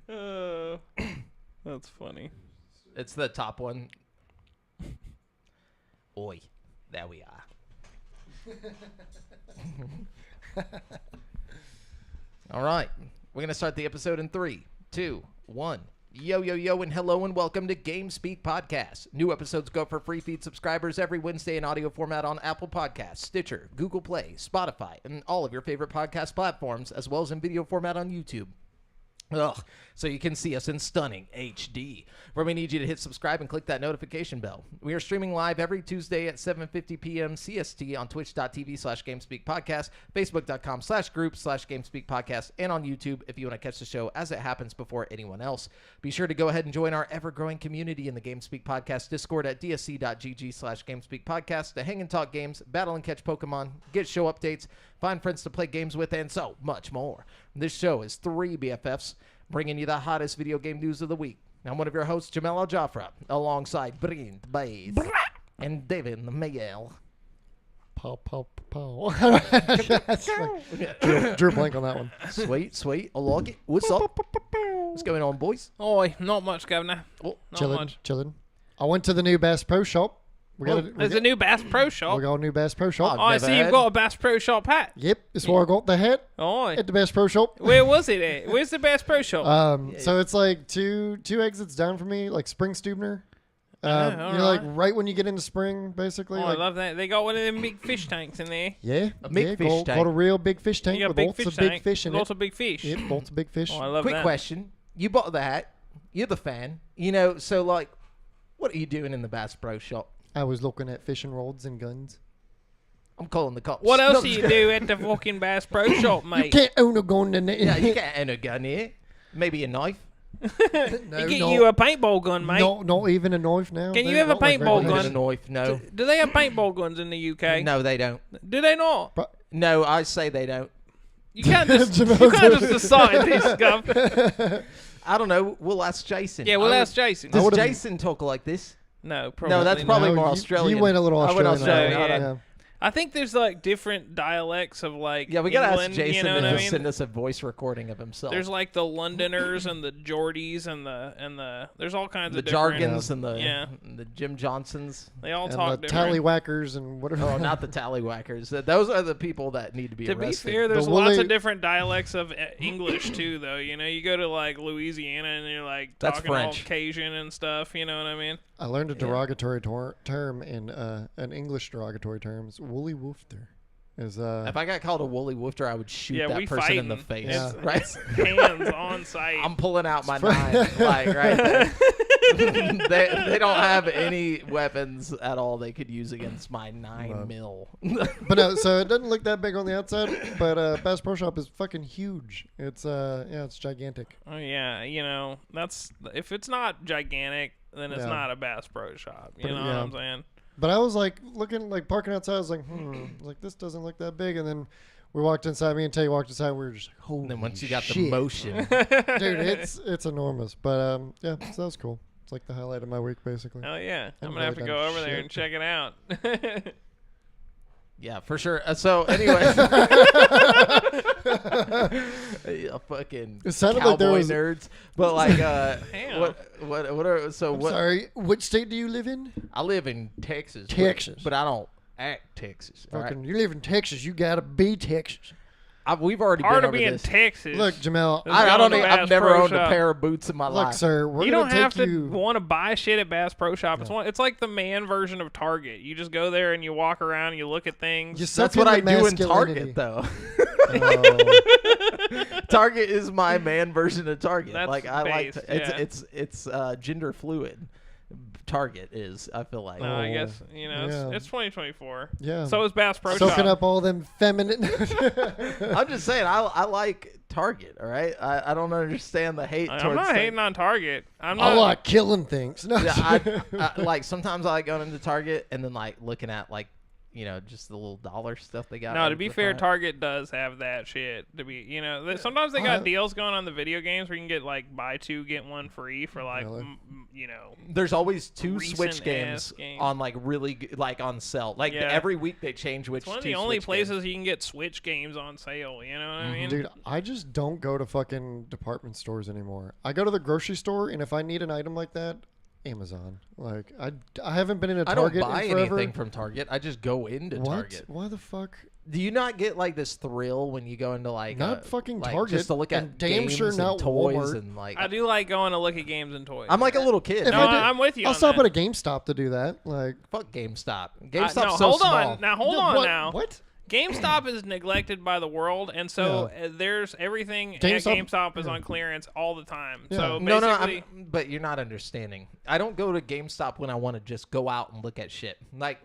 That's funny. It's the top one. Oi, there we are. All right, we're gonna start the episode in 3, 2, 1. Yo, yo, yo, and hello, and welcome to Game Speak Podcast. New episodes go for free feed subscribers every Wednesday in audio format on Apple Podcasts, Stitcher, Google Play, Spotify, and all of your favorite podcast platforms, as well as in video format on YouTube. So you can see us in stunning HD, where we need you to hit subscribe and click that notification bell. We are streaming live every Tuesday at 7:50 p.m. CST on twitch.tv/GameSpeakPodcast, Facebook.com/group/GameSpeakPodcast, and on YouTube if you want to catch the show as it happens before anyone else. Be sure to go ahead and join our ever-growing community in the GameSpeak Podcast Discord at dsc.gg/GameSpeakPodcast to hang and talk games, battle and catch Pokemon, get show updates, find friends to play games with, and so much more. This show is 3 BFFs, bringing you the hottest video game news of the week. I'm one of your hosts, Jamal and Brent, alongside Brent and David Miguel. Pow. Drew blank on that one. Sweet. I like it. What's up? What's going on, boys? Oi, not much, Governor. Oh, Chilling. I went to the new Bass Pro Shop. There's a new Bass Pro Shop. We got a new Bass Pro Shop. I see you've got a Bass Pro Shop hat. Yep, it's where I got the hat Oi. at the Bass Pro Shop. Where was it at? Where's the Bass Pro Shop? So it's like two exits down from me, like Spring Stubner. You're like right when you get into spring, basically. I love that. They got one of them big fish tanks in there. Yeah, a big fish tank. Got a real big fish tank You got with big lots fish of big tank. fish in it. Lots of big fish. Yep, lots of big fish. I love Quick that. question. You bought the hat. You're the fan. So like, what are you doing in the Bass Pro Shop? I was looking at fishing rods and guns. I'm calling the cops. What else do you do at the fucking Bass Pro Shop, mate? You can't own a gun in there. Yeah, you can't own a gun here. Maybe a knife. You get you a paintball gun, mate. No, not even a knife now. Can you They're have a not like paintball regulated. gun? A knife, no. Do they have paintball guns in the UK? No, they don't. Do they not? No, I say they don't. You can't just decide this stuff. I don't know. We'll ask Jason. Yeah, we'll ask Jason. Does Jason talk like this? No, probably No, that's not. probably No, more you- Australian. You went a little Australian. I went Australian. Yeah. Yeah. I think there's like different dialects of like Yeah, we gotta England, ask Jason you know to what I just mean? send us a voice recording of himself. There's like the Londoners and the Geordies and the there's all kinds the of different, jargons and yeah. the Jim Johnsons. They all And talk the different. tallywhackers and whatever. Oh, not the tallywhackers. Those are the people that need to be To arrested. be fair, there's The lots woolly- of different dialects of English too, though. You know, you go to like Louisiana and you're like That's talking all French. Cajun and stuff. You know what I mean? I learned a derogatory term in an English derogatory term. It's woolly woofter. Is If I got called a woolly woofter, I would shoot Yeah, that we person in the fighting. face. Yeah. Right? It's hands on site. I'm pulling out my knife, like right there. they don't have any weapons at all they could use against my 9mm. But no, so it doesn't look that big on the outside, but Bass Pro Shop is fucking huge. It's it's gigantic. Oh yeah, you know that's if it's not gigantic, then it's Yeah. not a Bass Pro Shop. You But, know what yeah. I'm saying? But I was like looking, like parking outside. I was like, like this doesn't look that big. And then we walked inside. Me and Tay walked inside. We were just like, holy And then once you got the shit. motion, dude, it's enormous. But yeah, so that was cool. It's like the highlight of my week, basically. Oh yeah, I'm Haven't gonna have to really go done over there shit. and check it out. yeah, for sure. So anyway, yeah, fucking It sounded cowboy like there was- nerds. But like, Damn. what are so I'm what? sorry, which state do you live in? I live in Texas. Texas. but I don't act Texas. All right? Fucking, you live in Texas. You gotta be Texas. We've already Hard been to over be in this. Texas. Look, Jamal. This I is don't. on the I've Bass never Pro owned a Shop. pair of boots in my Look, life. sir, we're You gonna don't take have to you. want to buy shit at Bass Pro Shop. It's like the man version of Target. You just go there and you walk around and you look at things. You suck That's what I into do in masculinity. Target, though. Oh. Target is my man version of Target. That's like I like based, to, yeah. it's gender fluid. Target is. I feel like. No, I Oh, guess you know yeah. it's 2024. Yeah. So is Bass Pro Soaking Shop. up all them feminine. I'm just saying. I like Target. All right. I don't understand the hate. I'm towards not things. hating on Target. I'm I not. like killing things. No. Yeah, I like sometimes I like going into Target and then like looking at like just the little dollar stuff they got. No, right to be at the fair, front. Target does have that shit. To be, sometimes they got deals going on the video games where you can get like buy two get one free for like, Really? There's always two recent Switch ass games games. on like really like on sale. Like Yeah. every week they change which. It's one of two the only Switch places games. you can get Switch games on sale. You know what I mean? Dude, I just don't go to fucking department stores anymore. I go to the grocery store, and if I need an item like that, Amazon. Like, I haven't been in a I don't Target buy in forever. anything from Target. I just go into What? Target. Why the fuck? Do you not get like this thrill when you go into like Not fucking like, Target, just to look at and damn games sure and not toys Walmart. and like I do like going to look at games and toys. I'm like a little kid. If No, I did- I'm with you. I'll on stop that. at a GameStop to do that. Like, Fuck GameStop. No, GameStop's so hold small. on. Now hold Yeah, on what? now. What? GameStop is neglected by the world, and so there's everything GameStop- at GameStop is on clearance all the time. Yeah. So No, basically, but you're not understanding. I don't go to GameStop when I want to just go out and look at shit. Like,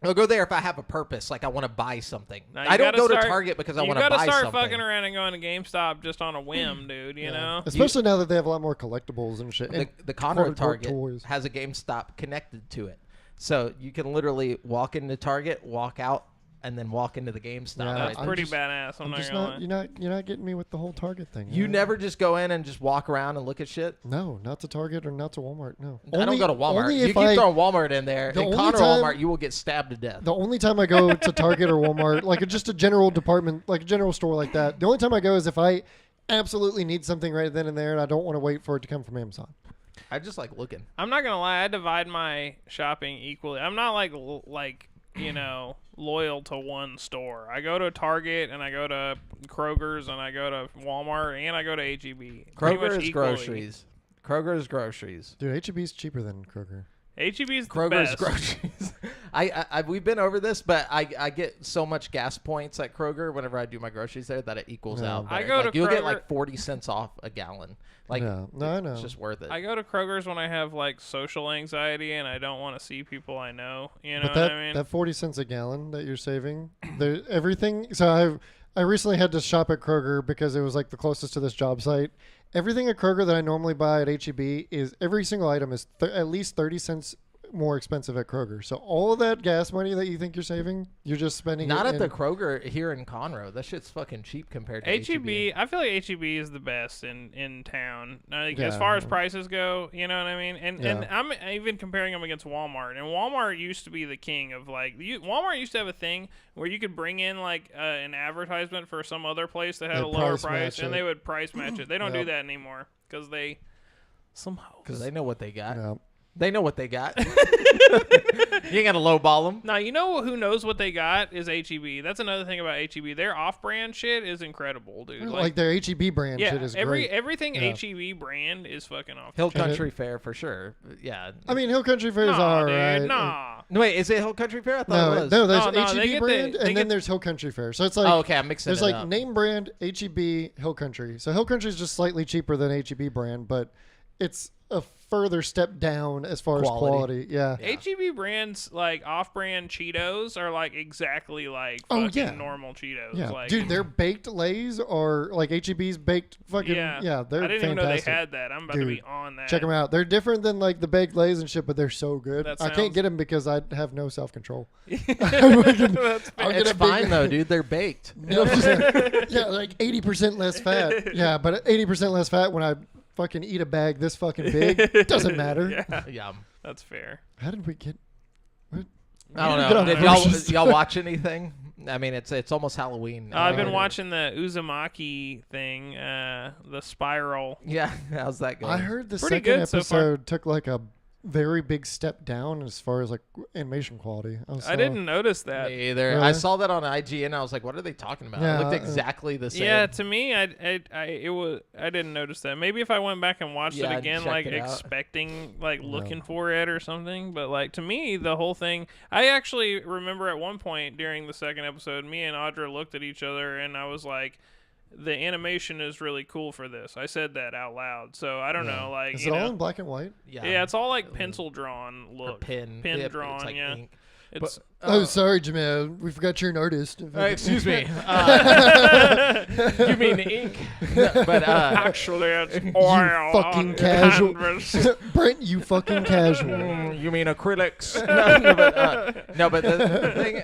I'll go there if I have a purpose, like I want to buy something. now you I don't gotta go start- to Target because I want You to gotta buy start something. fucking around and going to GameStop just on a whim, dude. You know. Especially now that they have a lot more collectibles and shit. The, And the Conroe quote-unquote Target toys. has a GameStop connected to it, so you can literally walk into Target, walk out, and then walk into the GameStop. Yeah, That's right I'm pretty just- badass. I'm I'm not just gonna not. lie. You're not getting me with the whole Target thing. You never just go in and just walk around and look at shit. No, not to Target or not to Walmart. No. I don't go to Walmart. Only You if keep throwing Walmart in there. the In only Conroe time- Walmart, you will get stabbed to death. The only time I go to Target or Walmart, like just a general department, like a general store like that, the only time I go is if I absolutely need something right then and there, and I don't want to wait for it to come from Amazon. I just like looking. I'm not gonna lie. I divide my shopping equally. I'm not like loyal to one store. I go to Target and I go to Kroger's and I go to Walmart and I go to HEB. Pretty much Kroger's equally. groceries. Kroger's groceries. Dude, HEB's cheaper than Kroger. HEB's the Kroger's best. groceries. I we've been over this, but I get so much gas points at Kroger whenever I do my groceries there that it equals Yeah. out. I better. go Like, to you'll get Kroger- like 40 cents off a gallon. Like Yeah. No, I know. it's just worth it. I go to Kroger's when I have like social anxiety and I don't want to see people I know. You know But that what I mean? that 40 cents a gallon that you're saving, there everything. So I recently had to shop at Kroger because it was like the closest to this job site. Everything at Kroger that I normally buy at HEB is every single item is at least 30 cents more expensive at Kroger. So all of that gas money that you think you're saving, you're just spending. Not it at the in- Kroger here in Conroe. That shit's fucking cheap compared to HEB, I feel like HEB is the best in town. Like, as Yeah. far as prices go, you know what I mean? And Yeah. I'm even comparing them against Walmart. And Walmart used to be the king of like Walmart used to have a thing where you could bring in like an advertisement for some other place that had They'd a lower price price match and it. they would price match it. They don't do Yep. that anymore because they somehow Because they know what they got. Yeah. They know what they got. You ain't got to lowball them. Now, you know who knows what they got is HEB. That's another thing about HEB. Their off-brand shit is incredible, dude. Like their HEB brand yeah, shit is great. everything Yeah. HEB brand is fucking off. Hill And Country Fair for sure. Yeah. I mean, Hill Country Fair is Nah, all dude, right. nah. No, wait, is it Hill Country Fair? I thought No, it was. no, there's No, no, they HEB get brand, they and get- then there's Hill Country Fair. So it's like Oh, okay, I'm mixing there's it like up. name brand HEB Hill Country. So Hill Country is just slightly cheaper than HEB brand, but it's a further step down as far as Quality. quality. Yeah. HEB brands like off-brand Cheetos are like exactly like Oh, fucking yeah. normal Cheetos. Yeah, Like, dude, their baked Lays are like HEB's baked fucking. yeah, They're I didn't fantastic. even know they had that. I'm about to be Dude, on that. Check them out. They're different than like the baked Lays and shit, but they're so good. That I can't sounds- get them because I have no self control. That's I'll fair. get It's a big- fine though, dude. They're baked. yeah, like 80% less fat. Yeah, but 80% less fat when I fucking eat a bag this fucking big doesn't matter. Yeah, Yum. that's fair. How did we get? What? I don't Get know. on Did groceries. y'all watch anything? I mean, it's almost Halloween. I've been Uh, watching the Uzumaki thing, the Spiral. Yeah, how's that going? I heard the Pretty second good so far. episode took like a very big step down as far as like animation quality. I didn't notice that. Me either. Really? I saw that on IG and I was like, "What are they talking about?" Yeah, it looked exactly the same. Yeah, to me, I didn't notice that. Maybe if I went back and watched Yeah, it I'd again, check like it out. expecting, like looking for it or something. But like to me, the whole thing. I actually remember at one point during the second episode, me and Audra looked at each other, and I was like, "The animation is really cool for this." I said that out loud. So I don't know, like Is you it all know, in black and white? yeah, it's all like pencil drawn or look, pin pen Yeah, drawn, it's like yeah. ink. It's Oh, sorry, Jamal. We forgot you're an artist. Excuse me. You mean ink? No, but actually it's You oil fucking on casual. canvas. Brent, you fucking casual. You mean acrylics? No, but the thing,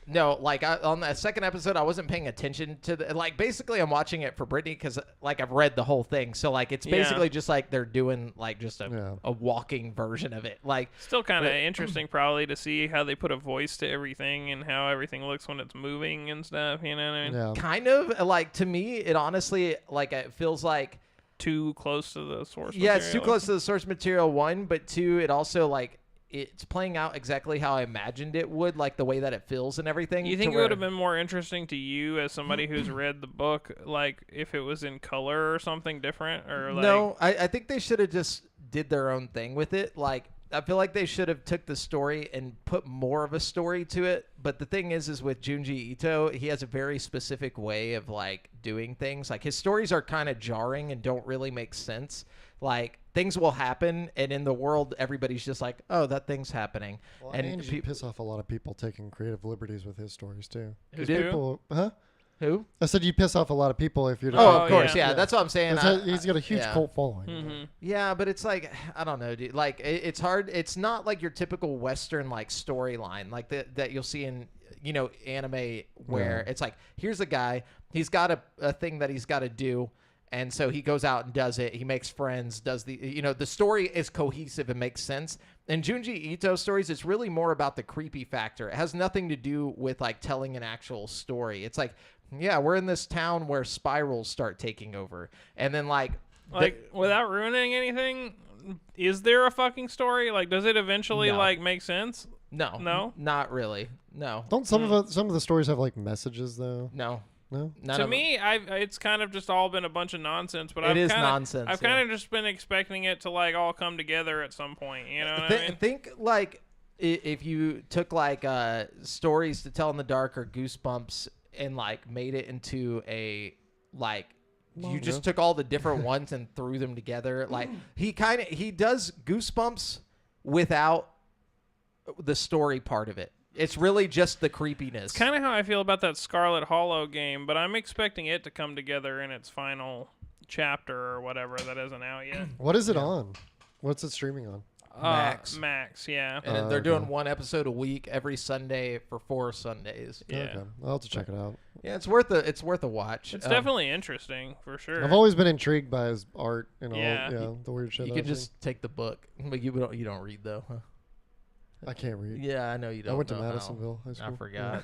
no, like on that second episode, I wasn't paying attention to the, like, basically I'm watching it for Brittany because like I've read the whole thing. So like, it's basically just like they're doing like just a walking version of it. Like Still kind of interesting probably to see how they put a voice to everything and how everything looks when it's moving and stuff, you know what I mean? Yeah. kind of like, to me, it honestly, like, it feels like, Too close to the source yeah, material. it's too close to the source material, one, but two, it also like, it's playing out exactly how I imagined it would, like the way that it feels and everything. You think it would have been more interesting to you as somebody who's read the book, like if it was in color or something different, or like? No, I think they should have just did their own thing with it. Like, I feel like they should have took the story and put more of a story to it. But the thing is with Junji Ito, he has a very specific way of like doing things. Like, his stories are kind of jarring and don't really make sense. Like, things will happen, and in the world, everybody's just like, "Oh, that thing's happening." Well, and you piss off a lot of people taking creative liberties with his stories too. Who do? People, huh? Who? I said you piss off a lot of people if you're. Oh, of yeah. course, yeah. That's what I'm saying. He's got a huge yeah. cult following. Mm-hmm. Yeah, but it's like, I don't know, dude. Like, it's hard. It's not like your typical Western like storyline, like that you'll see in, you know, anime, where it's like, here's a guy, he's got a thing that he's got to do, and so he goes out and does it. He makes friends, does the, you know, the story is cohesive and makes sense. In Junji Ito stories, it's really more about the creepy factor. It has nothing to do with like telling an actual story. It's like, yeah, we're in this town where spirals start taking over, and then like without ruining anything, is there a fucking story? Like, does it eventually No. like make sense? No, not really. No, Don't some of the stories have like messages though? no. No. None To of me, it's kind of just all been a bunch of nonsense. But It I've is kinda, nonsense, I've yeah. kind of just been expecting it to like all come together at some point. You know what I mean? Think like if you took like stories to tell in the dark or Goosebumps and like made it into a like you just took all the different ones and threw them together. Like he does Goosebumps without the story part of it. It's really just the creepiness. It's kind of how I feel about that Scarlet Hollow game, but I'm expecting it to come together in its final chapter or whatever that isn't out yet. What is it on? What's it streaming on? Max. Max, yeah. And they're doing one episode a week every Sunday for 4 Sundays. Yeah. Okay. I'll have to check it out. Yeah, it's worth a watch. It's definitely interesting for sure. I've always been intrigued by his art and Yeah. all the weird shit. You that can I've just take the book, but you don't read though. Huh? seen. I can't read. Yeah, I know you don't. I went to know how. Madisonville High School. I forgot.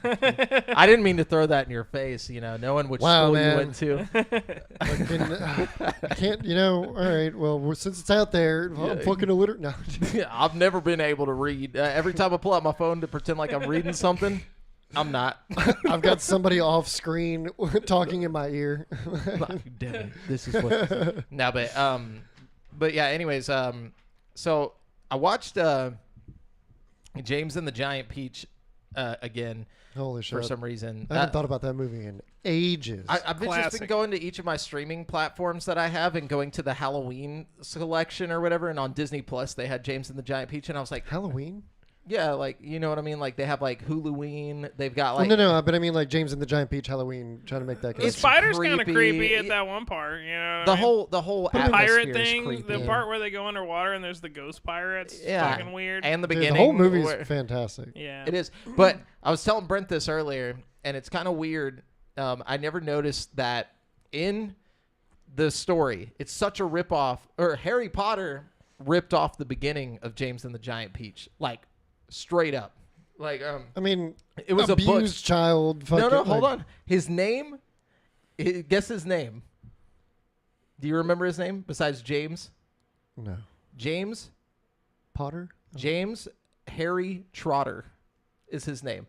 I didn't mean to throw that in your face. You know, knowing which Wow, school man. you went to. I can't. You know. All right. Well, since it's out there, I'm fucking illiterate. No. I've never been able to read. Every time I pull out my phone to pretend like I'm reading something, I'm not. I've got somebody off screen talking in my ear. Devin, this is what. No, but yeah. Anyways, so I watched James and the Giant Peach again Holy shit! for some reason. I haven't thought about that movie in ages. I've just been Classic. going to each of my streaming platforms that I have and going to the Halloween selection or whatever. And on Disney Plus, they had James and the Giant Peach, and I was like, Halloween? yeah, like, you know what I mean? Like, they have like Huluween. They've got Well, like no, but I mean like James and the Giant Peach Halloween. Trying to make that. The It's spider's kind of creepy. creepy at that one part, you know. the whole But I mean- pirate atmosphere is thing, creepy. the part where they go underwater and there's the ghost pirates. Yeah. Fucking weird. And the Dude, beginning. the whole movie where- is fantastic. yeah. It is. But I was telling Brent this earlier, and it's kind of weird. I never noticed that in the story, it's such a ripoff, or Harry Potter ripped off the beginning of James and the Giant Peach, like straight up. Like, I mean, it was a book. abused child. No, fucking, hold like- on. His name. Guess his name. Do you remember his name besides James? No. James Potter? Harry Trotter is his name.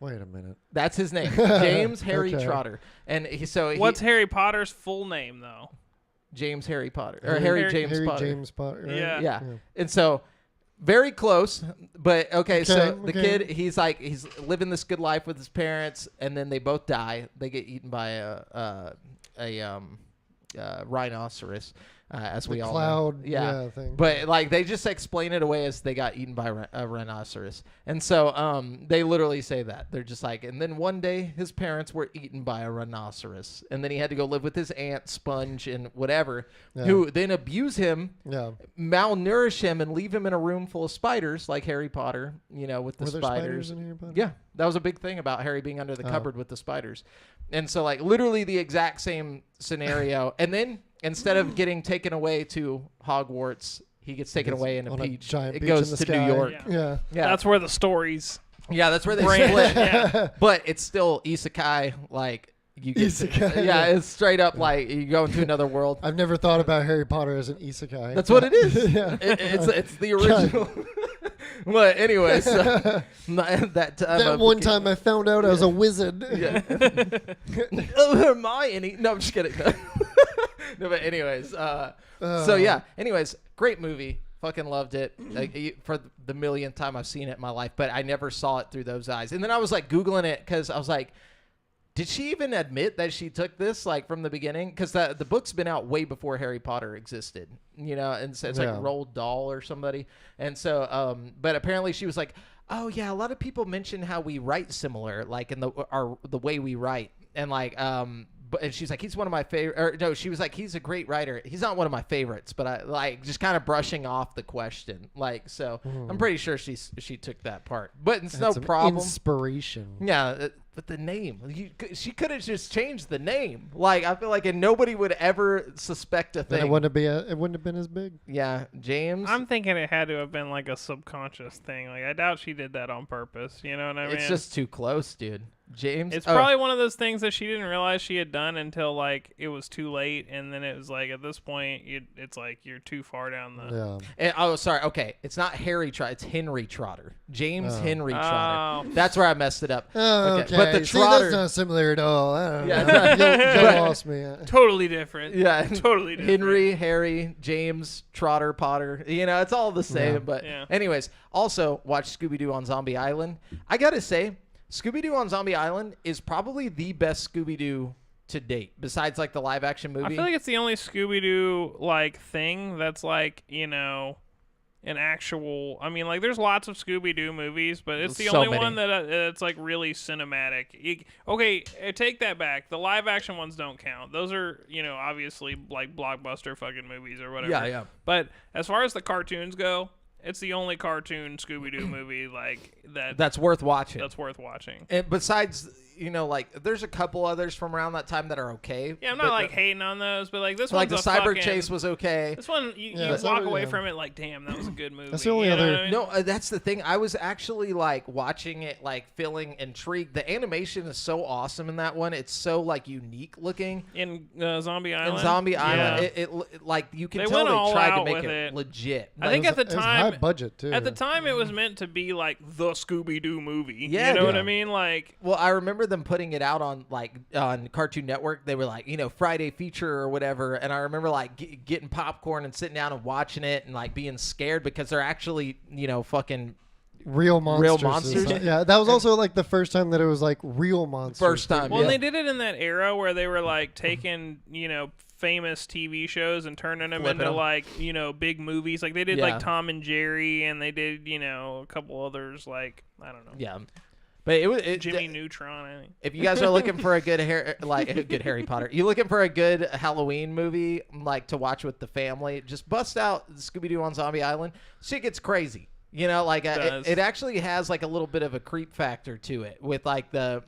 Wait a minute. That's his name. James Harry Okay. Trotter. And What's Harry Potter's full name though? James Harry Potter or Harry James Potter. James Potter. Right? Yeah. Yeah. And so very close, but okay, so the okay. kid, he's living this good life with his parents, and then they both die. They get eaten by a rhinoceros. as we The all cloud, know. Yeah. thing. But like they just explain it away as they got eaten by a rhinoceros, and so they literally say that they're just like, and then one day his parents were eaten by a rhinoceros, and then he had to go live with his aunt Sponge and whatever, who then abuse him, malnourish him, and leave him in a room full of spiders like Harry Potter, with the spiders. In Harry Potter? Yeah, that was a big thing about Harry being under the cupboard with the spiders, and so like literally the exact same scenario, and then. Instead of getting taken away to Hogwarts, he gets taken away in a peach. It goes to New York. Yeah. That's where the stories. Yeah, that's where they split. But it's still isekai. Like you get isekai. It's straight up like you go into another world. I've never thought about Harry Potter as an isekai. That's what it is. It's the original. But anyways, that one time I found out I was a wizard. Hermione. No, I'm just kidding. No, but anyways, so yeah. Anyways, great movie. Fucking loved it for the millionth time I've seen it in my life, but I never saw it through those eyes. And then I was like Googling it because I was like, did she even admit that she took this like from the beginning? Because the book's been out way before Harry Potter existed, and so it's like Roald Dahl or somebody. And so, but apparently she was like, oh yeah, a lot of people mention how we write similar, like in the way we write, and like and she's like, he's one of my favorite. Or no, she was like, he's a great writer. He's not one of my favorites, but I like just kind of brushing off the question. Like, so I'm pretty sure she took that part, but it's no problem. Inspiration. Yeah, but the name, she could have just changed the name. Like, I feel like, and nobody would ever suspect a thing. Then it wouldn't have been as big. Yeah, James. I'm thinking it had to have been like a subconscious thing. Like, I doubt she did that on purpose. You know what I mean? It's just too close, dude. James. It's probably one of those things that she didn't realize she had done until like it was too late, and then it was like at this point, it's like you're too far down the. Yeah. And, sorry. Okay, it's not Harry Trotter. It's Henry Trotter. James Henry Trotter. That's where I messed it up. Oh, okay. But the Trotter. That's not similar at all. I don't know. Yeah, you lost me. Totally different. Yeah, totally different. Henry, Harry, James, Trotter, Potter. It's all the same. Yeah. But anyways, also watch Scooby-Doo on Zombie Island. I gotta say, Scooby-Doo on Zombie Island is probably the best Scooby-Doo to date, besides like the live action movie. I feel like it's the only Scooby-Doo like thing that's like, an actual. I mean, like there's lots of Scooby-Doo movies, but it's the only one that it's like really cinematic. Okay, take that back. The live action ones don't count. Those are, obviously like blockbuster fucking movies or whatever. Yeah. But as far as the cartoons go, it's the only cartoon Scooby-Doo movie like that's worth watching. That's worth watching. And besides, like there's a couple others from around that time that are okay. Yeah, I'm not like hating on those, but like this like one's the Cyber Chase was okay. This one you walk away from it like, damn, that was a good movie. That's the only other. I mean? No, that's the thing. I was actually like watching it, like feeling intrigued. The animation is so awesome in that one. It's so like unique looking. In Zombie Island. In Zombie Island, it like you can tell they tried to make it legit. I think at the time, it was high budget too. At the time, it was meant to be like the Scooby-Doo movie. Yeah, you know what I mean? Like, well, I remember them putting it out on Cartoon Network. They were like, Friday feature or whatever, and I remember like getting popcorn and sitting down and watching it and like being scared because they're actually fucking real monsters. Yeah, that was also like the first time that it was like real monsters. First time. Well, they did it in that era where they were like taking famous TV shows and turning them into like big movies. Like they did like Tom and Jerry, and they did a couple others like I don't know. Yeah. But it was Jimmy Neutron. I think. If you guys are looking for a good good Harry Potter, you looking for a good Halloween movie like to watch with the family, just bust out Scooby-Doo on Zombie Island. Shit gets crazy. It actually has like a little bit of a creep factor to it with like the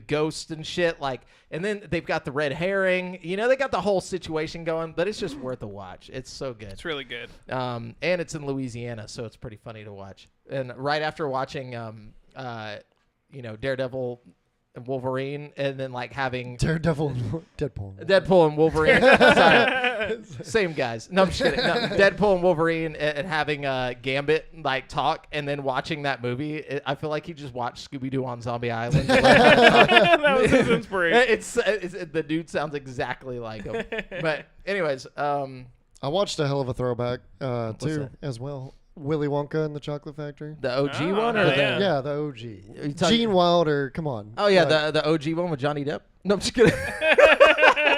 ghost and shit. Like, and then they've got the red herring. They got the whole situation going, but it's just worth a watch. It's so good. It's really good. And it's in Louisiana, so it's pretty funny to watch. And right after watching Daredevil and Wolverine, and then like having Daredevil and Deadpool and Wolverine. Sorry. Same guys. No, I'm just kidding. No, Deadpool and Wolverine and having Gambit like talk, and then watching that movie. I feel like he just watched Scooby-Doo on Zombie Island. That was his inspiration. It's the dude sounds exactly like him. But anyways, I watched a hell of a throwback too as well. Willy Wonka and the Chocolate Factory. The OG one? Or the OG. Gene Wilder, come on. Oh, yeah, the OG one with Johnny Depp? No, I'm just kidding.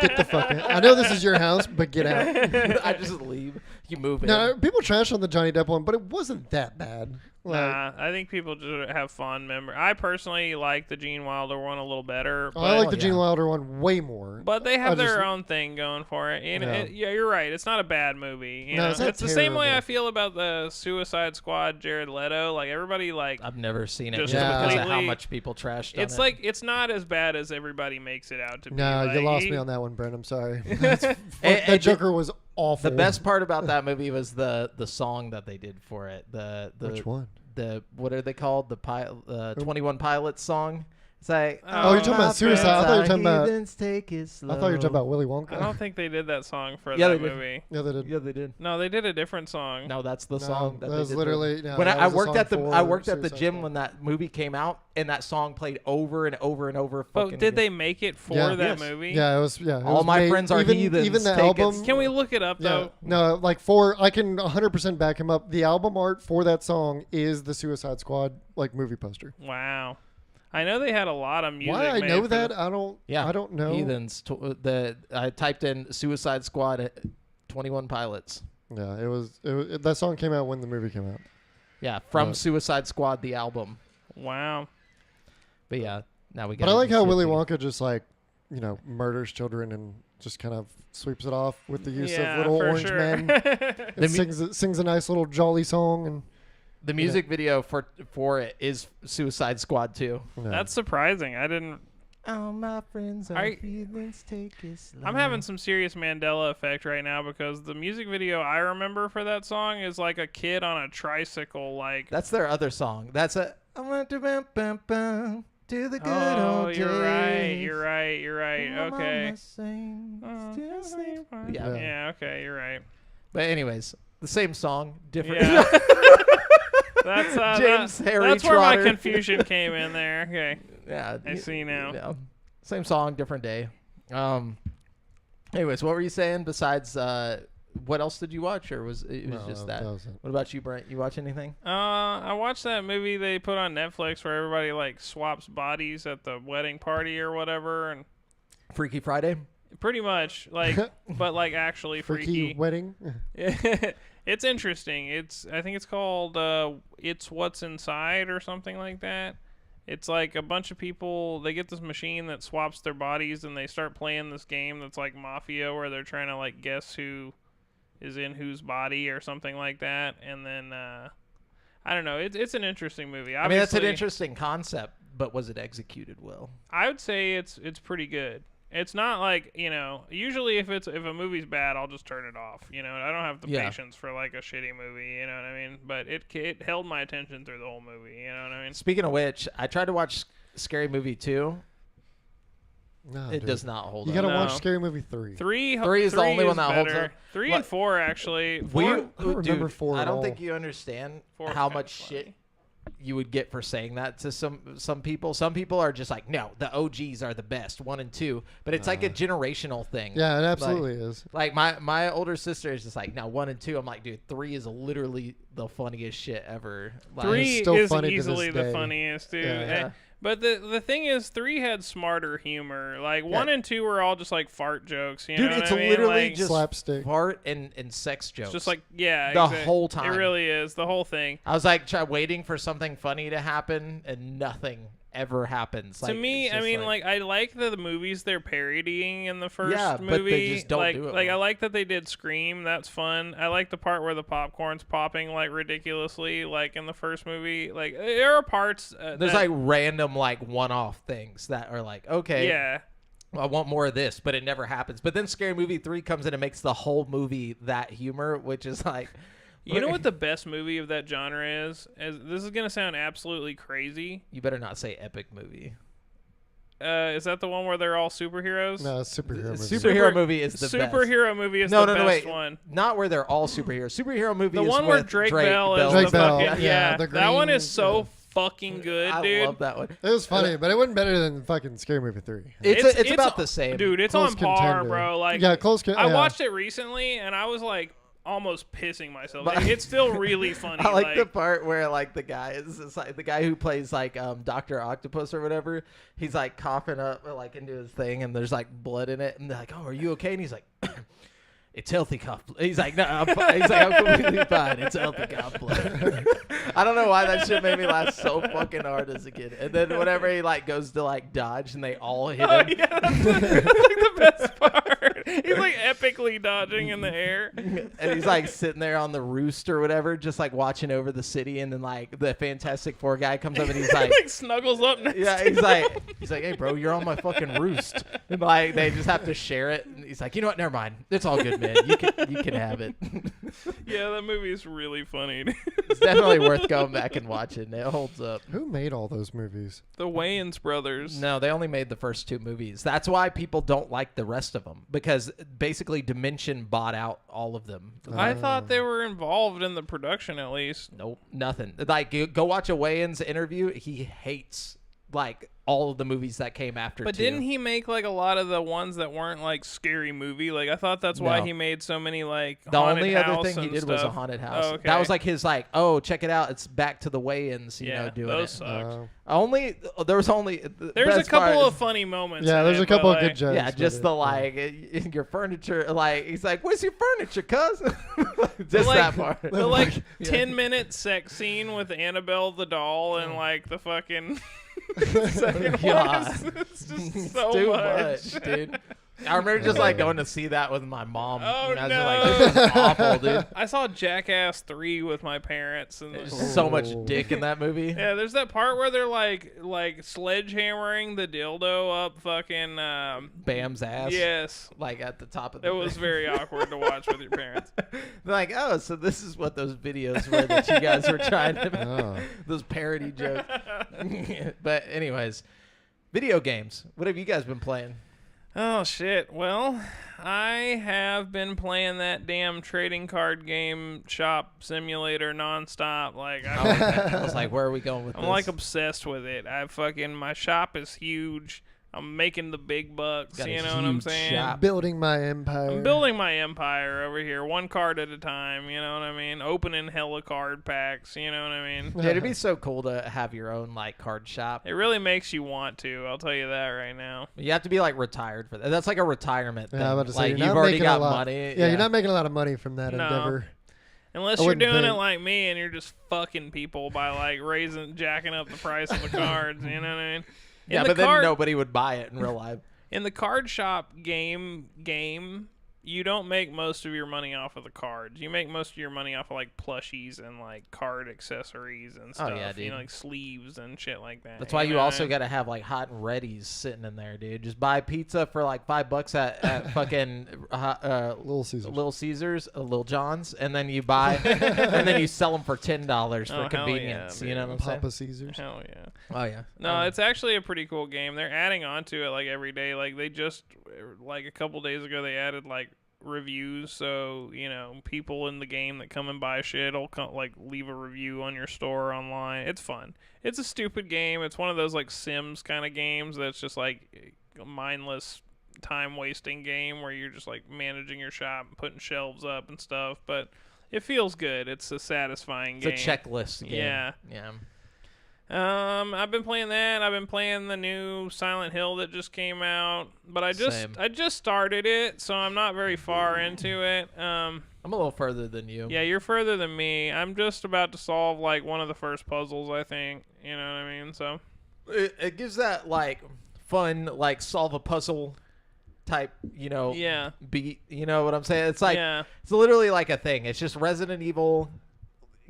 Get the fuck out. I know this is your house, but get out. I just leave. You move in. No, people trash on the Johnny Depp one, but it wasn't that bad. Like, Nah, I think people just have fun memory. I personally like the Gene Wilder one a little better. I like the yeah. Gene Wilder one way more. But they have I their just- own thing going for it. And Yeah. yeah, you're right. It's not a bad movie. You No, know? it's not It's the same way terrible. I feel about the Suicide Squad Jared Leto. Like everybody like I've never seen it Just just because of how completely- much people trashed on it's it. like it's not as bad as everybody makes it out to be. No, Like, you lost he- me on that one, Brent. I'm sorry. And Joker was awful. the best part about that movie was the song that they did for it. The Which one? The what are they called? The 21 Pilots song. It's like Oh, you're talking about my Suicide. I friends thought you were are talking about- heathens, take it slow. I thought you were talking about Willy I Wonka. don't think they did that song for Yeah, that they did. movie. Yeah, they did. Yeah, they did. No, they did a different song. No, that's the No, song that they was did for- literally- no, when that I was a worked song at the for I worked at the Suicide gym Squad. when that movie came out, and that song played over and over and over. But fucking did they make it for Yeah. that Yes. movie? Yeah, it was. Yeah, it All was My made- Friends Are even, Heathens, Even the take it album. Can we look it up Yeah, though? no, I can 100% back him up. The album art for that song is the Suicide Squad movie poster. Wow. I know they had a lot of music. Why I made know for that the- I don't know. Heathens. I typed in Suicide Squad, 21 Pilots. Yeah, it was that song came out when the movie came out. Yeah, from Right. Suicide Squad, the album. Wow. But yeah, now we got. But I like how Willy Wonka just murders children and just kind of sweeps it off with the use Yeah, of little for orange sure. men. The And sings a nice little jolly song and The music video for it is Suicide Squad 2. That's surprising. I didn't. All my friends are heathens, take it slow. I'm having some serious Mandela effect right now because the music video I remember for that song is like a kid on a tricycle. Like, That's their other song. That's a. I want to bum bum bum to the good oh, old you're right. days. You're right. You're right. My Okay. mama sings, still sings. Yeah. Yeah. Okay. You're right. But anyways, the same song, different. Yeah. That's James Harry That's where my Trotter. confusion came in there. Okay. Yeah, I see now. Yeah. Same song, different day. Anyways, what were you saying besides what else did you watch, or was it was No, just that that? was it. What about you, Brent? You watch anything? I watched that movie they put on Netflix where everybody like swaps bodies at the wedding party or whatever, and Freaky Friday? pretty much like, but like actually Freaky wedding. It's interesting. I think it's called It's What's Inside or something like that. It's like a bunch of people, they get this machine that swaps their bodies and they start playing this game that's like Mafia where they're trying to like guess who is in whose body or something like that. And then I don't know. It's an interesting movie. I mean, that's an Obviously, interesting concept, but was it executed well? I would say it's pretty good. It's not like, usually if a movie's bad, I'll just turn it off. I don't have the Yeah. patience for like a shitty movie, you know what I mean? But it held my attention through the whole movie, you know what I mean? Speaking of which, I tried to watch Scary Movie 2. No, It dude. does not hold You up. gotta No. watch Scary Movie 3. Three is the only one that holds better. up. 3 What- and 4 actually. We, Four, I don't remember 4 I at don't all. think you understand Four's how kinda much funny. shit you would get for saying that to some people. Some people are just like, no, the OGs are the best, 1 and 2. But it's like a generational thing. Yeah, it absolutely is. Like my older sister is just like, no, 1 and 2. I'm like, dude, 3 is literally the funniest shit ever. Like, 3 still is funny to easily this the day. funniest, dude. Yeah. But the thing is, 3 had smarter humor. Like 1 and 2 were all just like fart jokes. You dude, know it's what I mean? literally Like, just Slapstick. fart and sex jokes. it's just like the The whole time. It really is the whole thing. I was like waiting for something funny to happen, and nothing ever happens. To Like, me, it's I just mean, like I like the movies they're parodying in the first Yeah, movie. but they just don't like, do it like I well. like that they did Scream. That's fun. I like the part where the popcorn's popping like ridiculously, like in the first movie. Like there are parts. there's like random like one-off things that are like, okay, yeah. I want more of this, but it never happens. But then Scary Movie 3 comes in and makes the whole movie that humor, which is like, You know what the best movie of that genre is? This is gonna sound absolutely crazy. you better not say epic movie. Is that the one where they're all superheroes? No, it's a superhero movie. Superhero movie is the best. Superhero movie is No, the no, best wait. one. Not where they're all superheroes. Superhero movie The is one where with Drake Bell is Drake the Bell, fucking yeah, yeah. the That one green- is so fucking good, I dude. love that one. It was funny, but it wasn't better than fucking Scary Movie 3. It's about the same. Dude, it's Close on par, contender. bro. Like, Yeah, close I yeah. watched it recently, and I was like almost pissing myself. But- Like, it's still really funny. I like the part where like the guy is it's like the guy who plays like Dr. Octopus or whatever. He's like coughing up like into his thing, and there's like blood in it, and they're like, "Oh, are you okay?" And he's like, "It's healthy cough." He's like, "No, I'm completely fine. It's healthy cough blood." I don't know why that shit made me laugh so fucking hard as a kid. And then whenever he like goes to like dodge, and they all hit Oh, him. yeah, that's like the best part. He's like epically dodging in the air. And he's like sitting there on the roost or whatever, just like watching over the city, and then like the Fantastic Four guy comes up and he's like, like snuggles up next yeah, to he's like, "Hey, bro, you're on my fucking roost." And like they just have to share it. And he's like, "You know what? Never mind. It's all good, man. You can have it." Yeah, that movie is really funny. It's definitely worth going back and watching. It holds up. Who made all those movies? The Wayans brothers. No, they only made the first 2 movies. That's why people don't like the rest of them, because basically Dimension bought out all of them. I thought they were involved in the production at least. Nope, nothing. Like, go watch a Wayans interview. He hates like all of the movies that came after. But 2. didn't he make like a lot of the ones that weren't like scary movie? Like I thought that's why No. he made so many like The haunted only other house thing he and did was a stuff. haunted house. Oh, okay. That was like his like, "Oh, check it out. It's back to the Wayans, you yeah, know, doing those it." sucked. There was only the There's a best couple part of is- funny moments. Yeah, in there's it, a couple but, of good like, jokes. Yeah, with just it. the like your furniture. Like he's like, "Where's your furniture, cuz?" Just like- that part. The like Yeah. 10-minute sex scene with Annabelle the doll and like the fucking second one. God. It's just so Too much. much, dude. I remember just like going to see that with my mom. Oh, and I was no. just like, "This is awful, dude." I saw Jackass 3 with my parents, and There's so much dick in that movie. yeah, there's that part where they're like sledgehammering the dildo up fucking. Bam's ass. Yes, Like at the top of the it was thing. very awkward to watch with your parents. They're like, "Oh, so this is what those videos were that you guys were trying to Oh. those parody jokes." But anyways, video games. What have you guys been playing? Oh shit. Well, I have been playing that damn trading card game shop simulator nonstop. Like I was like, "Where are we going with I'm this?" like obsessed with it. My shop is huge. I'm making the big bucks. Got a You know what I'm huge saying? shop. Building my empire. I'm building my empire over here, one card at a time. You know what I mean? Opening hella card packs. You know what I mean? Yeah, it'd be so cool to have your own like card shop. It really makes you want to. I'll tell you that right now. You have to be like retired for that. That's like a retirement thing. Yeah, I'm about to say, like you're you've not already making got a lot. money. Yeah, you're not making a lot of money from that No. endeavor. Unless I you're wouldn't doing it think. like me and you're just fucking people by like jacking up the price of the cards. You know what I mean? Yeah, the but then card- nobody would buy it in real life. In the card shop game, you don't make most of your money off of the cards. You make most of your money off of like plushies and like card accessories and stuff. Oh, yeah, You dude. know, like sleeves and shit like that. That's why you know what also I mean? got to have like hot and readies sitting in there, dude. Just buy pizza for like $5 at fucking Little Caesars. Little John's, and then you buy, and then you sell them for $10 for Oh, hell convenience. yeah, you know what I'm saying? Papa Caesars. Hell yeah. Oh yeah. No, it's actually a pretty cool game. They're adding on to it like every day. Like they just like a couple days ago they added like reviews, so you know people in the game that come and buy shit will come, like leave a review on your store online. It's fun. It's a stupid game. It's one of those like Sims kind of games that's just like a mindless time wasting game where you're just like managing your shop and putting shelves up and stuff, but it feels good. It's a satisfying It's game. a checklist game. Yeah. Yeah. I've been playing that. I've been playing the new Silent Hill that just came out, but I Same. just started it, so I'm not very far into it. I'm a little further than you. Yeah, you're further than me. I'm just about to solve like one of the first puzzles, I think. You know what I mean? So It gives that like fun, like solve a puzzle type, you know, yeah, beat. You know what I'm saying? It's like yeah. it's literally like a thing. It's just Resident Evil.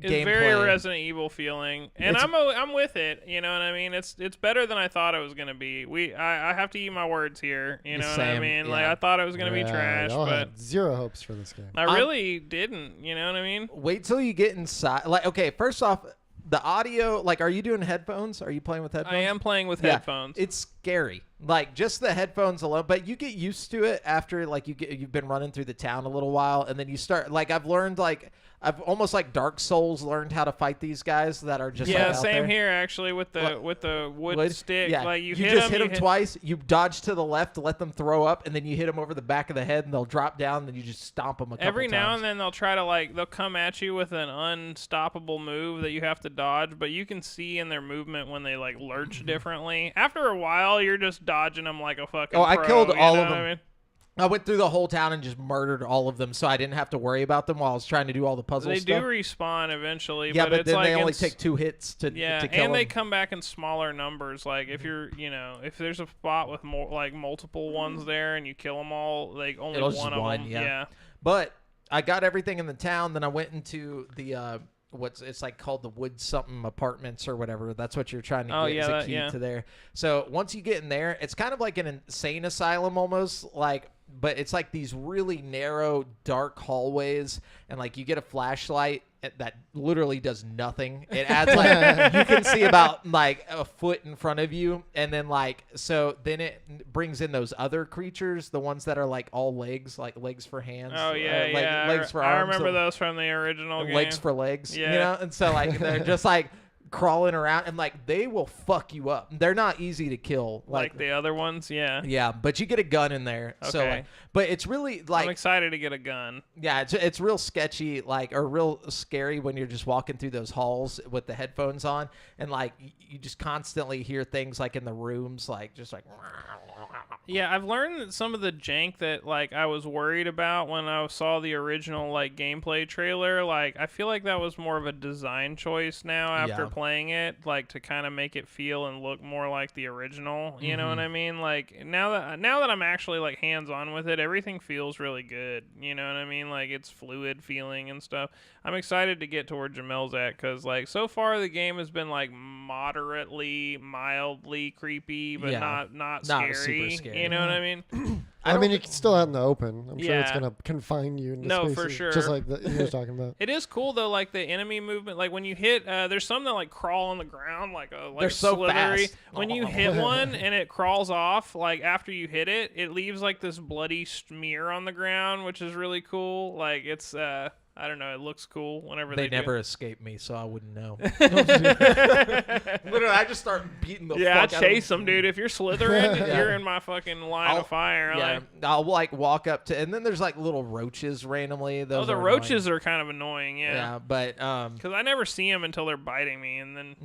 It's gameplay. very Resident Evil feeling, and I'm with it. You know what I mean? It's better than I thought it was gonna be. I have to eat my words here. You know what I Same, mean? Like yeah. I thought it was gonna be trash, y'all but had zero hopes for this game. I really didn't. You know what I mean? Wait till you get inside. Like, okay, first off, the audio. Like, are you doing headphones? Are you playing with headphones? I am playing with Yeah, headphones. It's scary. Like just the headphones alone, but you get used to it after like you've been running through the town a little while, and then you start like I've learned like I've almost like Dark Souls learned how to fight these guys that are just yeah, like, out same there. here actually with the wood stick. Yeah. Like you just hit them hit twice. You dodge to the left to let them throw up, and then you hit them over the back of the head, and they'll drop down. And then you just stomp them a couple Every times. now and then they'll try to they'll come at you with an unstoppable move that you have to dodge, but you can see in their movement when they lurch differently. After a while, you're just dodging them like a fucking. I killed all of them. I mean? I went through the whole town and just murdered all of them, so I didn't have to worry about them while I was trying to do all the puzzle They stuff. do respawn eventually. Yeah, but it's then they only take 2 hits to kill and they them. come back in smaller numbers. Like if you're, if there's a spot with more multiple ones there and you kill them all, only It'll just one of them. yeah. But I got everything in the town. Then I went into the it's called the Wood something apartments or whatever. That's what you're trying to get as a key to there. So once you get in there, it's kind of like an insane asylum almost, but it's like these really narrow, dark hallways, and you get a flashlight that literally does nothing. It adds you can see about a foot in front of you, and then so then it brings in those other creatures, the ones that are all legs, legs for hands. Oh yeah, legs for arms. I remember those from the original game. Legs for legs. Yeah. And so they're just crawling around, and they will fuck you up. They're not easy to kill like the other ones. Yeah, but you get a gun in there. Okay. So but it's really I'm excited to get a gun. Yeah, it's real sketchy, or real scary when you're just walking through those halls with the headphones on, and you just constantly hear things in the rooms, Yeah, I've learned that some of the jank that I was worried about when I saw the original gameplay trailer, I feel like that was more of a design choice now after playing it, to kind of make it feel and look more like the original. You know what I mean? Now that I'm actually hands on with it, everything feels really good. You know what I mean? It's fluid feeling and stuff. I'm excited to get to where Jamel's at because so far the game has been moderately, mildly creepy, but not scary. Super scary. You know what I mean? I mean, it's still out in the open. I'm sure it's Yeah. going to confine you into No, spaces, for sure. just like you were talking about. It is cool though, the enemy movement. When you hit, there's some that crawl on the ground They're so slithery. fast. When you hit one and it crawls off, after you hit it, it leaves this bloody smear on the ground, which is really cool. It's I don't know, it looks cool whenever They do never it. escape me, so I wouldn't know. Literally, I just start beating the Yeah, I fuck out chase of them, dude. If you're slithering, Yeah. you're in my fucking line of fire. Yeah, I'll walk up to, and then there's little roaches randomly. Those the are roaches annoying. are kind of annoying, Yeah, but because I never see them until they're biting me, and then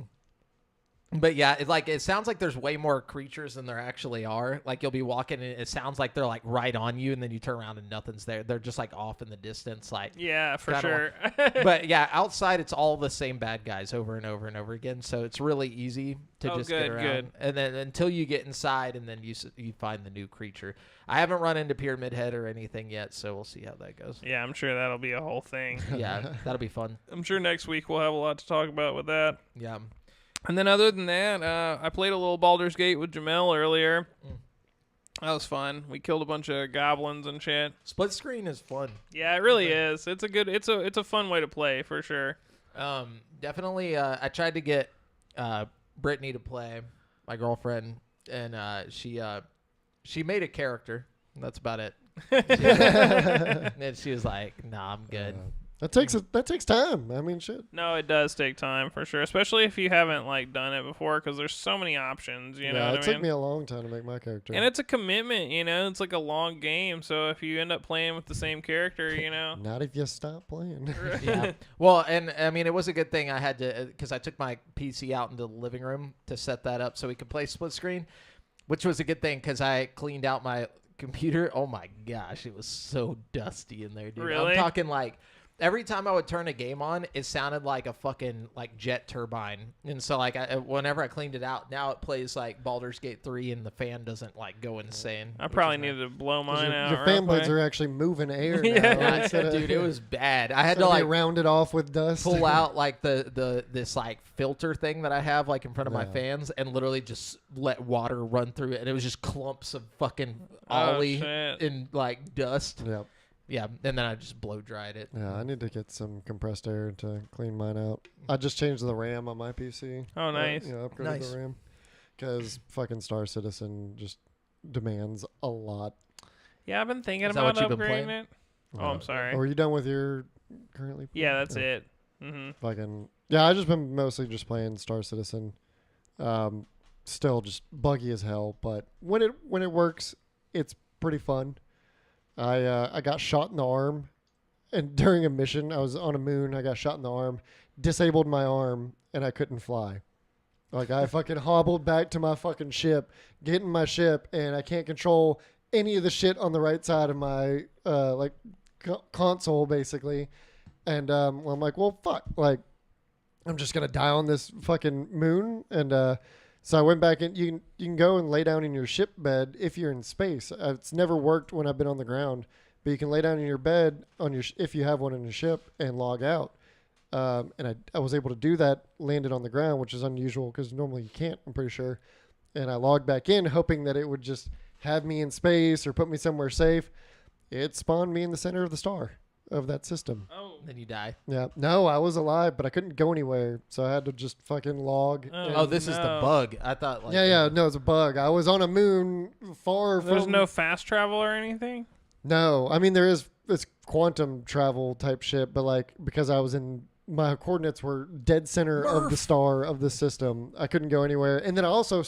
But yeah, it sounds like there's way more creatures than there actually are. You'll be walking and it sounds like they're right on you, and then you turn around and nothing's there. They're just off in the distance. yeah, for kinda sure. But yeah, outside it's all the same bad guys over and over and over again. So it's really easy to just get around. Good. And then until you get inside, and then you find the new creature. I haven't run into Pyramid Head or anything yet, so we'll see how that goes. Yeah, I'm sure that'll be a whole thing. Yeah, that'll be fun. I'm sure next week we'll have a lot to talk about with that. Yeah. And then other than that, I played a little Baldur's Gate with Jamel earlier. That was fun. We killed a bunch of goblins and shit. Split screen is fun. Yeah, it really is. It's a fun way to play for sure. Definitely. I tried to get Brittany to play, my girlfriend, and she made a character. That's about it. And she was like, "Nah, I'm good." That takes time. I mean, shit. No, it does take time for sure, especially if you haven't done it before, because there's so many options. You know what I mean? It took me a long time to make my character. And it's a commitment, it's a long game. So if you end up playing with the same character, Not if you stop playing. Yeah. Well, and I mean, it was a good thing I had to, because I took my PC out into the living room to set that up so we could play split screen, which was a good thing because I cleaned out my computer. Oh my gosh, it was so dusty in there, dude. Really? I'm talking every time I would turn a game on, it sounded like a fucking jet turbine. And so whenever I cleaned it out, now it plays Baldur's Gate 3 and the fan doesn't go insane. I probably needed to blow mine out. Your fan blades are actually moving air now. Yeah. Dude, it was bad. I had to round it off with dust. pull out this filter thing that I have in front of my fans and literally just let water run through it, and it was just clumps of fucking ollie and dust. Yep. Yeah, and then I just blow dried it. Yeah, I need to get some compressed air to clean mine out. I just changed the RAM on my PC. Oh, nice. Upgraded the RAM. Because fucking Star Citizen just demands a lot. Yeah, I've been thinking Is that about what you've been upgrading playing? it. Oh, I'm sorry. Are you done with your currently? Yeah, that's it. Mm-hmm. Fucking yeah, I've just been mostly just playing Star Citizen. Still just buggy as hell, but when it works, it's pretty fun. I got shot in the arm, and during a mission, I was on a moon. I got shot in the arm, disabled my arm, and I couldn't fly. Like I fucking hobbled back to my fucking ship, get in my ship, and I can't control any of the shit on the right side of my console basically. And I'm like, well, fuck, like I'm just gonna die on this fucking moon. And so I went back and you can go and lay down in your ship bed if you're in space. It's never worked when I've been on the ground, but you can lay down in your bed on your if you have one in your ship and log out. And I was able to do that, landed on the ground, which is unusual because normally you can't, I'm pretty sure. And I logged back in hoping that it would just have me in space or put me somewhere safe. It spawned me in the center of the star of that system. Oh. Then you die. Yeah. No, I was alive, but I couldn't go anywhere. So I had to just fucking log. Oh, this is the bug. I thought like... Yeah. No, it's a bug. I was on a moon far from... There's no fast travel or anything? No. I mean, there is... It's quantum travel type shit, but like, because I was in... My coordinates were dead center of the star of the system. I couldn't go anywhere. And then I also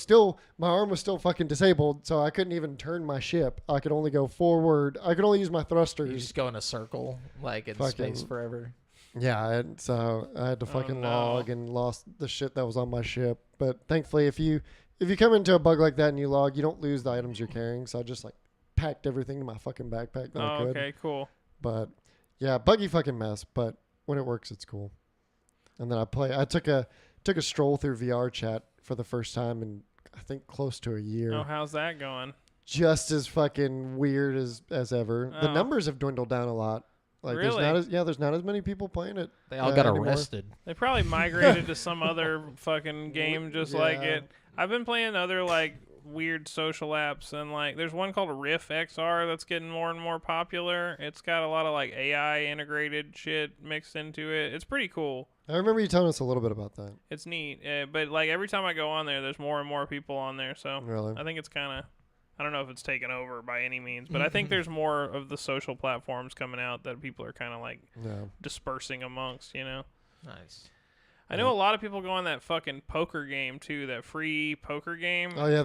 my arm was still fucking disabled, so I couldn't even turn my ship. I could only go forward. I could only use my thrusters. You just go in a circle, like in space forever. Yeah, and so I had to fucking log and lost the shit that was on my ship. But thankfully, if you come into a bug like that and you log, you don't lose the items you're carrying. So I just like packed everything in my fucking backpack that I could. Okay, cool. But yeah, buggy fucking mess, but when it works, it's cool. And then I took a stroll through VR chat for the first time in I think close to a year. Oh, how's that going? Just as fucking weird as ever. Oh. The numbers have dwindled down a lot. Like Really? there's not as many people playing it. They all got anymore. arrested. They probably migrated to some other fucking game just like Yeah. it. I've been playing other like weird social apps, and like there's one called Riff XR that's getting more and more popular. It's got a lot of like AI integrated shit mixed into it. It's pretty cool. I remember you telling us a little bit about that. It's neat, but like every time I go on there, there's more and more people on there. So Really? I think it's kind of, I don't know if it's taken over by any means, but I think there's more of the social platforms coming out that people are kind of like dispersing amongst, you know? Nice. I know a lot of people go on that fucking poker game too, that free poker game. Oh yeah,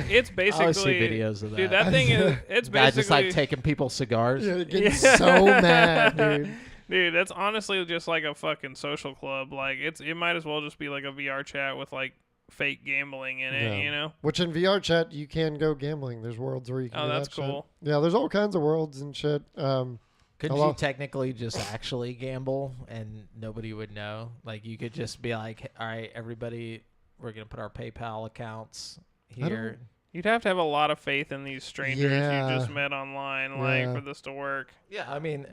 It's I basically always see videos of that. Dude, that thing is it's Guy basically just like taking people's cigars. Yeah, getting so mad, dude. Dude, that's honestly just like a fucking social club. Like it might as well just be like a VR chat with like fake gambling in it, you know? Which in VR chat you can go gambling. There's worlds where you can. Oh, do that's that shit. cool. Yeah, there's all kinds of worlds and shit. Couldn't you technically just actually gamble and nobody would know? Like you could just be like, all right, everybody, we're going to put our PayPal accounts here. You'd have to have a lot of faith in these strangers Yeah. you just met online, like for this to work. Yeah, I mean,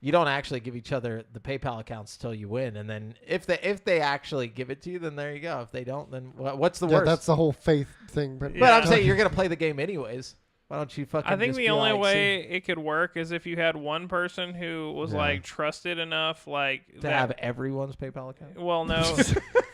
you don't actually give each other the PayPal accounts till you win, and then if they actually give it to you, then there you go. If they don't, then what's the worst? That's the whole faith thing. But I'm saying you're going to play the game anyways. Why don't you fucking I think just the be only like, way it could work is if you had one person who was like trusted enough, like to have everyone's PayPal account. Well, no,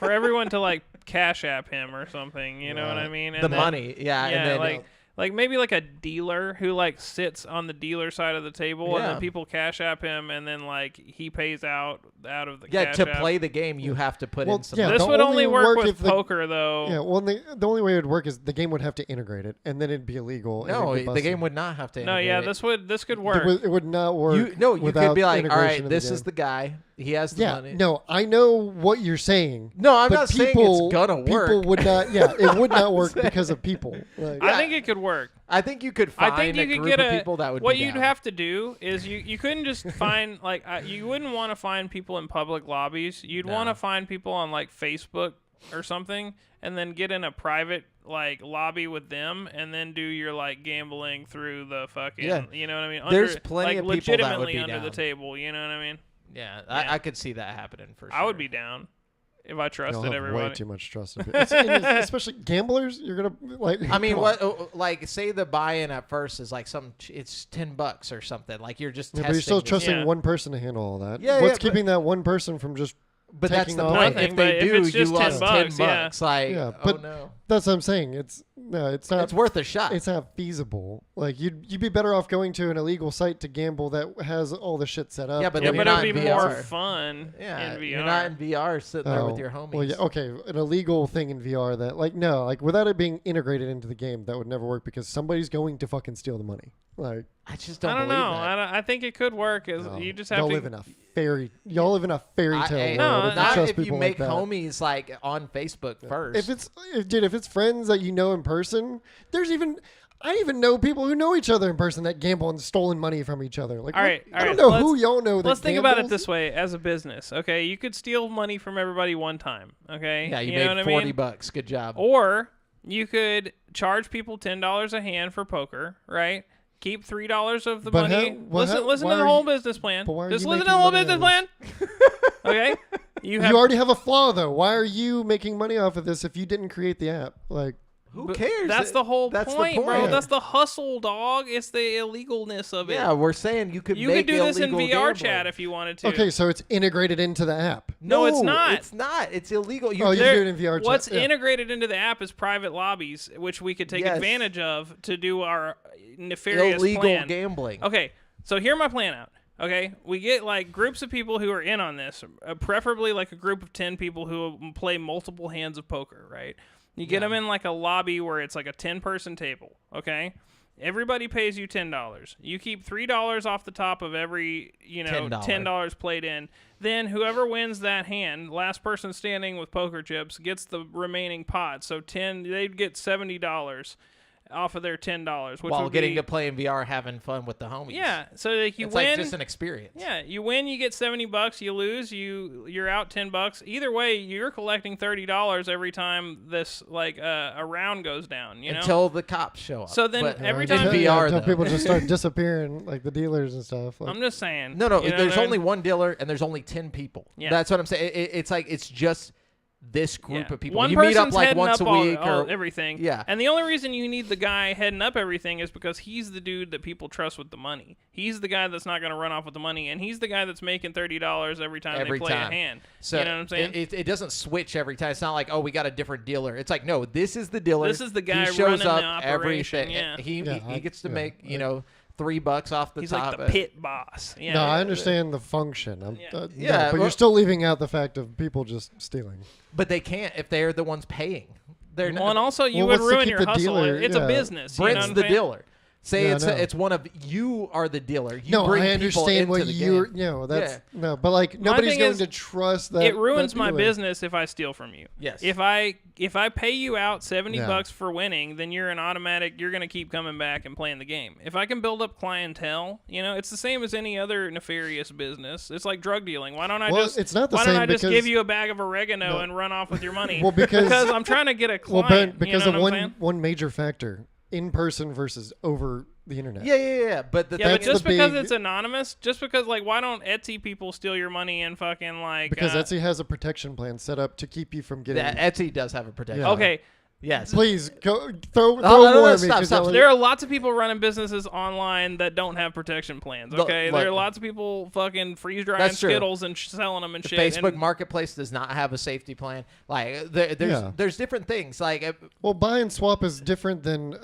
for everyone to like Cash App him or something. You know what I mean? And the then, money, yeah, and then like maybe like a dealer who like sits on the dealer side of the table, and then people Cash App him, and then like he pays out of the Cash to App. play the game you have to put in some. Yeah, money. This would only work with poker though. Yeah, well, the only way it would work is the game would have to integrate it, and then it'd be illegal. No, the game would not have to. No, yeah, this could work. It would not work. You could be like, all right, integration of this the is the guy. He has the money. No, I know what you're saying. No, I'm but not saying it's gonna work. People would not. Yeah, it would not work because of people. Like, I think it could work. I think you could find a group of people that would. What be you'd down. have to do is you couldn't just find like you wouldn't want to find people in public lobbies. You'd want to find people on like Facebook or something, and then get in a private like lobby with them, and then do your like gambling through the fucking. Yeah. You know what I mean? There's plenty of people that would legitimately be under down. the table. You know what I mean? Yeah, I could see that happening for sure. I would be down if I you'll trusted have everybody. way too much trust in people. Especially gamblers. You're gonna like. I mean, come on. what? Like, say the buy-in at first is like it's $10 or something. Like you're just. Yeah, testing but you're still this. trusting Yeah. one person to handle all that. Yeah, What's yeah, keeping that one person from just But that's taking the off. point. Nothing, If they but if do, it's just you lost 10 bucks, 10 yeah. bucks. Like, Yeah, oh but no. that's what I'm saying. It's not. It's worth a shot. It's not feasible. Like you'd be better off going to an illegal site to gamble that has all the shit set up. Yeah, but Yeah, then but you're it'd not be in more VR. fun Yeah, in VR. you're not in VR sitting there with your homies. Well, yeah, okay, an illegal thing in VR that without it being integrated into the game, that would never work because somebody's going to fucking steal the money. Like I just don't I don't believe know. that. I think it could work. You just have y'all to. live in a y'all live in a fairy tale world. no, if you not trust if you people make like that. homies like on Facebook first. If it's friends that you know in person, I even know people who know each other in person that gamble and stolen money from each other. Like, All right, I don't know who let's- y'all know. That Let's think about it gambles. this way: as a business, okay, you could steal money from everybody one time, okay? yeah, you know made what 40 I mean? bucks. Good job. Or you could charge people $10 a hand for poker, right? Keep $3 of the But money. why Listen are to the whole you- business plan. but why are Just you listen to making the whole money business on plan. Okay? You already have a flaw though. Why are you making money off of this if you didn't create the app? Like, Who But cares? That's the whole That's point, the bro. point. That's the hustle, dog. It's the illegalness of it. Yeah, we're saying you could You make could do this in illegal VR gambling. chat if you wanted to. okay, so it's integrated into the app. No, it's not. It's not. It's illegal. You Oh, you just- do it in VR chat. What's yeah. integrated into the app is private lobbies, which we could take Yes. advantage of to do our nefarious illegal plan. gambling. Okay, so hear my plan out. Okay, we get like groups of people who are in on this, preferably like a group of 10 people who play multiple hands of poker, right? You get them in like a lobby where it's like a 10-person table, okay? Everybody pays you $10. You keep $3 off the top of every, $10 played in. Then whoever wins that hand, last person standing with poker chips, gets the remaining pot. So they'd get $70 off of their $10, which While would getting be, to play in VR, having fun with the homies. yeah. So like you It's win, like just an experience. yeah, you win, you get $70. You lose, you're out $10. Either way, you're collecting $30 every time this a round goes down. You know, Until the cops show up. So then But every in time- VR, until though. people just start disappearing, like the dealers and stuff. Like, I'm just saying. No, you know there's what I only mean? one dealer and there's only 10 people. Yeah. That's what I'm saying. It's like it's just this group Yeah. of people. One You meet up person's like heading once up a week all or everything. Yeah. And the only reason you need the guy heading up everything is because he's the dude that people trust with the money. He's the guy that's not going to run off with the money, and he's the guy that's making $30 every time they play a hand. So you know what I'm saying? It doesn't switch every time. It's not like, oh, we got a different dealer. It's like, no, this is the dealer. This is the guy he shows running the up operation, everything. yeah. He gets to yeah. make $3 off the He's top. like the pit boss. Yeah. no, I understand the function. Yeah, but well- you're still leaving out the fact of people just stealing. But they can't if they're the ones paying. They're Well, and also you Well, would what's to ruin keep your the hustle. dealer- It's yeah. a business. Brent's you know what the I'm saying? dealer. Say Yeah, I know. it's one of you are the dealer. You No, bring I people understand into what the you're. game. That's no, but like nobody's thing going is, to trust that. It ruins that my dealer. business if I steal from you. Yes. If I pay you out $70 Yeah. for winning, then you're an automatic. You're gonna keep coming back and playing the game. If I can build up clientele, it's the same as any other nefarious business. It's like drug dealing. Why don't I Well, just? it's not the why don't same I just because- give you a bag of oregano No. and run off with your money? Well, because I'm trying to get a well, client. because you know of what I'm saying? one major factor: in person versus over the internet. Yeah. But the Yeah, but That's just the because big- it's anonymous, just because why don't Etsy people steal your money and fucking like? Because Etsy has a protection plan set up to keep you from getting. Etsy does have a protection. Yeah. okay. Yes. Please go throw no, more no, at me. stop, 'cause stop. that There are lots of people running businesses online that don't have protection plans. Look, Okay, look. there are lots of people fucking freeze drying That's true. Skittles and selling them and The shit. Facebook and Marketplace does not have a safety plan. Like Yeah. there's different things. Like, Well, buy and swap is different than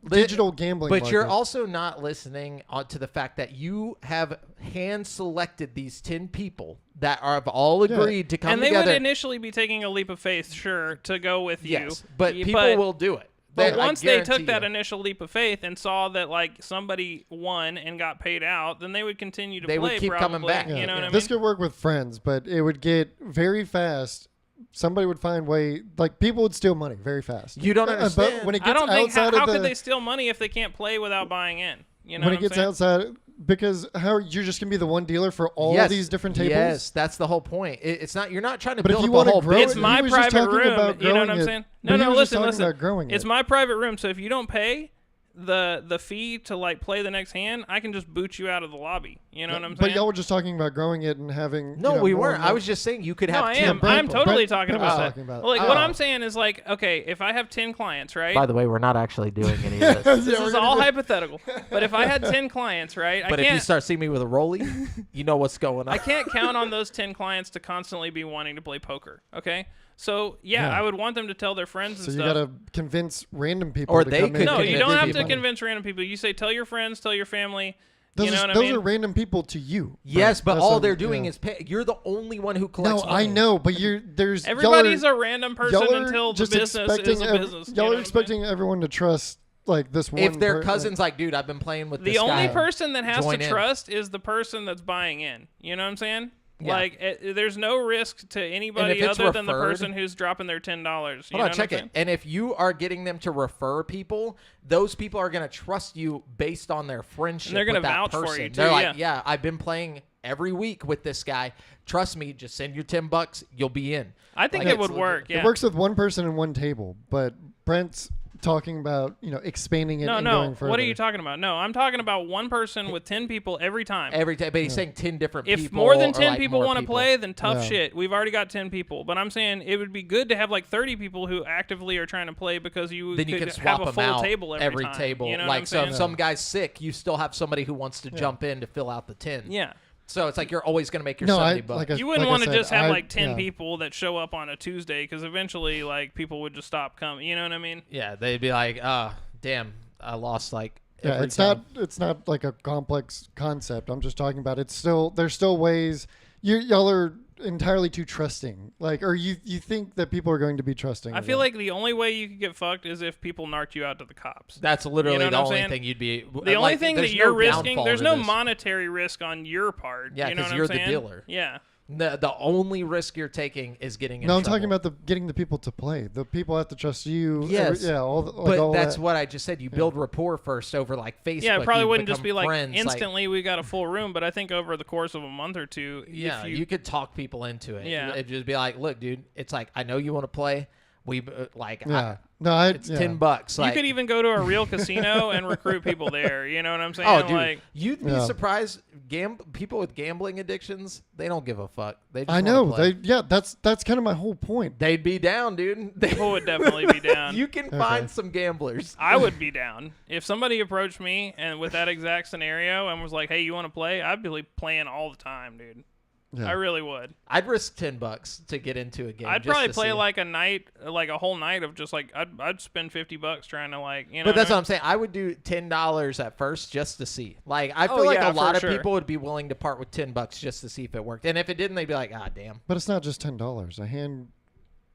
digital gambling. but you're market. also not listening to the fact that you have hand selected these 10 people that have all agreed to come and they together. would initially be taking a leap of faith, sure, to go with you. Yes, but Y- people will do it. But I once they took guarantee that you. initial leap of faith and saw that like somebody won and got paid out, then they would continue to They would play. keep coming probably, back. You know what I mean? This could work with friends, but it would get very fast. Somebody would find way like people would steal money very fast. You don't understand. But when it I gets don't think outside how of the could they steal money if they can't play without buying in? You know when what it I'm gets saying? outside because how you're just gonna be the one dealer for all Yes. these different tables. Yes, that's the whole point. It's not. You're not trying to But if build you up a wanna whole grow it, It's business. my he was just private talking room. about You know what growing I'm it, saying? but he was just listen. talking about growing It's it. my private room, so if you don't pay, the fee to like play the next hand, I can just boot you out of the lobby. You know what I'm saying? But y'all were just talking about growing it and having. No, you know, we more weren't. and I more- was just saying you could No, have I 10 am. people. I'm totally Brent- talking Brent was about that. talking about it. Like, what Oh. I'm saying is like, okay, if I have 10 clients, right? By the way, we're not actually doing any of this. This is all hypothetical. But if I had 10 clients, right? But I if can't. you start seeing me with a rollie, you know what's going on. I can't count on those 10 clients to constantly be wanting to play poker. Okay. So yeah, Yeah. I would want them to tell their friends So and you stuff. gotta convince random people. Or to they come could in No, and you convince don't have give to money. convince random people. You say tell your friends, tell your family. Those, you know are, what those I mean? are random people to you. Yes, but That's all what- they're doing yeah. is pay. You're the only one who collects No, money. I know, but there's Everybody's y'all a random person y'all are until the just business expecting is a ev- business. you Y'all know are what I'm saying? expecting everyone to trust like this one. If their per- cousin's like, dude, I've been playing with The this only guy. person that has Join to in. trust is the person that's buying in. You know what I'm saying? Yeah. Like, there's no risk to anybody it's other than the referred- person who's dropping their $10. Hold on, check it. And if you are getting them to refer people, those people are going to trust you based on their friendship. And they're gonna with that vouch for person. you, too, They're like, yeah. yeah, I've been playing every week with this guy. Trust me, just send your $10, you'll be in. I think Like, it would it's work. Yeah. It works with one person and one table, but Brent's talking about expanding it No, and no. going further. What are you talking about? No, I'm talking about one person with 10 people every time. Every time, but he's saying 10 different If people. more than or, 10 like, people more want to people. play, then tough Yeah. shit. We've already got 10 people. But I'm saying it would be good to have like 30 people who actively are trying to play because then you could can swap have a them full out table every time. table. You know what Like, I'm so if saying? some guy's sick, you still have somebody who wants to jump in to fill out the 10. Yeah. So it's like you're always going to make your No, 70 bucks. like I- You wouldn't like I want to said, just have I- like 10 yeah. people that show up on a Tuesday because eventually like people would just stop coming. You know what I mean? Yeah, they'd be like, damn, I lost like Yeah, every it's time. it's not like a complex concept. I'm just talking about there's still ways y'all are entirely too trusting. Like, or you think that people are going to be trusting. I of feel it. like the only way you could get fucked is if people narked you out to the cops. That's literally You know the what I'm only saying? thing you'd be. The only thing that you're risking, there's no monetary risk on your part. Yeah, you know 'cause what you're I'm the saying? dealer. Yeah. The only risk you're taking is getting in No, I'm trouble. talking about getting the people to play. The people have to trust you. Yes. Yeah, all But that's that. what I just said. You build rapport first over like Facebook. Yeah, it probably you wouldn't just become be like friends, instantly we got a full room, but I think over the course of a month or two, yeah, if you could talk people into it. Yeah. It'd just be like, look, dude, it's like I know you want to play. We Yeah. No, it's $10. you Like, could even go to a real casino and recruit people there. You know what I'm saying? oh, dude, Like, you'd be Yeah. surprised. People with gambling addictions, they don't give a fuck. They just I wanna know. play. That's kind of my whole point. They'd be down, dude. people would definitely be down. You can find some gamblers. I would be down if somebody approached me and with that exact scenario and was like, "Hey, you want to play?" I'd be like, playing all the time, dude. Yeah. I really would. I'd risk $10 to get into a game. I'd just probably to play see. like a night, like a whole night of just like I'd spend $50 trying to like you know. But that's what what I'm saying. I would do $10 at first just to see. Like I feel Oh, like yeah, a lot for of sure. people would be willing to part with $10 just to see if it worked. And if it didn't, they'd be like, "Ah, damn." But it's not just $10. A hand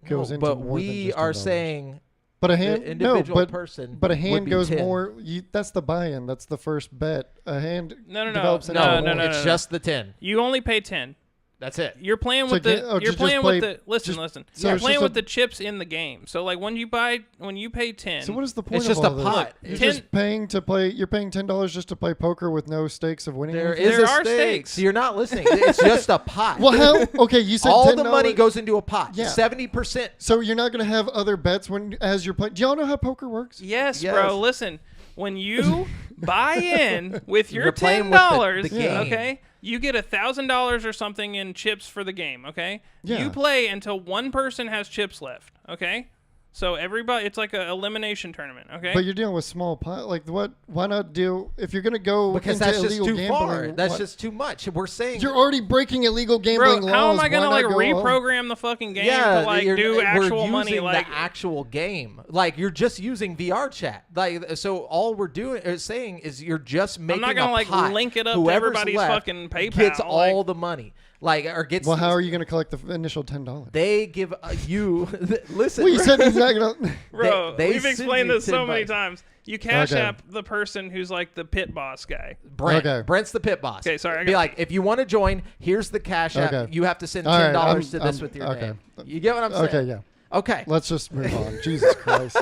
goes No, into but more than we just are $10. saying But a the hand, individual no, person. but a would hand be goes 10. more. That's the buy-in. That's the first bet. A hand No. develops into No, more. no, it's just the 10. You only pay 10. That's it. You're playing So with the. get- oh, you're just playing play- with the. Listen. so You're it's playing just with a- the chips in the game. So like when you pay 10. So what is the point? It's just of a all pot. This? You're 10 just paying to play. You're paying $10 just to play poker with no stakes of winning. There anything? is There a are stake. stakes. You're not listening. It's just a pot. Well, how? Okay, you said all $10. the money goes into a pot. Yeah. 70%. So you're not going to have other bets as you're playing. Do y'all know how poker works? Yes, Yes. bro. Listen, when you buy in with your You're playing with $10, the game. okay, you get $1,000 or something in chips for the game. Okay, Yeah. you play until one person has chips left. Okay, so everybody, it's like an elimination tournament. Okay, But you're dealing with small pot. Like what? Why not deal? If you're going to go Because into that's just illegal too gambling, far. That's what- just too much. We're saying You're already breaking illegal gambling bro, laws. how am I gonna Why like not go all- reprogram the fucking game yeah, to like you're- do we're actual money? using Like, the actual game. Like you're just using VR chat. Like so, all we're doing is saying is you're just making. not gonna a like pot. link it up to Whoever's everybody's left fucking PayPal, Gets all like- the money. Like or gets. Well, how are you going to collect the initial $10? They give you listen. Well, you said he's not going to. bro, they we've send explained you this so $10. many times. You cash Okay. app the person who's like the pit boss guy. Brent. Okay. Brent's the pit boss. Okay, sorry, I Be got- like, if you want to join, here's the cash app. Okay. You have to send All right, $10 to this I'm- with your okay. name. You get what I'm saying? Okay, yeah. Okay. Let's just move on. Jesus Christ.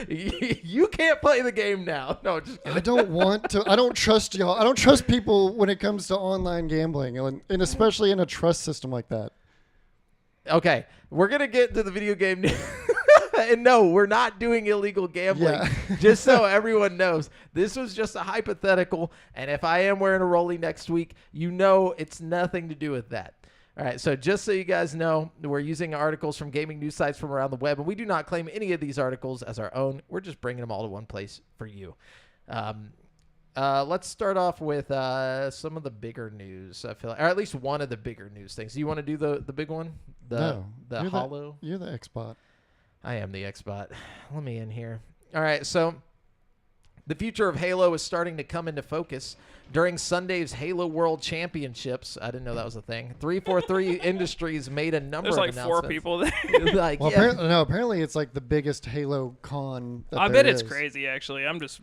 You can't play the game now. No, just kidding. I don't want to. I don't trust y'all. I don't trust people when it comes to online gambling, and especially in a trust system like that. Okay, we're gonna get to the video game. And no, we're not doing illegal gambling. Yeah. Just so everyone knows, this was just a hypothetical. And if I am wearing a rollie next week, you know it's nothing to do with that. All right, so just so you guys know, we're using articles from gaming news sites from around the web, and we do not claim any of these articles as our own. We're just bringing them all to one place for you. Let's start off with some of the bigger news, I feel like, or at least one of the bigger news things. Do you want to do the big one? No. The Hollow? You're the Xbot. I am the Xbot. Let me in here. All right, so the future of Halo is starting to come into focus during Sunday's Halo World Championships. I didn't know that was a thing. 343 Industries made a number There's of like announcements. 4 people there. Like, Well, yeah. apparently it's like the biggest Halo con. That I there bet it's is. crazy. Actually, I'm just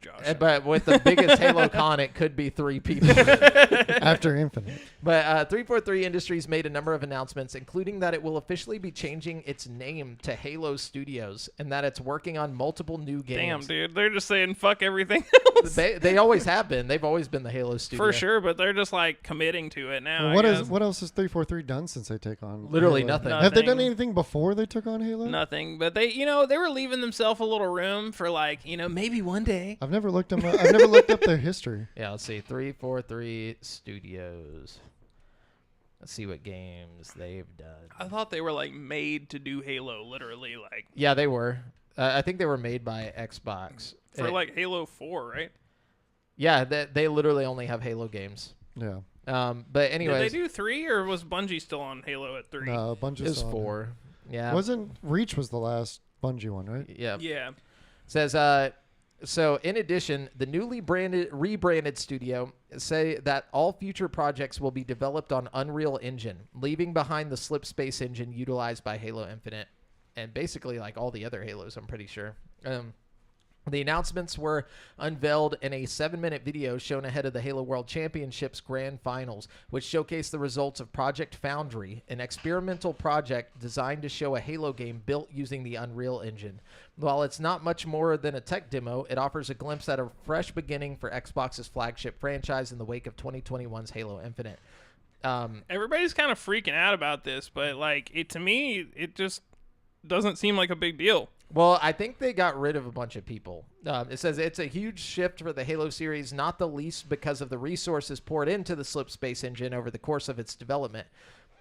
Josh. But with the biggest Halo con, it could be 3 people. After Infinite. But 343 Industries made a number of announcements, including that it will officially be changing its name to Halo Studios and that it's working on multiple new Damn, games. dude, they're just saying fuck everything else. They always have been. They've always been the Halo Studio. For sure, but they're just like committing to it now. Well, I guess. what else has 343 done since they take on Literally Halo? nothing. Have they done Nothing. anything before they took on Halo? Nothing, but they were leaving themselves a little room for like, maybe one day. I've never looked them up. I've never looked up their history. Yeah, let's see. 343 Studios. Let's see what games they've done. I thought they were like made to do Halo, literally, like Yeah, they were. I think they were made by Xbox. for like Halo 4, right? Yeah, they literally only have Halo games. Yeah. But anyways, Did they do 3, or was Bungie still on Halo at 3? No, a bunch it of was 4. Yeah. Wasn't Reach was the last Bungie one, right? Yeah. Yeah. Says so in addition, the newly rebranded studio say that all future projects will be developed on Unreal Engine, leaving behind the slip space engine utilized by Halo Infinite and basically like all the other Halos, I'm pretty sure. The announcements were unveiled in a 7-minute video shown ahead of the Halo World Championships Grand Finals, which showcased the results of Project Foundry, an experimental project designed to show a Halo game built using the Unreal Engine. While it's not much more than a tech demo, it offers a glimpse at a fresh beginning for Xbox's flagship franchise in the wake of 2021's Halo Infinite. Everybody's kind of freaking out about this, but like to me, it just doesn't seem like a big deal. Well, I think they got rid of a bunch of people. It says it's a huge shift for the Halo series, not the least because of the resources poured into the slip space engine over the course of its development.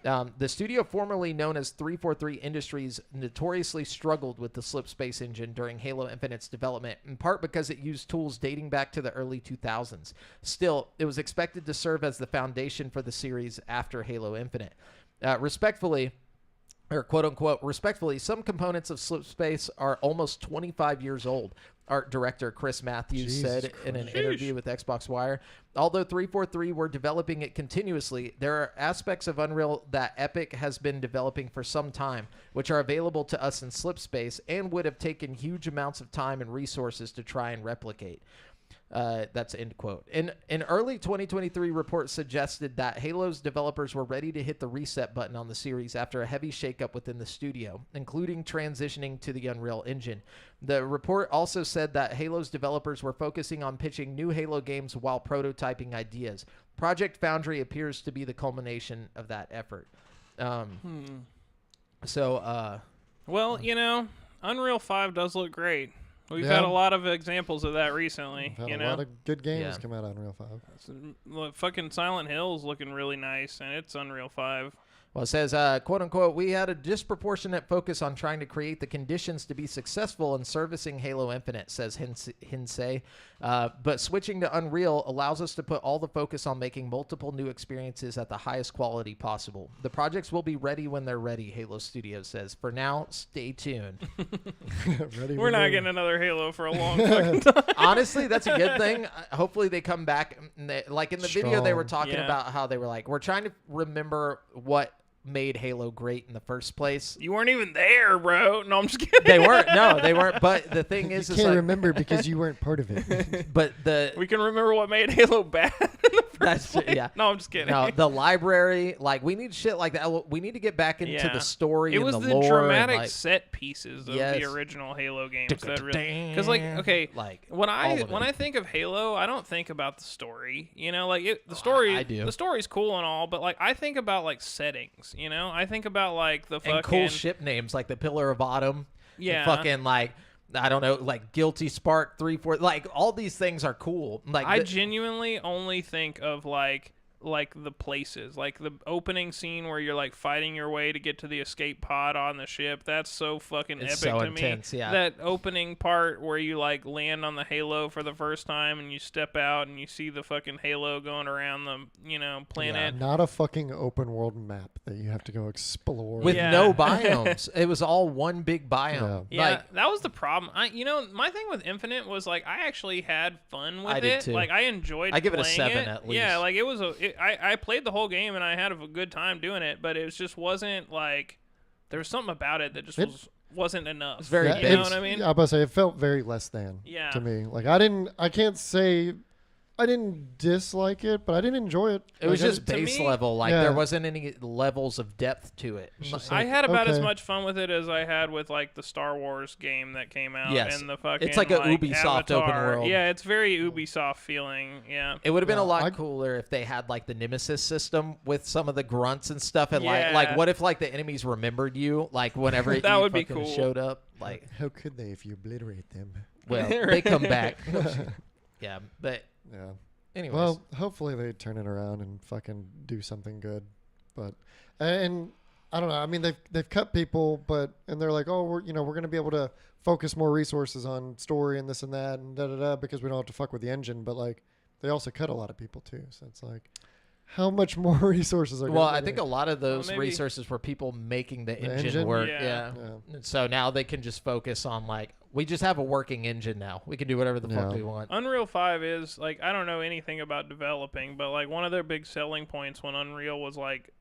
The studio formerly known as 343 Industries notoriously struggled with the slip space engine during Halo Infinite's development, in part because it used tools dating back to the early 2000s. Still, it was expected to serve as the foundation for the series after Halo Infinite. Respectfully, or quote-unquote, respectfully, some components of slip space are almost 25 years old, art director Chris Matthews said in an interview with Xbox Wire. Although 343 were developing it continuously, there are aspects of Unreal that Epic has been developing for some time, which are available to us in slip space and would have taken huge amounts of time and resources to try and replicate. That's end quote. An early 2023 report suggested that Halo's developers were ready to hit the reset button on the series after a heavy shakeup within the studio, including transitioning to the Unreal Engine. The report also said that Halo's developers were focusing on pitching new Halo games while prototyping ideas. Project Foundry appears to be the culmination of that effort. Well, Unreal 5 does look great. We've Yeah. had a lot of examples of that recently. Had a lot of good games Yeah. come out on Unreal 5. Fucking Silent Hill's looking really nice, and it's Unreal 5. Well, it says, quote unquote, we had a disproportionate focus on trying to create the conditions to be successful in servicing Halo Infinite, says Hinsei. But switching to Unreal allows us to put all the focus on making multiple new experiences at the highest quality possible. The projects will be ready when they're ready, Halo Studios says. For now, stay tuned. We're not getting another Halo for a long fucking time. Honestly, that's a good thing. Hopefully they come back. Like in the video, they were talking Yeah. about how they were like, we're trying to remember what made Halo great in the first place. You weren't even there, bro. No, I'm just kidding. They weren't. No, they weren't. But the thing is, You it's can't like, remember because you weren't part of it. but the We can remember what made Halo bad in the first That's place. yeah. No, I'm just kidding. No, the library, like we need shit like that. We need to get back into Yeah. the story It and was the the lore. dramatic and like, set pieces of Yes. the original Halo games that really, because okay, like when all of it. I think of Halo, I don't think about the story. The story. I do. The story's cool and all, but like I think about like settings. I think about like the fucking and cool ship names like the Pillar of Autumn. Yeah. Fucking like, I don't know, like Guilty Spark 3, 4, like all these things are cool. Like I genuinely only think of like the places, like the opening scene where you're like fighting your way to get to the escape pod on the ship. That's so fucking It's epic so to intense, me. yeah. That opening part where you like land on the Halo for the first time and you step out and you see the fucking Halo going around the planet. Not a fucking open world map that you have to go explore. with Yeah. no biomes. It was all one big biome. Yeah, Like, that was the problem. My thing with Infinite was like I actually had fun with I did it. too. Like I enjoyed. I give it a playing 7 it. at Yeah, least. like it was I played the whole game and I had a good time doing it, but it just wasn't like there was something about it that just wasn't enough. It's very you basic. know what I mean? I was about to say it felt very less than Yeah. to me. Like I can't say I didn't dislike it, but I didn't enjoy it. it was Like, just to base me- level. Like Yeah. there wasn't any levels of depth to it. just I like, had about as okay. much fun with it as I had with like the Star Wars game that came out Yes. and the fucking It's like a Ubisoft open Avatar. world. Yeah, it's very Ubisoft feeling. Yeah. It would have been a Yeah, lot I- cooler if they had like the Nemesis system with some of the grunts and stuff, and Yeah. like what if like the enemies remembered you, like whenever That you would be fucking cool. showed up, like How could they if you obliterate them? well they come back. Yeah, but Yeah. anyways, Well, hopefully they turn it around and fucking do something good. But and I don't know. I mean, they've cut people, and they're like, oh, we're going to be able to focus more resources on story and this and that and da da da because we don't have to fuck with the engine. But like, they also cut a lot of people too. So it's like, how much more resources are? well, gonna I be think a there? lot of those maybe- resources were people making the engine, engine? work. Yeah. Yeah. So now they can just focus on like we just have a working engine now. We can do whatever the fuck Yeah. we want. Unreal 5 is like I don't know anything about developing, but like one of their big selling points when Unreal was like,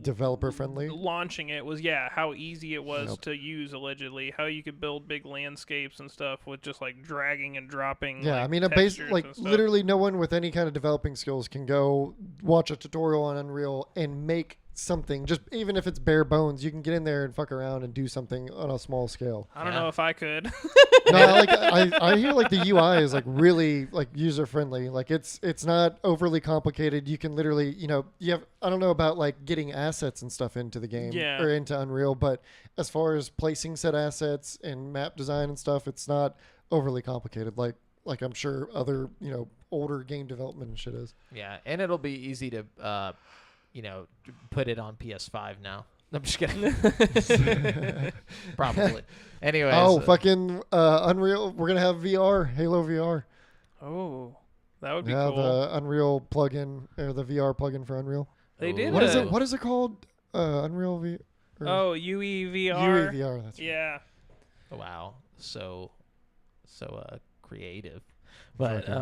Developer friendly. launching it was how easy it was Yep. to use allegedly, how you could build big landscapes and stuff with just like dragging and dropping. Yeah, like, I mean, textures like and stuff. literally no one with any kind of developing skills can go watch a tutorial on Unreal and make something. Just even if it's bare bones, you can get in there and fuck around and do something on a small scale. I don't Yeah. know if I could. No, I hear like the UI is like really like user friendly. Like it's not overly complicated. You can literally, you have I don't know about like getting assets and stuff into the game Yeah. or into Unreal, but as far as placing said assets and map design and stuff, it's not overly complicated. Like I'm sure other older game development and shit is. Yeah, and it'll be easy to put it on PS5 now. I'm just kidding. Probably. Anyways. Oh, fucking Unreal! We're gonna have VR, Halo VR. Oh, that would be Yeah, cool. the Unreal plugin or the VR plugin for Unreal. They did. What is a- it? What is it called? Unreal V. Oh, UEVR. UEVR. That's right. Yeah. Wow. So creative. But who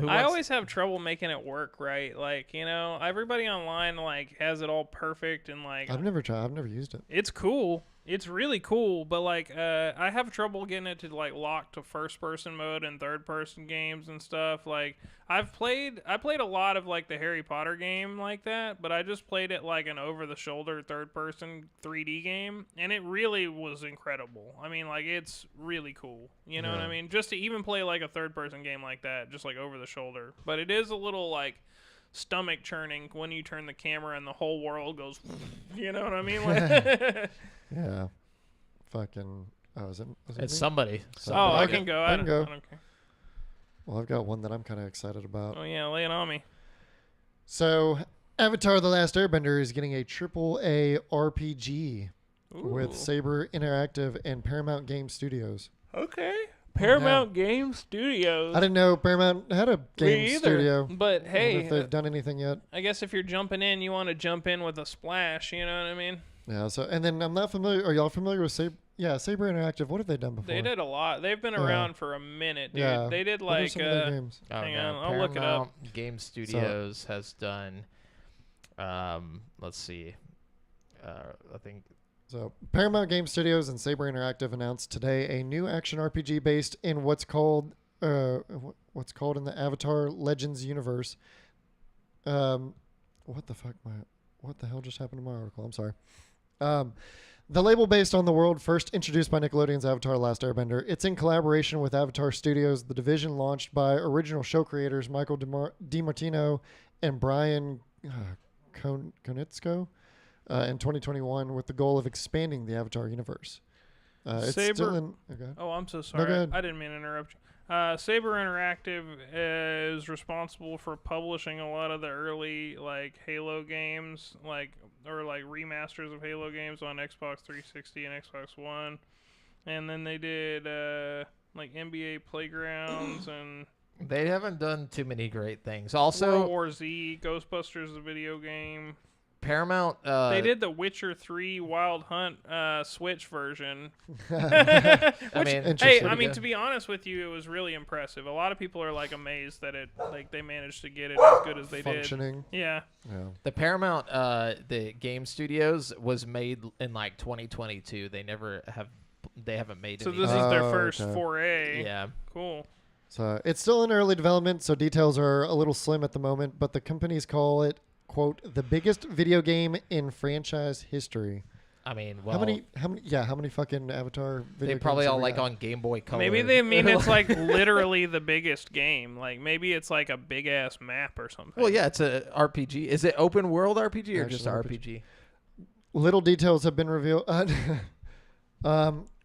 I wants- always have trouble making it work right. Like, everybody online like has it all perfect and like I've never tried. I've never used it. it's cool. It's really cool, but like I have trouble getting it to like lock to first person mode and third person games and stuff. Like I played a lot of like the Harry Potter game like that, but I just played it like an over the shoulder third person 3D game and it really was incredible. I mean, like it's really cool. You know what I Yeah. mean? Just to even play like a third person game like that, just like over the shoulder. But it is a little like stomach churning when you turn the camera and the whole world goes you know what I mean? Like Yeah. Fucking. Oh, is it? It's me? somebody. Oh, I Okay. can go. I can go. I don't care. Well, I've got one that I'm kind of excited about. Oh yeah, lay it on me. So, Avatar: The Last Airbender is getting a AAA RPG with Ooh. Saber Interactive and Paramount Game Studios. Okay. Paramount Game Studios. I didn't know Paramount had a Me game either. studio. But I wonder hey, if they've done anything yet. I guess if you're jumping in, you want to jump in with a splash. You know what I mean? Yeah. So, and then I'm not familiar. Are y'all familiar with Saber? Yeah, Saber Interactive. What have they done before? They did a lot. They've been Yeah. around for a minute, dude. Yeah. They did What are like some of their games? Oh, Hang no. on, I'll look it up. Paramount Game Studios has done. Let's see. I think. So, Paramount Game Studios and Saber Interactive announced today a new action RPG based in what's called in the Avatar Legends universe. What the hell just happened to my article? I'm sorry. The label based on the world first introduced by Nickelodeon's Avatar: Last Airbender. It's in collaboration with Avatar Studios, the division launched by original show creators Michael DiMartino and Brian Konietzko in 2021 with the goal of expanding the Avatar universe. It's Saber. still in. Okay. Oh, I'm so No, sorry. go ahead. I didn't mean to interrupt you. Saber Interactive is responsible for publishing a lot of the early like Halo games, like remasters of Halo games on Xbox 360 and Xbox One, and then they did like NBA Playgrounds and They haven't done too many great things. Also, World War Z, Ghostbusters the video game. Paramount. They did the Witcher 3 Wild Hunt Switch version. I mean, Interesting. To be honest with you, it was really impressive. A lot of people are like amazed that they managed to get it as good as they Functioning. did. Yeah. the Paramount, the game studios was made in like 2022. They haven't made. So any. this is their Oh, first okay. foray. Yeah. Cool. So it's still in early development, so details are a little slim at the moment. But the companies call it, quote, the biggest video game in franchise history. I mean, well, How many fucking Avatar video they games probably have all we like got? on Game Boy Color. Maybe they mean it's like literally the biggest game. Like maybe it's like a big ass map or something. Well, yeah, it's a RPG. Is it open world RPG or Action just RPG? Little details have been revealed.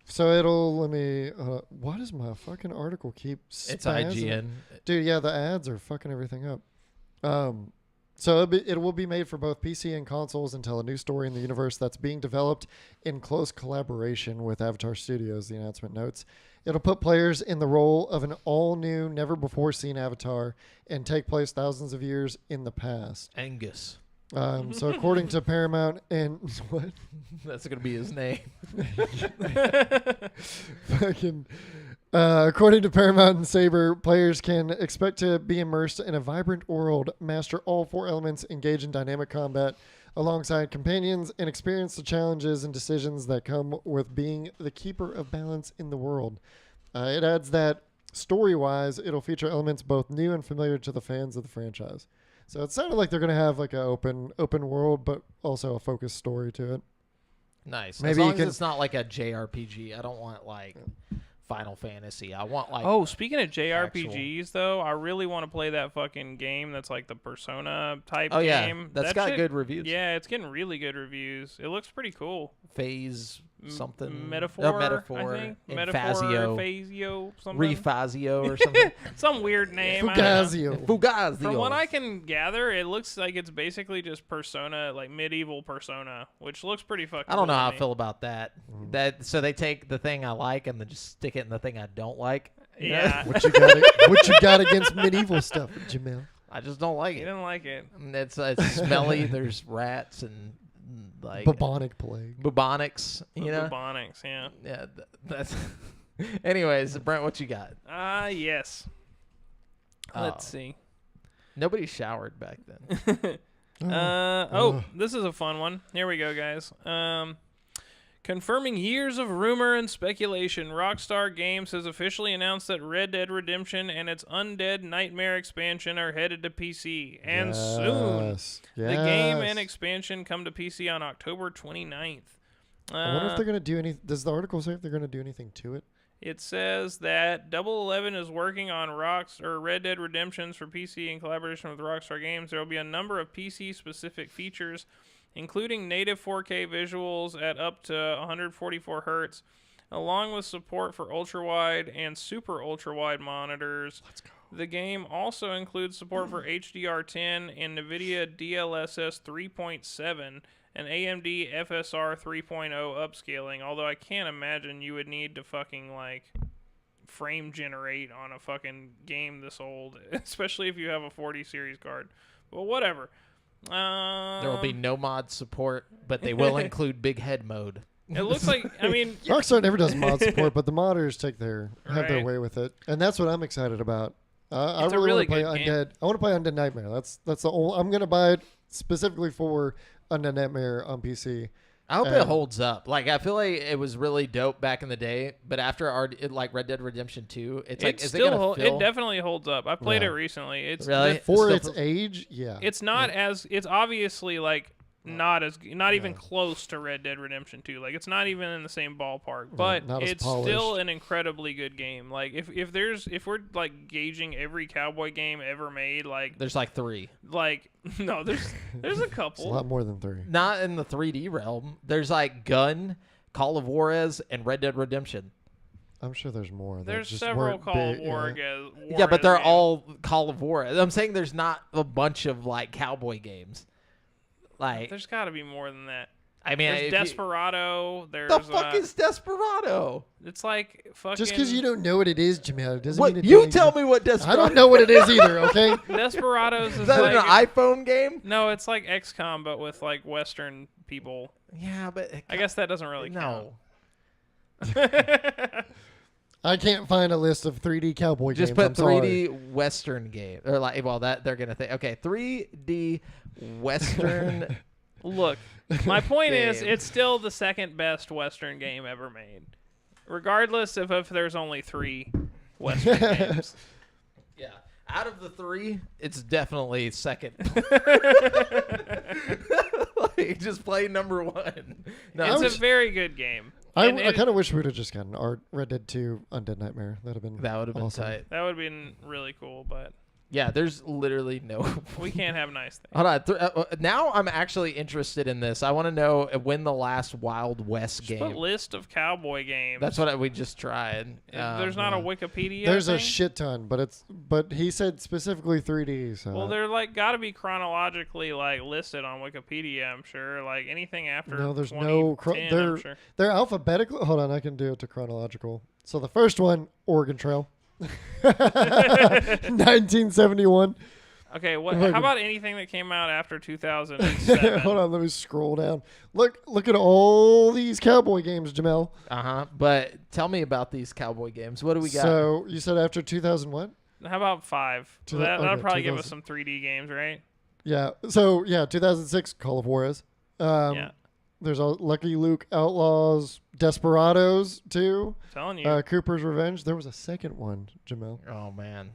So it'll let me. Why does my fucking article keep? It's spazzing? IGN. Dude, yeah, the ads are fucking everything up. So it will be made for both PC and consoles and tell a new story in the universe that's being developed in close collaboration with Avatar Studios, the announcement notes. It'll put players in the role of an all-new, never-before-seen Avatar and take place thousands of years in the past. Angus. So according to Paramount and... What? That's going to be his name. Fucking... according to Paramount and Saber, players can expect to be immersed in a vibrant world, master all 4 elements, engage in dynamic combat alongside companions, and experience the challenges and decisions that come with being the keeper of balance in the world. It adds that, story-wise, it'll feature elements both new and familiar to the fans of the franchise. So it sounded like they're going to have like an open world, but also a focused story to it. Nice. Maybe as you long as can- it's not like a JRPG. I don't want like Final Fantasy. I want like Speaking of JRPGs, though, I really want to play that fucking game that's like the Persona type game. That's That got shit- good reviews. Yeah, it's getting really good reviews. It looks pretty cool. Phase something. Metaphor. Metaphor. I think. Infazio. Phasio. Something. Refazio or something. Some weird name. I don't know. Fugazio. Fugazio. From what I can gather, it looks like it's basically just Persona, like medieval Persona, which looks pretty fucking I don't know cool how to I me. feel about that. So they take the thing I like and then just stick it in the thing I don't like. Yeah. What you got against medieval stuff, Jamil? I just don't like You it. didn't like it. It's smelly. There's rats and like Bubonic plague. bubonics. You know. Bubonics, yeah. Yeah. That's. Anyways, Brent, what you got? Yes. Let's Oh. see. Nobody showered back then. This is a fun one. Here we go, guys. Confirming years of rumor and speculation, Rockstar Games has officially announced that Red Dead Redemption and its Undead Nightmare expansion are headed to PC. And soon, Yes. the game and expansion come to PC on October 29th. I wonder if they're going to do any. Does the article say if they're going to do anything to it? It says that Double 11 is working on Red Dead Redemptions for PC in collaboration with Rockstar Games. There will be a number of PC-specific features, including native 4K visuals at up to 144 Hz, along with support for ultra-wide and super ultra-wide monitors. Let's go. The game also includes support for HDR10 and NVIDIA DLSS 3.7 and AMD FSR 3.0 upscaling, although I can't imagine you would need to fucking, like, frame generate on a fucking game this old, especially if you have a 40 series card. But whatever. There will be no mod support, but they will include big head mode. It looks like, I mean... Rockstar never does mod support, but the modders have their Right. way with it, and that's what I'm excited about. I It's a really really want to play good game. Undead. I want to play Undead Nightmare. That's the only. I'm gonna buy it specifically for Undead Nightmare on PC. I hope it holds up. Like, I feel like it was really dope back in the day, but after like Red Dead Redemption 2, it's like, is it gonna feel? It definitely holds up. I played Yeah. it recently. It's Really? For Still its feels- age, yeah. It's not as it's obviously like not even close to Red Dead Redemption 2. Like it's not even in the same ballpark, but not as it's still polished. an incredibly good game. Like if we're like gauging every cowboy game ever made, like There's like 3. no, there's a It's a couple. lot more than 3. Not in the 3D realm. There's like Gun, Call of Juarez, and Red Dead Redemption. I'm sure there's more. that There's just several weren't Call of big, War Yeah, but they're games. all Call of Juarez. I'm saying there's not a bunch of like cowboy games. Like, There's got to be more than that. I mean, There's Desperado. There's the fuck is Desperado? It's like fucking. Just because you don't know what it is, Jamil, doesn't What mean it you doesn't tell exist. me what Desperado? I don't know what it is either. Okay. Desperados Is is that like an iPhone game? no, it's like XCOM but with like Western people. Yeah, but I guess that doesn't really no. I can't find a list of 3D cowboy Just games. put I'm 3D sorry. Western game, or like, well, that they're gonna think. Okay, 3D Western. Look, my point is, Game. it's still the second best Western game ever made, regardless of if there's only 3 Western games. Yeah, out of the 3, it's definitely second. Like, just play number 1. No, It's a very good game. I And kind of wish we would have just gotten Red Dead 2 Undead Nightmare. That would have been awesome. tight. That would have been really cool, but Yeah, there's literally no. we can't have nice things. Hold on. Now I'm actually interested in this. I want to know when the last Wild West Just put game. list of cowboy games. That's what we just tried. There's not a Wikipedia. There's a thing? shit ton, but he said specifically 3D. So Well, they're like got to be chronologically like listed on Wikipedia. I'm sure. Like anything after. no, there's 2010, no. I'm sure. They're alphabetical. Hold on, I can do it to chronological. So the first one, Oregon Trail, 1971. Okay, what? Fucking- How about anything that came out after 2007? Hold on, let me scroll down. Look at all these cowboy games, Jamel. But tell me about these cowboy games. What do we got? So you said after 2000 what? How about 5? Two- That'll okay, probably give us 2000. some 3D games, right? Yeah. So yeah, 2006 Call of Juarez. Yeah. There's a Lucky Luke Outlaws, Desperados too. Telling you. Cooper's Revenge. There was a second one, Jamel. Oh man,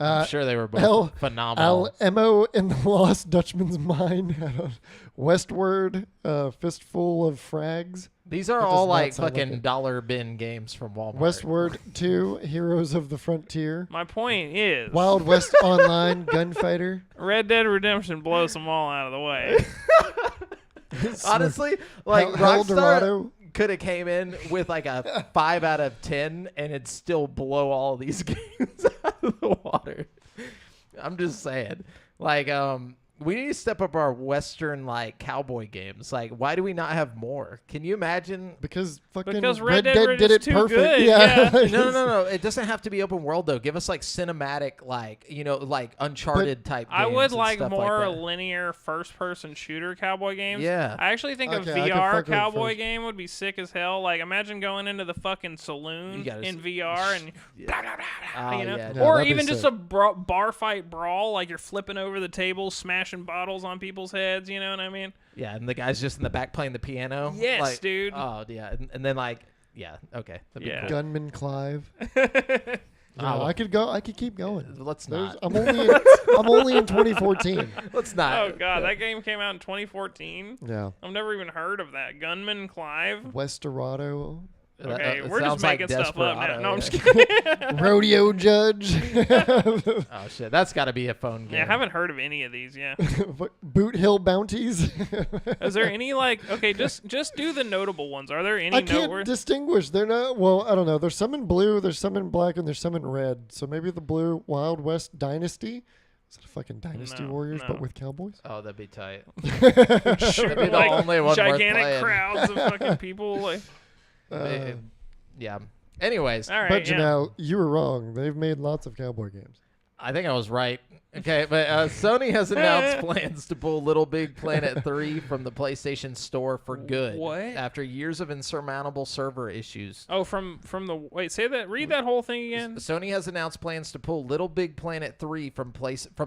I'm sure they were both Al phenomenal. Emo in the Lost Dutchman's Mine. Westward, Fistful of Frags. These are That does all not like sound like fucking it. dollar bin games from Walmart. Westward 2, Heroes of the Frontier. My point is, Wild West Online, Gunfighter. Red Dead Redemption blows them all out of the way. Honestly, like Hell Rockstar Dorado. could have came in with like a 5 out of 10 and it'd still blow all these games out of the water. I'm just saying. Like, we need to step up our Western like cowboy games. Like, why do we not have more? Can you imagine? Because fucking Because Red Red Dead Dead did it is too perfect. good, Yeah. No. It doesn't have to be open world though. Give us like cinematic, like like Uncharted type. I games would and like stuff more like that. linear first-person shooter cowboy games. Yeah. I actually think a Okay, I could VR fuck with cowboy first. game would be sick as hell. Like, imagine going into the fucking saloon You gotta in s- VR and blah, blah, blah, blah, Oh, you know, yeah, Yeah, or that'd be even just sick. a bar fight brawl. Like you're flipping over the tables, smashing bottles on people's heads. You know what I mean? Yeah, and the guy's just in the back playing the piano. Yes, like, dude. Oh yeah, and then like yeah, okay. That'd be Yeah. cool. Gunman Clive. Oh, I could keep going. Let's There's- not. I'm only in 2014. Let's not. Oh god, that game came out in 2014. Yeah. I've never even heard of that. Gunman Clive. Westorado. Okay, It we're just sounds like making stuff up now. Desperado, No, I'm yeah. just kidding. Rodeo Judge. Oh shit, that's got to be a phone game. Yeah, I haven't heard of any of these. Yeah. Boot Hill Bounties. Is there any like? Okay, just do the notable ones. Are there any I can't noteworthy? distinguish. They're not. Well, I don't know. There's some in blue. There's some in black, and there's some in red. So maybe the blue Wild West Dynasty. Is it a fucking Dynasty No, Warriors, no. but with cowboys? Oh, that'd be tight. Sure, That'd be the like only one worth gigantic playing. crowds of fucking people. Like, Yeah. Anyways, all right, But yeah. Janelle, you were wrong. They've made lots of cowboy games. I think I was right. Okay, but Sony has announced plans to pull Little Big Planet 3 from the PlayStation Store for good. What? After years of insurmountable server issues. Oh, from the wait, say that. Read that whole thing again. Sony has announced plans to pull Little Big Planet 3 from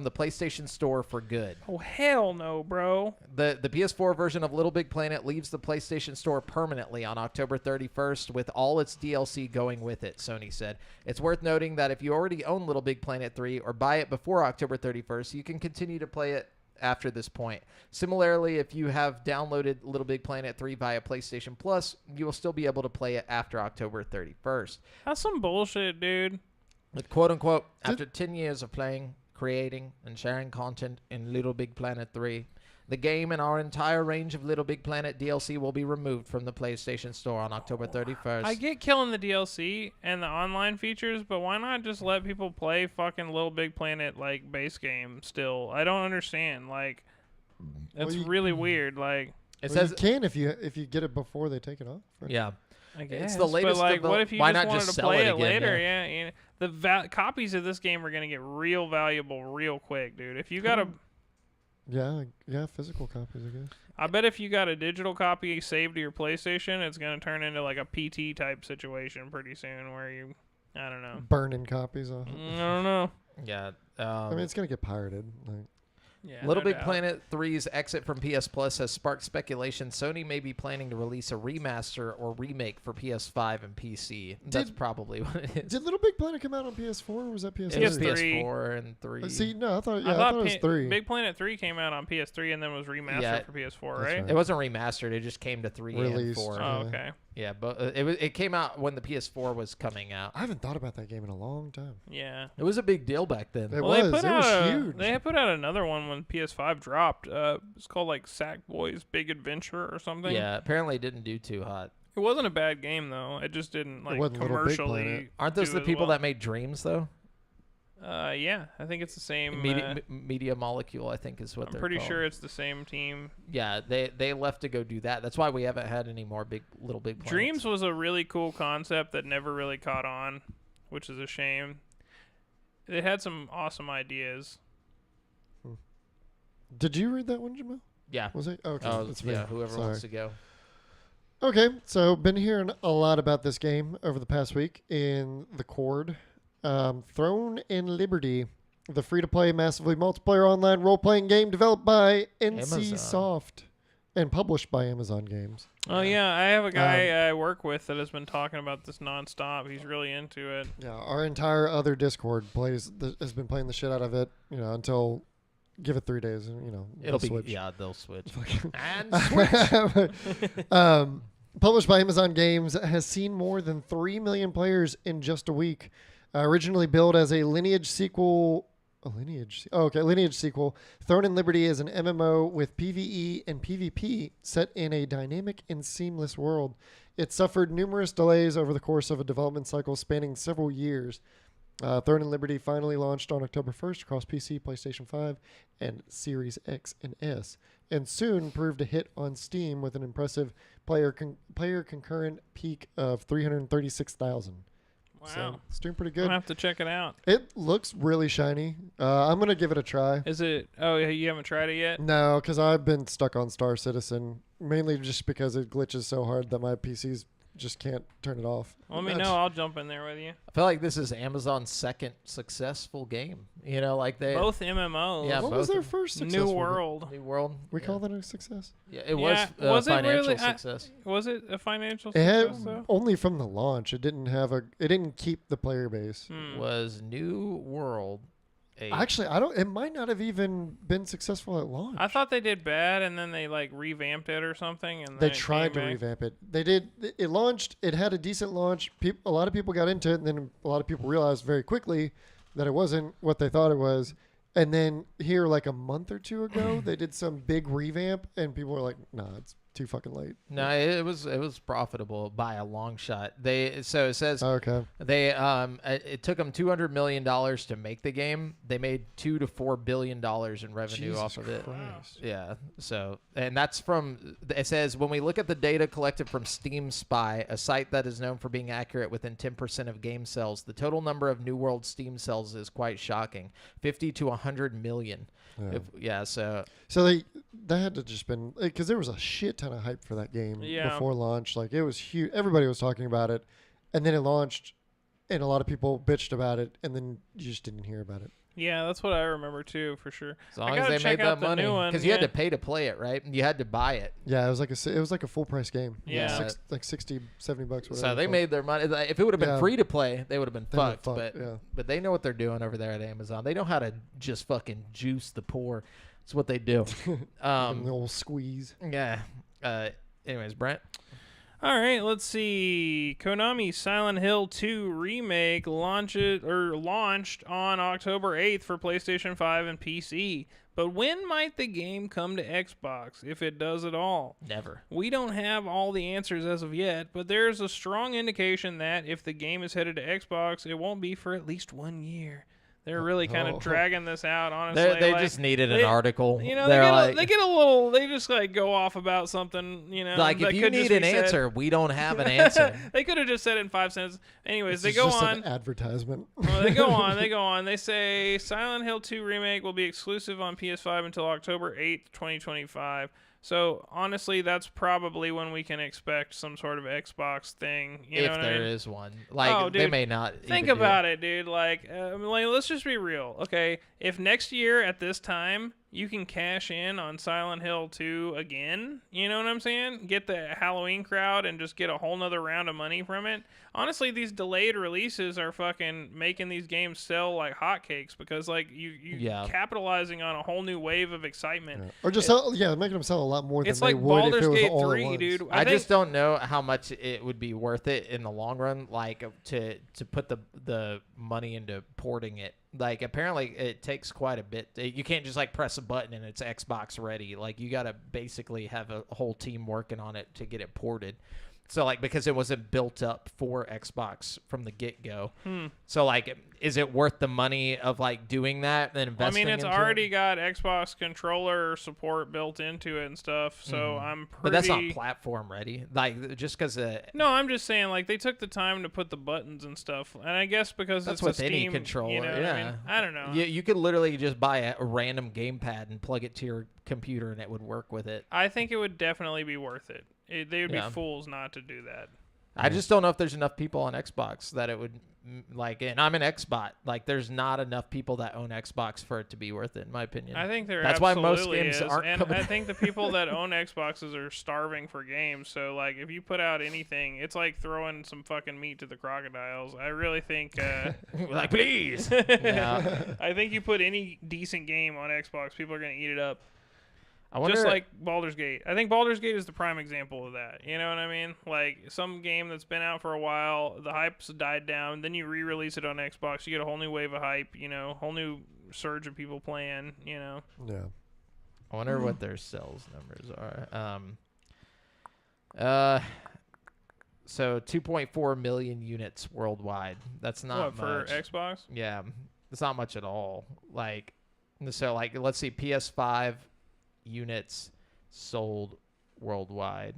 the PlayStation Store for good. Oh hell no, bro. The PS4 version of Little Big Planet leaves the PlayStation Store permanently on October 31st with all its DLC going with it, Sony said. It's worth noting that if you already own Little Big Planet 3 or buy it before October 31st, you can continue to play it after this point. Similarly, if you have downloaded Little Big Planet 3 via PlayStation Plus, you will still be able to play it after October 31st. That's some bullshit, dude. With quote unquote, after 10 years of playing, creating, and sharing content in Little Big Planet 3, The game and our entire range of Little Big Planet DLC will be removed from the PlayStation Store on October 31st. I get killing the DLC and the online features, but why not just let people play fucking Little Big Planet like base game still? I don't understand. Like, it's really weird. Like, it says you can if you get it before they take it off. Right? Yeah. I guess, it's the latest. But like, what if you why just not wanted just to sell play it it again, later? yeah. Yeah, the copies of this game are gonna get real valuable real quick, dude. If you got a physical copies, I guess. I bet if you got a digital copy saved to your PlayStation, it's gonna turn into like a PT type situation pretty soon, where you, I don't know, burning copies off. I don't know. Yeah. I mean, it's gonna get pirated. Like. Yeah, Little no Big doubt. Planet 3's exit from PS Plus has sparked speculation Sony may be planning to release a remaster or remake for PS5 and PC. That's probably what it is. Did Little Big Planet come out on PS4 or was that PS3? It was PS3. PS4 and 3. See, no, I thought it was 3. Big Planet 3 came out on PS3 and then was remastered for PS4, right? right. It wasn't remastered. It just came to 3 Released. and 4. Oh, okay. Yeah, but it came out when the PS4 was coming out. I haven't thought about that game in a long time. Yeah. It was a big deal back then. It was. It was huge. They had put out another one when PS5 dropped. It's called like Sackboy's Big Adventure or something. Yeah, apparently it didn't do too hot. It wasn't a bad game though. It just didn't like wasn't Little Big commercially. Planet. Aren't those do the as people well. that made Dreams though? Yeah, I think it's the same. Media Molecule, I think is what I'm they're pretty called. sure it's the same team. Yeah, they left to go do that. That's why we haven't had any more Little Big Planets. Dreams was a really cool concept that never really caught on, which is a shame. It had some awesome ideas. Did you read that one, Jamal? Yeah. Was it? Okay. Oh, that's me. yeah. Whoever Sorry. wants to go. Okay, so been hearing a lot about this game over the past week in the Cord. Throne and Liberty, the free-to-play, massively multiplayer online role-playing game developed by NCSoft and published by Amazon Games. Oh yeah, I have a guy I work with that has been talking about this nonstop. He's really into it. Yeah, our entire other Discord has been playing the shit out of it. Until give it 3 days, and It'll be switch. yeah, they'll switch. And switch. Published by Amazon Games, has seen more than 3 million players in just a week. Originally billed as a lineage sequel. Lineage sequel. Throne and Liberty is an MMO with PvE and PvP set in a dynamic and seamless world. It suffered numerous delays over the course of a development cycle spanning several years. Throne and Liberty finally launched on October 1st across PC, PlayStation 5, and Series X and S, and soon proved a hit on Steam with an impressive player concurrent peak of 336,000. Wow, So it's doing pretty I'm good. gonna have to check it out. It looks really shiny. I'm gonna give it a try. Is it? Oh, you haven't tried it yet? No, because I've been stuck on Star Citizen mainly just because it glitches so hard that my PCs just can't turn it off. Let me know. I'll jump in there with you. I feel like this is Amazon's second successful game. Like they Both MMOs. Yeah, What both was their of them. first successful New game? World. New World. We call that a success? Yeah, it Yeah, was was it financial really? success. Was it a financial It success had though? only from the launch. It didn't have a. It didn't keep the player base. Was New World a Actually, I don't. It might not have even been successful at launch. I thought they did bad, and then they like revamped it or something. And They then it tried to came back. revamp it. They did. It launched. It had a decent launch. A lot of people got into it, and then a lot of people realized very quickly that it wasn't what they thought it was. And then here, like a month or two ago, they did some big revamp, and people were like, "Nah, it's too fucking late." No, it was profitable by a long shot. It says Okay. they it took them $200 million to make the game. They made $2 to $4 billion in revenue Jesus off of it. Christ. Yeah. So, and that's from, it says, when we look at the data collected from Steam Spy, a site that is known for being accurate within 10% of game sales, the total number of New World Steam sales is quite shocking. 50 to 100 million. Yeah. So That had to just been because there was a shit ton of hype for that game Yeah. before launch. Like it was huge. Everybody was talking about it, and then it launched, and a lot of people bitched about it, and then you just didn't hear about it. Yeah, that's what I remember too, for sure. as long I as gotta they check made out that the money, new one, because you had yeah. to pay to play it, right? You had to buy it. Yeah, it was like a full price game. Yeah. like 60, 70 bucks. Whatever So they the fuck. made their money. If it would have been Yeah. free to play, they would have been They would've fucked. fucked, But yeah. but they know what they're doing over there at Amazon. They know how to just fucking juice the poor. That's what they do. the old squeeze. Yeah. Anyways, Brent. All right, let's see. Konami's Silent Hill 2 remake launched on October 8th for PlayStation 5 and PC. But when might the game come to Xbox, if it does at all? Never. We don't have all the answers as of yet, but there's a strong indication that if the game is headed to Xbox, it won't be for at least 1 year. They're really kind of dragging this out, honestly. They just needed an article. You know, they just like go off about something, you know. Like, if you need an answer, we don't have an answer. They could have just said it in 5 sentences. Anyways, This they is go just on. an advertisement. Well, they go on. They say Silent Hill 2 Remake will be exclusive on PS5 until October 8th, 2025. So, honestly, that's probably when we can expect some sort of Xbox thing. You know if what there I mean? is one. Like, they dude, may not. Think about it, dude. Like, let's just be real. Okay, if next year at this time you can cash in on Silent Hill 2 again, you know what I'm saying? Get the Halloween crowd and just get a whole nother round of money from it. Honestly, these delayed releases are fucking making these games sell like hotcakes because, like, you capitalizing on a whole new wave of excitement. Yeah. Or just making them sell a lot more it's than like they would Baldur's if it was Gate all 3, at once. dude. I just don't know how much it would be worth it in the long run, like to put the money into porting it. Like, apparently it takes quite a bit. You can't just like press a button and it's Xbox ready. Like, you got to basically have a whole team working on it to get it ported. So, like, because it wasn't built up for Xbox from the get-go. So, like, is it worth the money of, like, doing that and investing it's into already it? got Xbox controller support built into it and stuff, so I'm pretty... But that's not platform ready. Like, just because... No, I'm just saying, like, they took the time to put the buttons and stuff, and I guess because that's it's with a Steam, any controller, you know what I mean? I don't know. You could literally just buy a random gamepad and plug it to your computer and it would work with it. I think it would definitely be worth it. They would be fools not to do that. I just don't know if there's enough people on Xbox that it would, like, and I'm an Xbot. Like, there's not enough people that own Xbox for it to be worth it, in my opinion. I think that's why most games aren't and coming. I think the people that own Xboxes are starving for games. So, like, if you put out anything, it's like throwing some fucking meat to the crocodiles. I really think... like, please! I think you put any decent game on Xbox, people are going to eat it up. I wonder, just like Baldur's Gate. I think Baldur's Gate is the prime example of that. You know what I mean? Like, some game that's been out for a while, the hype's died down, then you re-release it on Xbox, you get a whole new wave of hype, you know, whole new surge of people playing, you know. Yeah. I wonder what their sales numbers are. So 2.4 million units worldwide. That's not much. For Xbox? Yeah. It's not much at all. Like, so, like, let's see, PS5 units sold worldwide.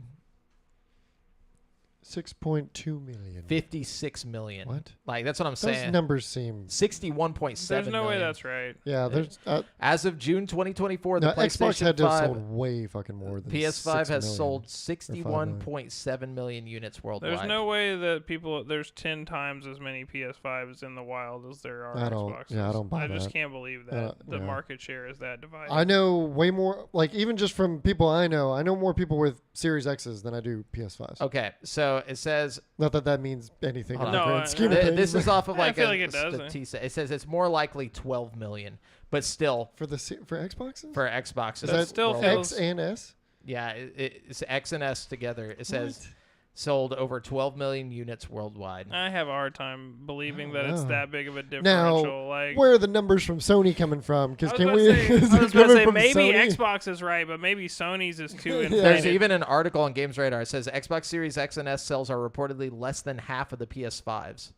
6.2 million. 56 million. What? Like, that's what I'm saying. Those numbers seem... 61.7 There's no way million. that's right. Yeah, there's... As of June 2024, the Xbox PlayStation had to have 5... sold way fucking more than PS5 6 has million. sold 61.7 million units worldwide. There's no way that there's 10 times as many PS5s in the wild as there are Xboxes. Yeah, I don't buy I that. just can't believe that the market share is that divided. I know way more, like, even just from people I know more people with Series X's than I do PS5s. Okay, so it says... Not that that means anything in the No, grand scheme of things. This is off of I like feel like it does. It says it's more likely 12 million, but still for Xboxes? for Xboxes. Is that still X and S? Yeah, it's X and S together. It says sold over 12 million units worldwide. I have a hard time believing that it's that big of a Now, differential. Like, where are the numbers from Sony coming from? Because I was going to say maybe Sony? Xbox is right, but maybe Sony's is too inflated. There's even an article on Games Radar. It says Xbox Series X and S sales are reportedly less than half of the PS5s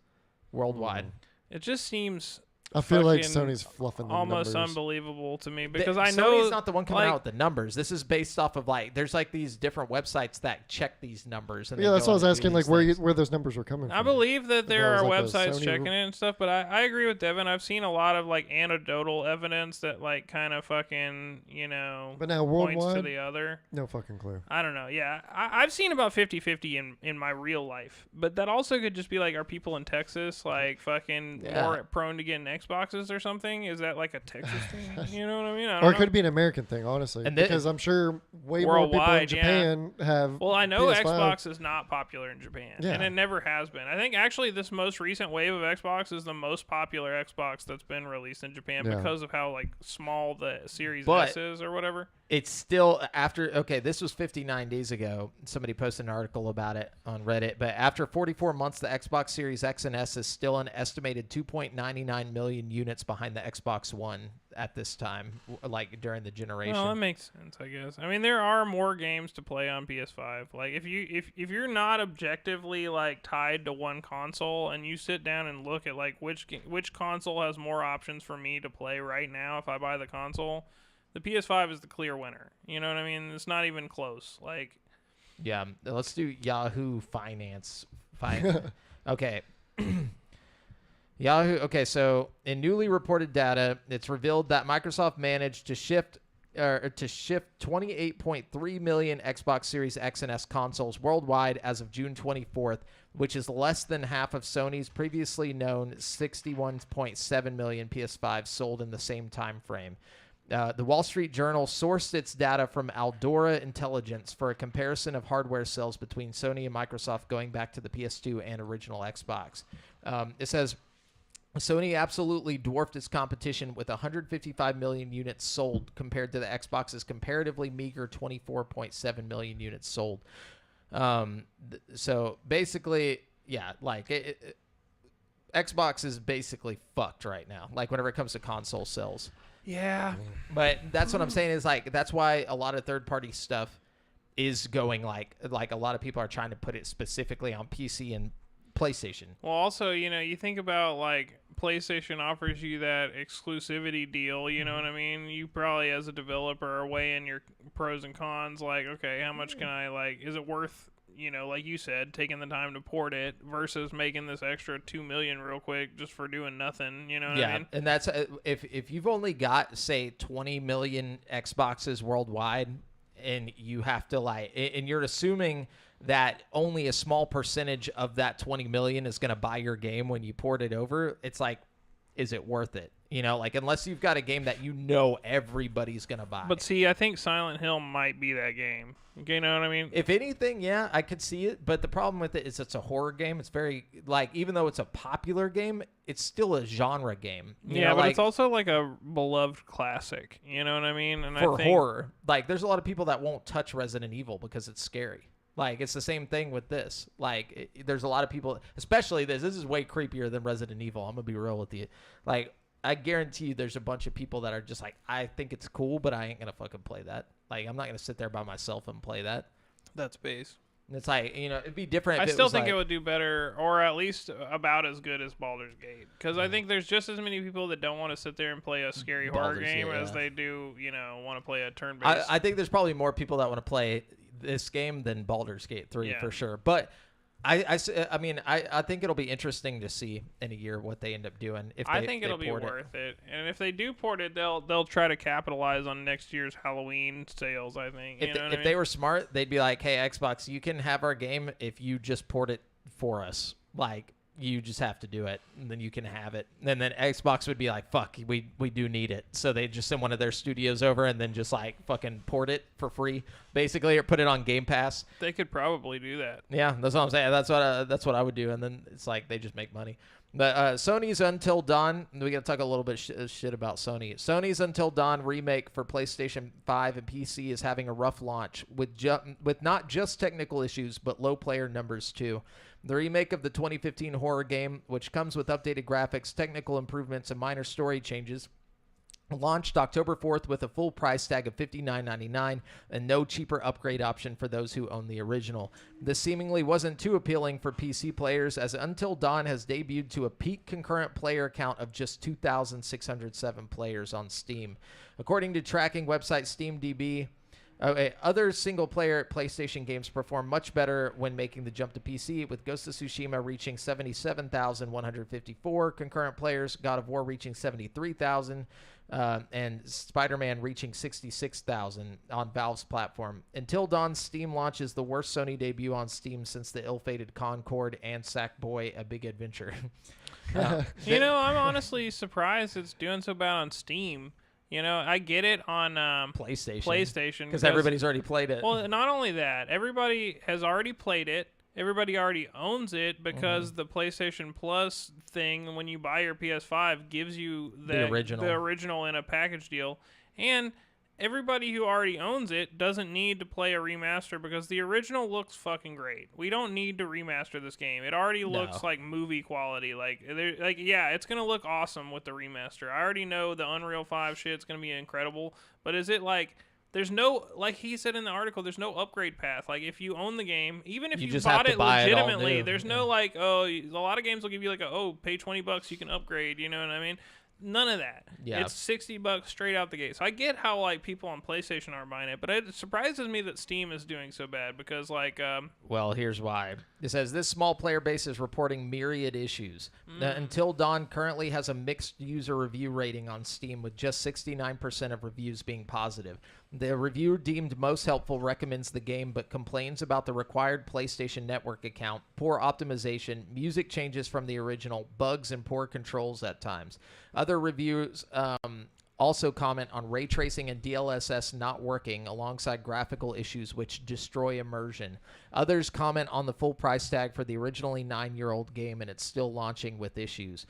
worldwide. It just seems I feel like fucking Sony's fluffing the almost numbers. unbelievable to me because I know Sony's not the one coming like, out with the numbers. This is based off of like there's like these different websites that check these numbers. And Yeah, that's what I was asking, like where where those numbers were coming from. I believe that there are was like a websites Sony checking it and stuff, but I agree with Devin. I've seen a lot of like anecdotal evidence that like kind of fucking, you know, But now points to worldwide, the other. no fucking clue. I don't know. Yeah, I've seen about 50-50 in my real life, but that also could just be like, are people in Texas like fucking more prone to getting Xboxes or something? Is that like a Texas thing? You know what I mean? I don't Or it know. could be an American thing, honestly, And because I'm sure way more people in Worldwide, Japan have. Well, I know PS5. Xbox is not popular in Japan, Yeah. and it never has been. I think actually this most recent wave of Xbox is the most popular Xbox that's been released in Japan because of how like small the Series S is or whatever. It's still after, okay, this was 59 days ago. Somebody posted an article about it on Reddit. But after 44 months, the Xbox Series X and S is still an estimated 2.99 million million units behind the Xbox One at this time, like during the generation. Well, that makes sense, I guess. I mean, there are more games to play on PS5. Like, if you're not objectively like tied to one console, and you sit down and look at like which console has more options for me to play right now if I buy the console, the PS5 is the clear winner. You know what I mean? It's not even close. Like, yeah, let's do Yahoo Finance. Okay. Yahoo. Okay, so in newly reported data, it's revealed that Microsoft managed to shift 28.3 million Xbox Series X and S consoles worldwide as of June 24th, which is less than half of Sony's previously known 61.7 million PS5 sold in the same time frame. The Wall Street Journal sourced its data from Aldora Intelligence for a comparison of hardware sales between Sony and Microsoft going back to the PS2 and original Xbox. It says Sony absolutely dwarfed its competition with 155 million units sold compared to the Xbox's comparatively meager 24.7 million units sold. So basically, yeah, like Xbox is basically fucked right now, like whenever it comes to console sales. yeah. But that's what I'm saying is like that's why a lot of third-party stuff is going like a lot of people are trying to put it specifically on PC and PlayStation. Well, also, you think about like PlayStation offers you that exclusivity deal. You know what I mean? You probably, as a developer, are weighing your pros and cons. Like, okay, how much can I like? Is it worth? Like you said, taking the time to port it versus making this extra 2 million real quick just for doing nothing. You know what I mean? And that's if you've only got say 20 million Xboxes worldwide, and you have to and you're assuming that only a small percentage of that 20 million is going to buy your game when you port it over. It's like, is it worth it? Like unless you've got a game that everybody's going to buy. But see, I think Silent Hill might be that game. You know what I mean? If anything, yeah, I could see it. But the problem with it is it's a horror game. It's very, even though it's a popular game, it's still a genre game. Yeah, but it's also like a beloved classic. You know what I mean? And for horror. Like, there's a lot of people that won't touch Resident Evil because it's scary. Like, it's the same thing with this. Like, there's a lot of people, especially this. This is way creepier than Resident Evil. I'm going to be real with you. Like, I guarantee you there's a bunch of people that are just like, I think it's cool, but I ain't going to fucking play that. Like, I'm not going to sit there by myself and play that. That's base. It's like, it'd be different. I If still it think was it would do better, or at least about as good as Baldur's Gate. Because I think there's just as many people that don't want to sit there and play a scary horror game as they do, want to play a turn-based. I think there's probably more people that want to play this game than Baldur's Gate 3 for sure. But I think it'll be interesting to see in a year what they end up doing. I think it'll be worth it. And if they do port it, they'll try to capitalize on next year's Halloween sales, I think. If they were smart, they'd be like, hey, Xbox, you can have our game if you just port it for us. Like, you just have to do it, and then you can have it. And then Xbox would be like, fuck, we do need it. So they just send one of their studios over and then just like fucking port it for free, basically, or put it on Game Pass. They could probably do that. Yeah, that's what I'm saying. That's what I would do. And then it's like they just make money. But Sony's Until Dawn, we got to talk a little bit shit about Sony. Sony's Until Dawn remake for PlayStation 5 and PC is having a rough launch with not just technical issues, but low player numbers too. The remake of the 2015 horror game, which comes with updated graphics, technical improvements, and minor story changes, launched October 4th with a full price tag of $59.99 and no cheaper upgrade option for those who own the original. This seemingly wasn't too appealing for PC players, as Until Dawn has debuted to a peak concurrent player count of just 2,607 players on Steam. According to tracking website SteamDB, other single-player PlayStation games perform much better when making the jump to PC, with Ghost of Tsushima reaching 77,154 concurrent players, God of War reaching 73,000, and Spider-Man reaching 66,000 on Valve's platform. Until Dawn's Steam launch is the worst Sony debut on Steam since the ill-fated Concord and Sackboy: A Big Adventure. I'm honestly surprised it's doing so bad on Steam. I get it on PlayStation because everybody's already played it. Well, not only that, everybody has already played it. Everybody already owns it because the PlayStation Plus thing, when you buy your PS5, gives you the original in a package deal. And everybody who already owns it doesn't need to play a remaster because the original looks fucking great. We don't need to remaster this game. It already looks like movie quality. Yeah, it's gonna look awesome with the remaster. I already know the Unreal 5 shit's gonna be incredible, but is it like there's no, like he said in the article, there's no upgrade path. Like if you own the game, even if you just bought have to it buy it all legitimately, new. there's no like, oh, a lot of games will give you like pay $20, you can upgrade. You know what I mean? None of that. Yeah. It's $60 straight out the gate. So I get how like people on PlayStation are buying it, but it surprises me that Steam is doing so bad because like well, here's why. It says this small player base is reporting myriad issues. Until Dawn currently has a mixed user review rating on Steam with just 69% of reviews being positive. The review deemed most helpful recommends the game but complains about the required PlayStation Network account, poor optimization, music changes from the original, bugs, and poor controls at times. Other reviews also comment on ray tracing and DLSS not working alongside graphical issues which destroy immersion. Others comment on the full price tag for the originally 9-year-old game and it's still launching with issues.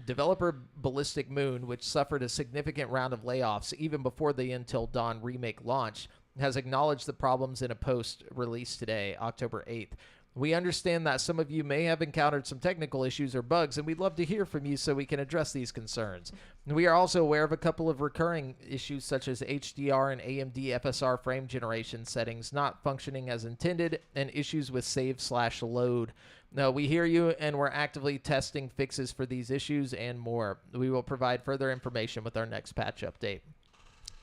Developer Ballistic Moon, which suffered a significant round of layoffs even before the Until Dawn remake launched, has acknowledged the problems in a post released today, October 8th. We understand that some of you may have encountered some technical issues or bugs, and we'd love to hear from you so we can address these concerns. We are also aware of a couple of recurring issues such as HDR and AMD FSR frame generation settings not functioning as intended and issues with save/load. No, we hear you, and we're actively testing fixes for these issues and more. We will provide further information with our next patch update.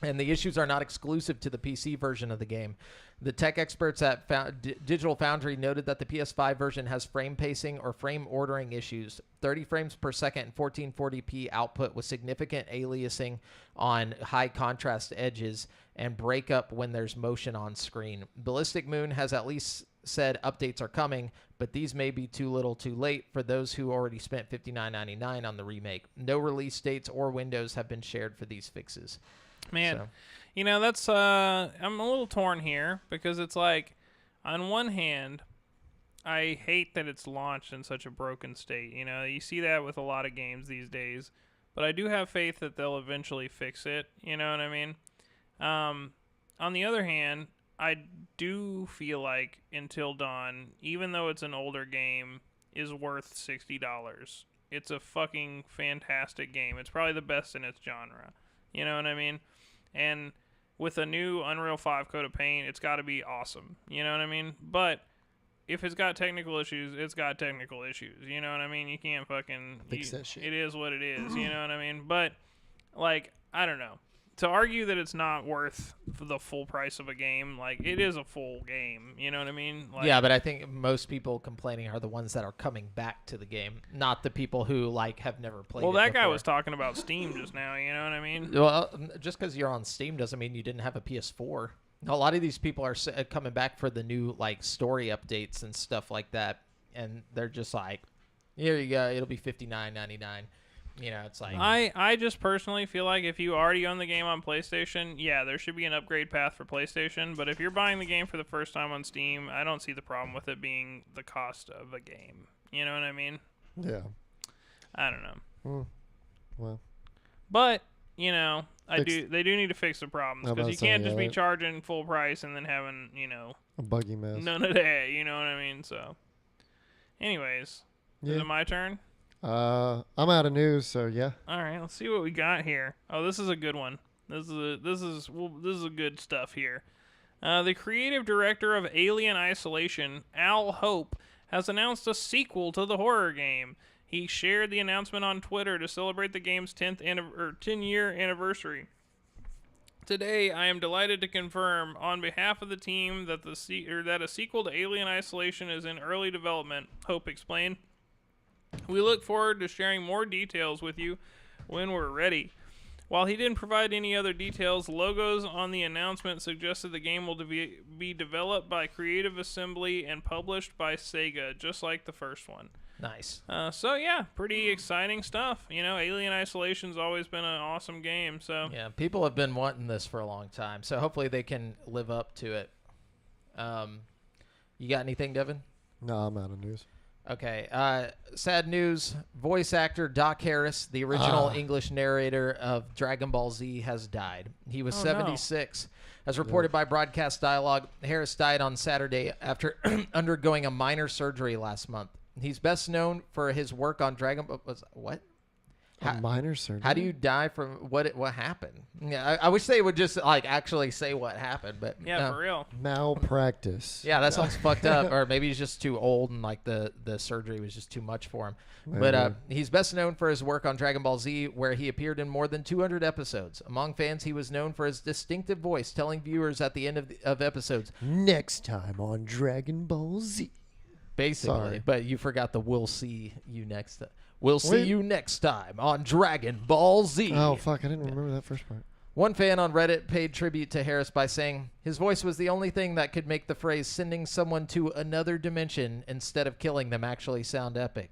And the issues are not exclusive to the PC version of the game. The tech experts at Digital Foundry noted that the PS5 version has frame pacing or frame ordering issues, 30 frames per second and 1440p output with significant aliasing on high contrast edges and breakup when there's motion on screen. Ballistic Moon has at least said updates are coming, but these may be too little too late for those who already spent $59.99 on the remake. No release dates or windows have been shared for these fixes. Man, So. you know, that's I'm a little torn here because it's like, on one hand, I hate that it's launched in such a broken state. You know, you see that with a lot of games these days, but I do have faith that they'll eventually fix it. You know what I mean? On the other hand, I do feel like Until Dawn, even though it's an older game, is worth $60. It's a fucking fantastic game. It's probably the best in its genre. You know what I mean? And with a new Unreal 5 coat of paint, it's got to be awesome. You know what I mean? But if it's got technical issues, it's got technical issues. You know what I mean? You can't fucking Fix that shit. It is what it is. You know what I mean? But like, I don't know. To argue that it's not worth the full price of a game, like, it is a full game. You know what I mean? Like, Yeah, but I think most people complaining are the ones that are coming back to the game, not the people who like have never played it well, that guy before. was talking about Steam just now. You know what I mean? Well, just because you're on Steam doesn't mean you didn't have a PS4. A lot of these people are coming back for the new like story updates and stuff like that, and they're just like, "Here you go, it'll be $59.99." You know, it's like I just personally feel like if you already own the game on PlayStation, yeah, there should be an upgrade path for PlayStation. But if you're buying the game for the first time on Steam, I don't see the problem with it being the cost of a game. You know what I mean? Yeah. I don't know. Well, But, you know, they do need to fix the I problems was because about you to say, can't just be yeah. charging full price and then having, you know, a buggy mess. none of that. You know what I mean? So, anyways, is Yeah. it my turn? I'm out of news, so yeah. All right, let's see what we got here. Oh, this is a good one. This is a good stuff here. The creative director of Alien Isolation, Al Hope, has announced a sequel to the horror game. He shared the announcement on Twitter to celebrate the game's 10-year anniversary. Today, I am delighted to confirm on behalf of the team that that a sequel to Alien Isolation is in early development, Hope explained. We look forward to sharing more details with you when we're ready. While he didn't provide any other details, logos on the announcement suggested the game will be developed by Creative Assembly and published by Sega, just like the first one. nice. So yeah, pretty exciting stuff. You know, Alien Isolation's always been an awesome game. So Yeah, people have been wanting this for a long time, so hopefully they can live up to it. You got anything, Devin? No, I'm out of news. Okay. Sad news. Voice actor Doc Harris, the original English narrator of Dragon Ball Z, has died. He was 76. As reported by Broadcast Dialogue, Harris died on Saturday after undergoing a minor surgery last month. He's best known for his work on Dragon Ball. What? Minor surgery. How do you die from what happened? Yeah, I wish they would just like actually say what happened, but Yeah, for real. Malpractice. yeah, that sounds fucked up. Or maybe he's just too old and like the surgery was just too much for him. Maybe. But he's best known for his work on Dragon Ball Z, where he appeared in more than 200 episodes. Among fans, he was known for his distinctive voice, telling viewers at the end of episodes, Next time on Dragon Ball Z. basically. Sorry. But you forgot the "We'll see you next." We'll see you next time on Dragon Ball Z. Oh, fuck. I didn't remember that first part. One fan on Reddit paid tribute to Harris by saying, his voice was the only thing that could make the phrase sending someone to another dimension instead of killing them actually sound epic.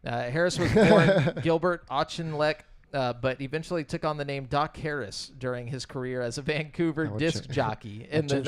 Harris was born Gilbert Auchinleck, but eventually took on the name Doc Harris during his career as a Vancouver disc jockey in the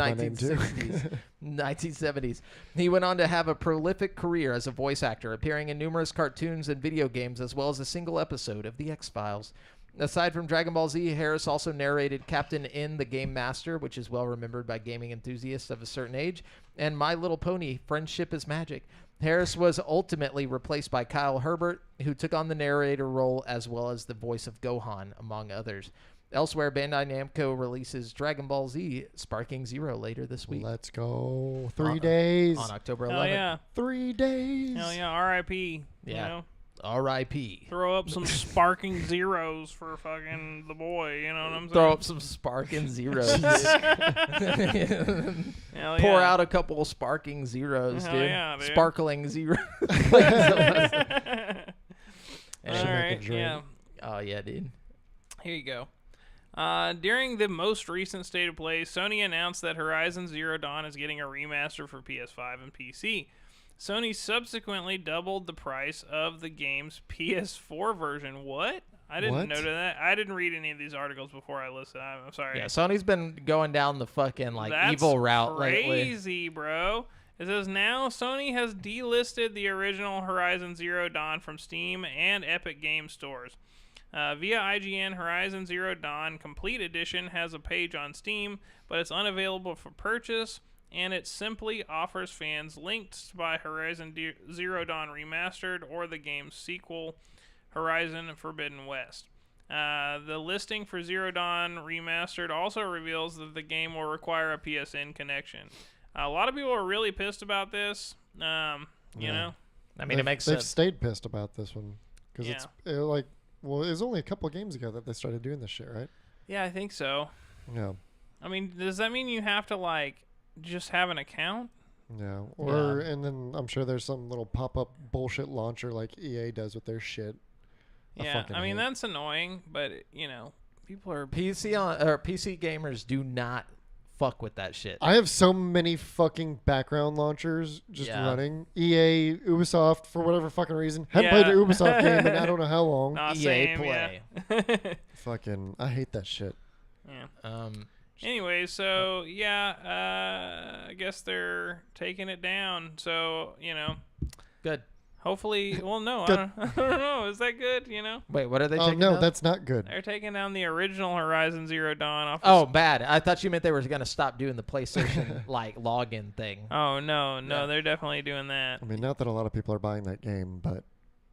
1970s. He went on to have a prolific career as a voice actor, appearing in numerous cartoons and video games, as well as a single episode of The X-Files. Aside from Dragon Ball Z, Harris also narrated Captain N, the Game Master, which is well remembered by gaming enthusiasts of a certain age, and My Little Pony, Friendship is Magic. Harris was ultimately replaced by Kyle Herbert, who took on the narrator role as well as the voice of Gohan, among others. Elsewhere, Bandai Namco releases Dragon Ball Z Sparking Zero later this week. Let's go. 3 days. On October 11th. Hell yeah. 3 days. Hell yeah. R.I.P. Yeah. You know? R.I.P. Throw up some sparking zeros for fucking the boy. You know what I'm saying? Throw up some Sparking Zeros. Hell Pour yeah. out a couple of Sparking Zeros, Hell dude. yeah, dude. Sparkling Zeros. All right. drink. Yeah. Oh, yeah, dude. Here you go. During the most recent State of Play, Sony announced that Horizon Zero Dawn is getting a remaster for PS5 and PC. Sony subsequently doubled the price of the game's PS4 version. What? I didn't know that. I didn't read any of these articles before I listened. I'm sorry. Yeah, Sony's been going down the fucking That's evil route lately. crazy, bro. It says now Sony has delisted the original Horizon Zero Dawn from Steam and Epic Games stores. Via IGN, Horizon Zero Dawn Complete Edition has a page on Steam, but it's unavailable for purchase, and it simply offers fans links to buy Horizon Zero Dawn Remastered or the game's sequel, Horizon Forbidden West. The listing for Zero Dawn Remastered also reveals that the game will require a PSN connection. A lot of people are really pissed about this. You know, I mean, it makes They've sense. stayed pissed about this one because Yeah. it's it was only a couple of games ago that they started doing this shit, right? yeah, I think so. Yeah. I mean, does that mean you have to just have an account? Yeah. And then I'm sure there's some little pop-up bullshit launcher like EA does with their shit. Yeah, fucking I mean hate. that's annoying, but people are. PC gamers do not fuck with that shit. I have so many fucking background launchers just Yeah. running. EA, Ubisoft, for whatever fucking reason. Haven't Yeah. played an Ubisoft game in I don't know how long. Nah, EA same, Play. Yeah. Fucking, I hate that shit. Yeah. Anyway, so I guess they're taking it down. So Good. hopefully, well, no, Good. I don't know. Is that good? Wait, what are they Oh taking no, down? that's not good. They're taking down the original Horizon Zero Dawn off. Oh, bad. I thought you meant they were going to stop doing the PlayStation login thing. Oh no, Yeah. they're definitely doing that. I mean, not that a lot of people are buying that game, but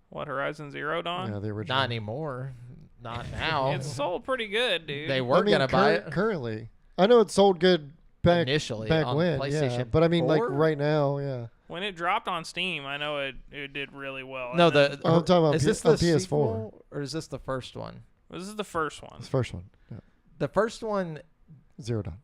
What, Horizon Zero Dawn? yeah, the original. Not anymore. Not now. It's sold pretty good, dude. They were going to buy it currently. I know it sold good back initially back on when, PlayStation yeah. But I mean, like 4? right now, yeah. When it dropped on Steam, I know it did really well. No, And then- Oh, I'm talking about is this on the PS4. sequel, or is this the first one? this is the first one. It's the first one. Yeah. The first one, Zero Dawn.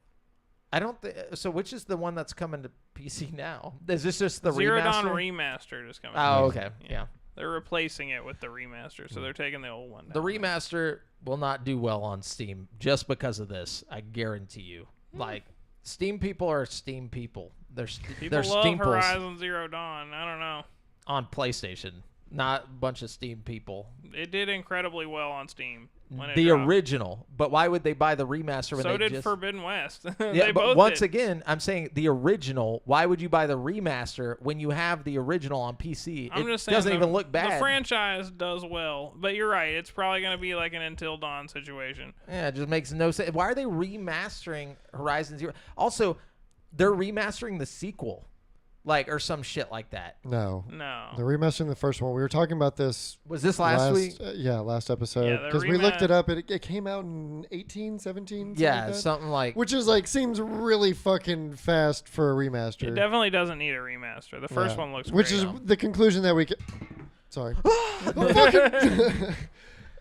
I don't think. So, which is the one that's coming to PC now? Is this just the Zero remaster? Dawn Remastered is coming. Oh, okay. Yeah. They're replacing it with the remaster, so they're taking the old one The down. remaster will not do well on Steam just because of this. I guarantee you. Like, Steam people are Steam people. They're People they're love Steamples Horizon Zero Dawn. I don't know. on PlayStation. not a bunch of Steam people. It did incredibly well on Steam when it The dropped. original, but why would they buy the remaster when So they did Forbidden West. Yeah, They but both once did. again, I'm saying the original. Why would you buy the remaster when you have the original on PC? I'm It just saying doesn't even look The bad. franchise does well, but you're right. It's probably going to be like an Until Dawn situation. Yeah, it just makes no sense. Why are they remastering Horizon Zero? Also, they're remastering the sequel, or some shit like that. No. No. They're remastering the first one. We were talking about this Was this last week? last episode. Yeah, the Because we looked it up. It came out in 18, 17, something Yeah, like that. something like. Which is seems really fucking fast for a remaster. It definitely doesn't need a remaster. The first Yeah. one looks Which great. is the conclusion that we sorry.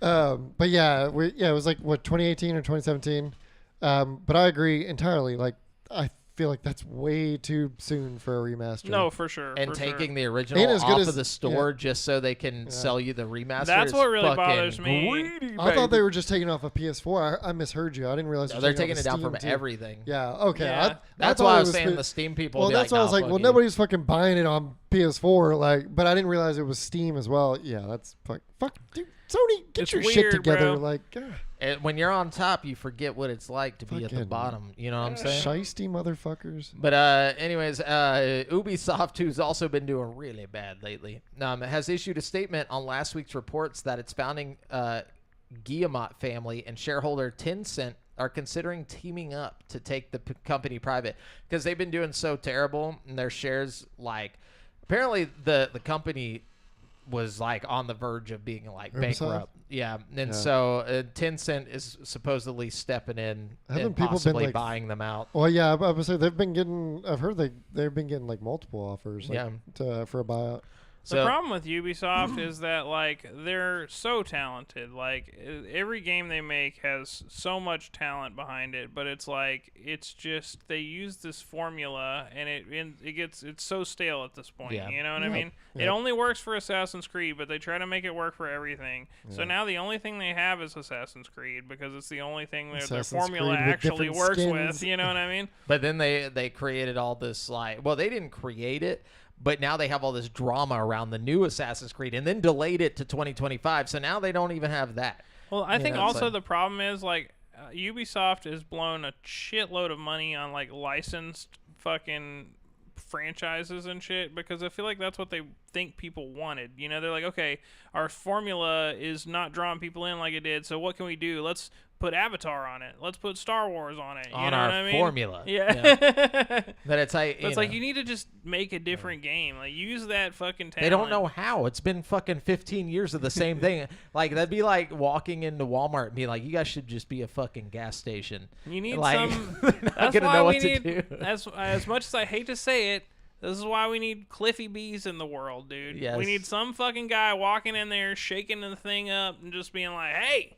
But yeah, it was 2018 or 2017. But I agree entirely. I feel like that's way too soon for a remaster. No, for sure. And for taking sure. the original Ain't as good off as- of the store just so they can sell you the remaster. That's is what really fucking bothers me. greedy, I thought baby. they were just taking it off of PS4. I misheard you. I didn't realize No, they were they're taking it down Steam from too. everything. Yeah. Okay. Yeah. I That's thought why it I was saying spe- the Steam people. Well, would be that's like, why I was "Nah, like, fuck well, you." nobody's fucking buying it on PS4. But I didn't realize it was Steam as well. Yeah, that's fuck, dude. Sony, get It's your shit weird, together. bro. And when you're on top, you forget what it's like to be at the Fucking bottom. You know what I'm saying? Shiesty motherfuckers. But anyways, Ubisoft, who's also been doing really bad lately, has issued a statement on last week's reports that its founding Guillemot family and shareholder Tencent are considering teaming up to take the company private because they've been doing so terrible and their shares apparently the company was on the verge of being bankrupt. Yeah, and so Tencent is supposedly stepping in Haven't and people been, possibly buying them out. Well, yeah, I would say they've been getting. I've heard they've been getting multiple offers. For a buyout. The problem with Ubisoft is that they're so talented. Every game they make has so much talent behind it, but it's just they use this formula and it's so stale at this point. Yeah. You know what I mean? Yep. It only works for Assassin's Creed, but they try to make it work for everything. So now the only thing they have is Assassin's Creed because it's the only thing their Assassin's formula Creed with actually different works skins. with. You know what I mean? But then they created all this well, they didn't create it, but now they have all this drama around the new Assassin's Creed and then delayed it to 2025. So now they don't even have that. Well, I think know, it's also like- the problem is Ubisoft has blown a shitload of money on licensed fucking franchises and shit because I feel like that's what they think people wanted. You know, they're like, okay, our formula is not drawing people in like it did, so what can we do? Let's put Avatar on it. Let's put Star Wars on it. You On know our what I mean? formula. Yeah. That it's But it's you need to just make a different game. Use that fucking talent. they don't know how. It's been fucking 15 years of the same thing. That'd be like walking into Walmart and be like, you guys should just be a fucking gas station. You need some. That's Not gonna why know we what to need. do. As much as I hate to say it, this is why we need Cliffy B's in the world, dude. Yes. We need some fucking guy walking in there, shaking the thing up, and just being like, "Hey,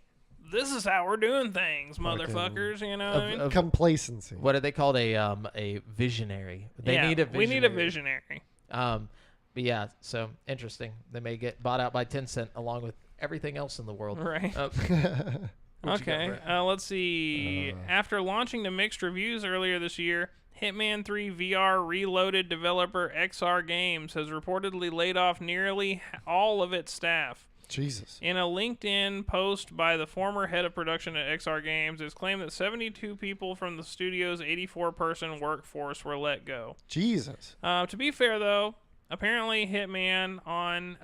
this is how we're doing things, motherfuckers." You know what I mean? Complacency. What are they called? A visionary. They need a visionary. We need a visionary. But yeah, so interesting. They may get bought out by Tencent along with everything else in the world. Right. What you got, Okay. Brett? Let's see. After launching to mixed reviews earlier this year, Hitman 3 VR Reloaded developer XR Games has reportedly laid off nearly all of its staff. Jesus. In a LinkedIn post by the former head of production at XR Games, it's claimed that 72 people from the studio's 84-person workforce were let go. Jesus. To be fair, though, apparently Hitman on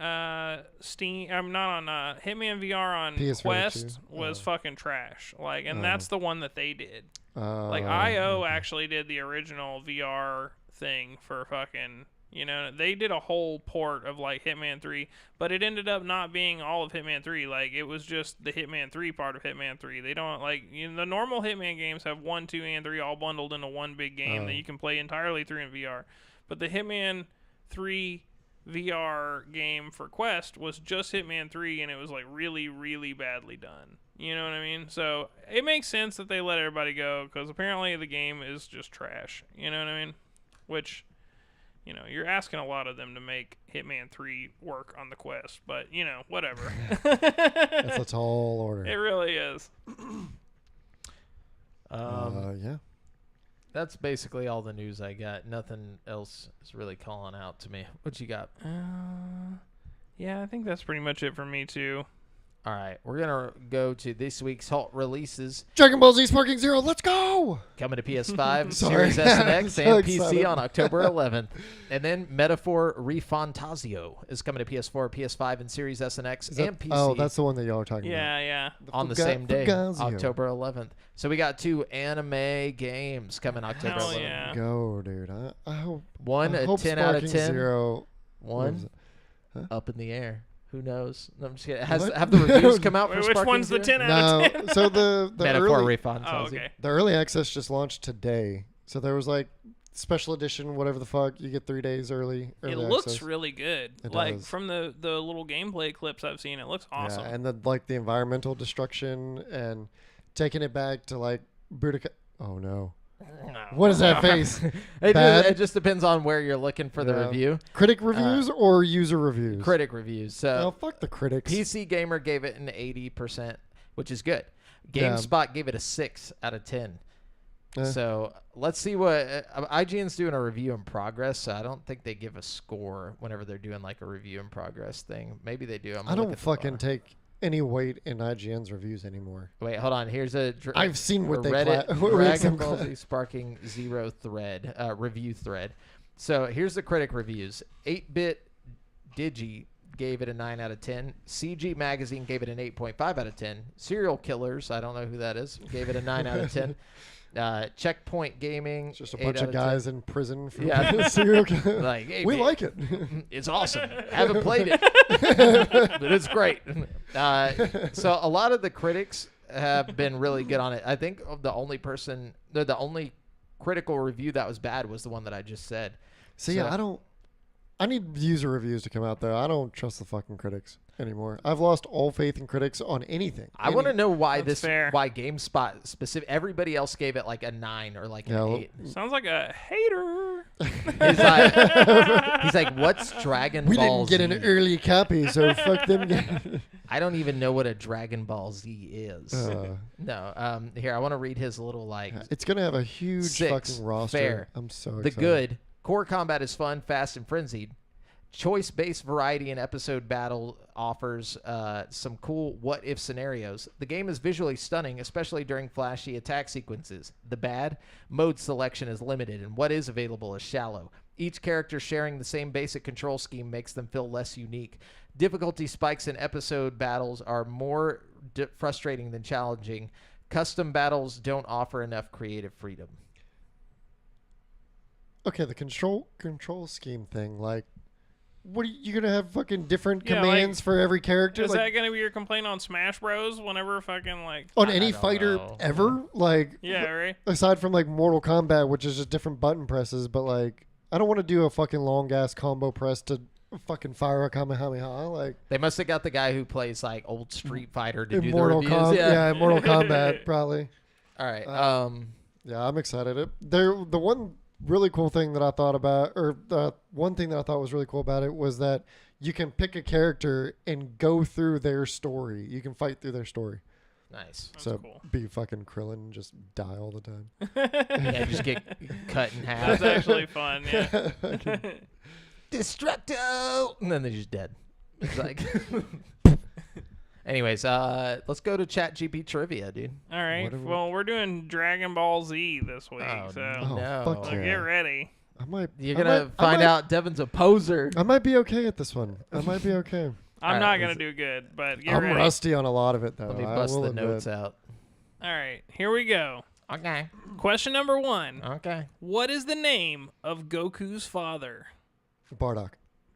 Steam, I'm not on Hitman VR on PS4 Quest too. was fucking trash. And that's the one that they did. Okay. IO actually did the original VR thing for fucking, they did a whole port of Hitman 3, but it ended up not being all of Hitman 3. It was just the Hitman 3 part of Hitman 3. They don't the normal Hitman games have 1, 2, and 3 all bundled into one big game that you can play entirely through in VR. But the Hitman 3 VR game for Quest was just Hitman 3, and it was really, really badly done. You know what I mean? So it makes sense that they let everybody go because apparently the game is just trash. You know what I mean? Which, you're asking a lot of them to make Hitman 3 work on the Quest, but, whatever. That's a tall order. It really is. Yeah. That's basically all the news I got. Nothing else is really calling out to me. What you got? Yeah, I think that's pretty much it for me too. All right, we're gonna go to this week's Halt releases. Dragon Ball Z Sparking Zero, let's go! Coming to PS5, Sorry. Series S and I'm X, so and excited. PC on October 11th. And then Metaphor Refantazio is coming to PS4, PS5, and Series S and X, and PC. Oh, that's the one that y'all are talking about. Yeah. on the same day, October 11th. So we got 2 anime games coming October Hell 11th. yeah. Go, dude. I hope. One I a hope 10 out of Sparking 10. Zero. One Huh? up in the air. Who knows? No, I'm just kidding. What? Have the reviews come out Wait, for which Sparking one's the Zero? 10 out of No, 10? so the Metaphor early Refantazio. Oh, okay. the early access just launched today. So there was like special edition, whatever the fuck. You get 3 days early. It early looks access. really good. It Like does. from the little gameplay clips I've seen, it looks awesome. Yeah, and then like the environmental destruction and taking it back to like Budokai. Oh no. No. What is that face? It Bad? just depends on where you're looking for the Yeah. review. Critic reviews or user reviews? Critic reviews. Oh, So fuck the critics. PC Gamer gave it an 80%, which is good. Yeah. GameSpot gave it a 6 out of 10. Eh. So let's see what IGN's doing a review in progress. So I don't think they give a score whenever they're doing like a review in progress thing. Maybe they do. I don't fucking take any weight in IGN's reviews anymore. Wait, hold on. Here's a I've seen what they Reddit what makes Dragon them Ball cla- Z Sparking Zero thread review thread. So here's the critic reviews. 8-bit Digi gave it a 9 out of 10. CG Magazine gave it an 8.5 out of 10. Serial Killers, I don't know who that is, gave it a 9 out of 10. Checkpoint Gaming, It's just a 8 bunch out of guys in prison for Yeah. serial killers. Like, hey, We man, like it. It's awesome. Haven't played it, but it's great. So a lot of the critics have been really good on it. I think the only critical review that was bad was the one that I just said. See, So- I need user reviews to come out though. I don't trust the fucking critics anymore. I've lost all faith in critics on anything. I want to know why That's fair. why GameSpot specific. Everybody else gave it like a 9 or like Yeah, an well- 8. Sounds like a hater. He's like, what's Dragon We Ball didn't get Z? an early copy, so fuck them. I don't even know what a Dragon Ball Z is. Uh, No. Here, I want to read his little like it's gonna have a huge 6. fucking roster. Fair. I'm so The excited. good core combat is fun, fast, and frenzied. Choice-based variety in episode battle offers some cool what-if scenarios. The game is visually stunning, especially during flashy attack sequences. The bad, mode selection is limited, and what is available is shallow. Each character sharing the same basic control scheme makes them feel less unique. Difficulty spikes in episode battles are more frustrating than challenging. Custom battles don't offer enough creative freedom. Okay, the control scheme thing, like, what are you gonna have fucking different Yeah, like, commands for every character? Is Like, that gonna be your complaint on Smash Bros? Whenever fucking like, on I any don't fighter know. ever? Like, yeah, right? aside from like Mortal Kombat, which is just different button presses, but like, I don't want to do a fucking long ass combo press to fucking fire a Kamehameha. Like, They must have got the guy who plays like old Street Fighter to do in the Mortal reviews. Kombat, Yeah. in Mortal Kombat, probably. All right. Yeah, I'm excited. The one really cool thing that I thought about, or the one thing that I thought was really cool about it, was that you can pick a character and go through their story. You can fight through their story. Nice. That's So cool. be fucking Krillin and just die all the time. Yeah, just get cut in half. That's actually fun. Yeah. Destructo, and then they're just dead. It's like. Anyways, let's go to ChatGPT trivia, dude. All right. Whatever. Well, we're doing Dragon Ball Z this week, Oh, so Oh, no. fuck so yeah. get ready. I might. You're I gonna might- find out Devin's a poser. I might be okay at this one. I might be okay. I'm right, not gonna let's- do good, but get I'm ready. rusty on a lot of it though. Let me I bust will the admit. notes out. All right, here we go. Okay. Question number 1. Okay. What is the name of Goku's father? Bardock,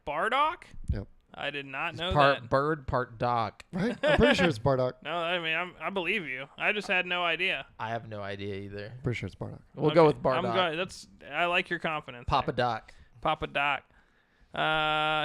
Bardock? Yep. I did not know Part that. bird, part dog. right? I'm pretty sure it's Bardock. No, I mean I believe you. I just had no idea. I have no idea either. Pretty sure it's Bardock. We'll go Okay, with Bardock. I like your confidence. Papa there. Doc. Papa Doc.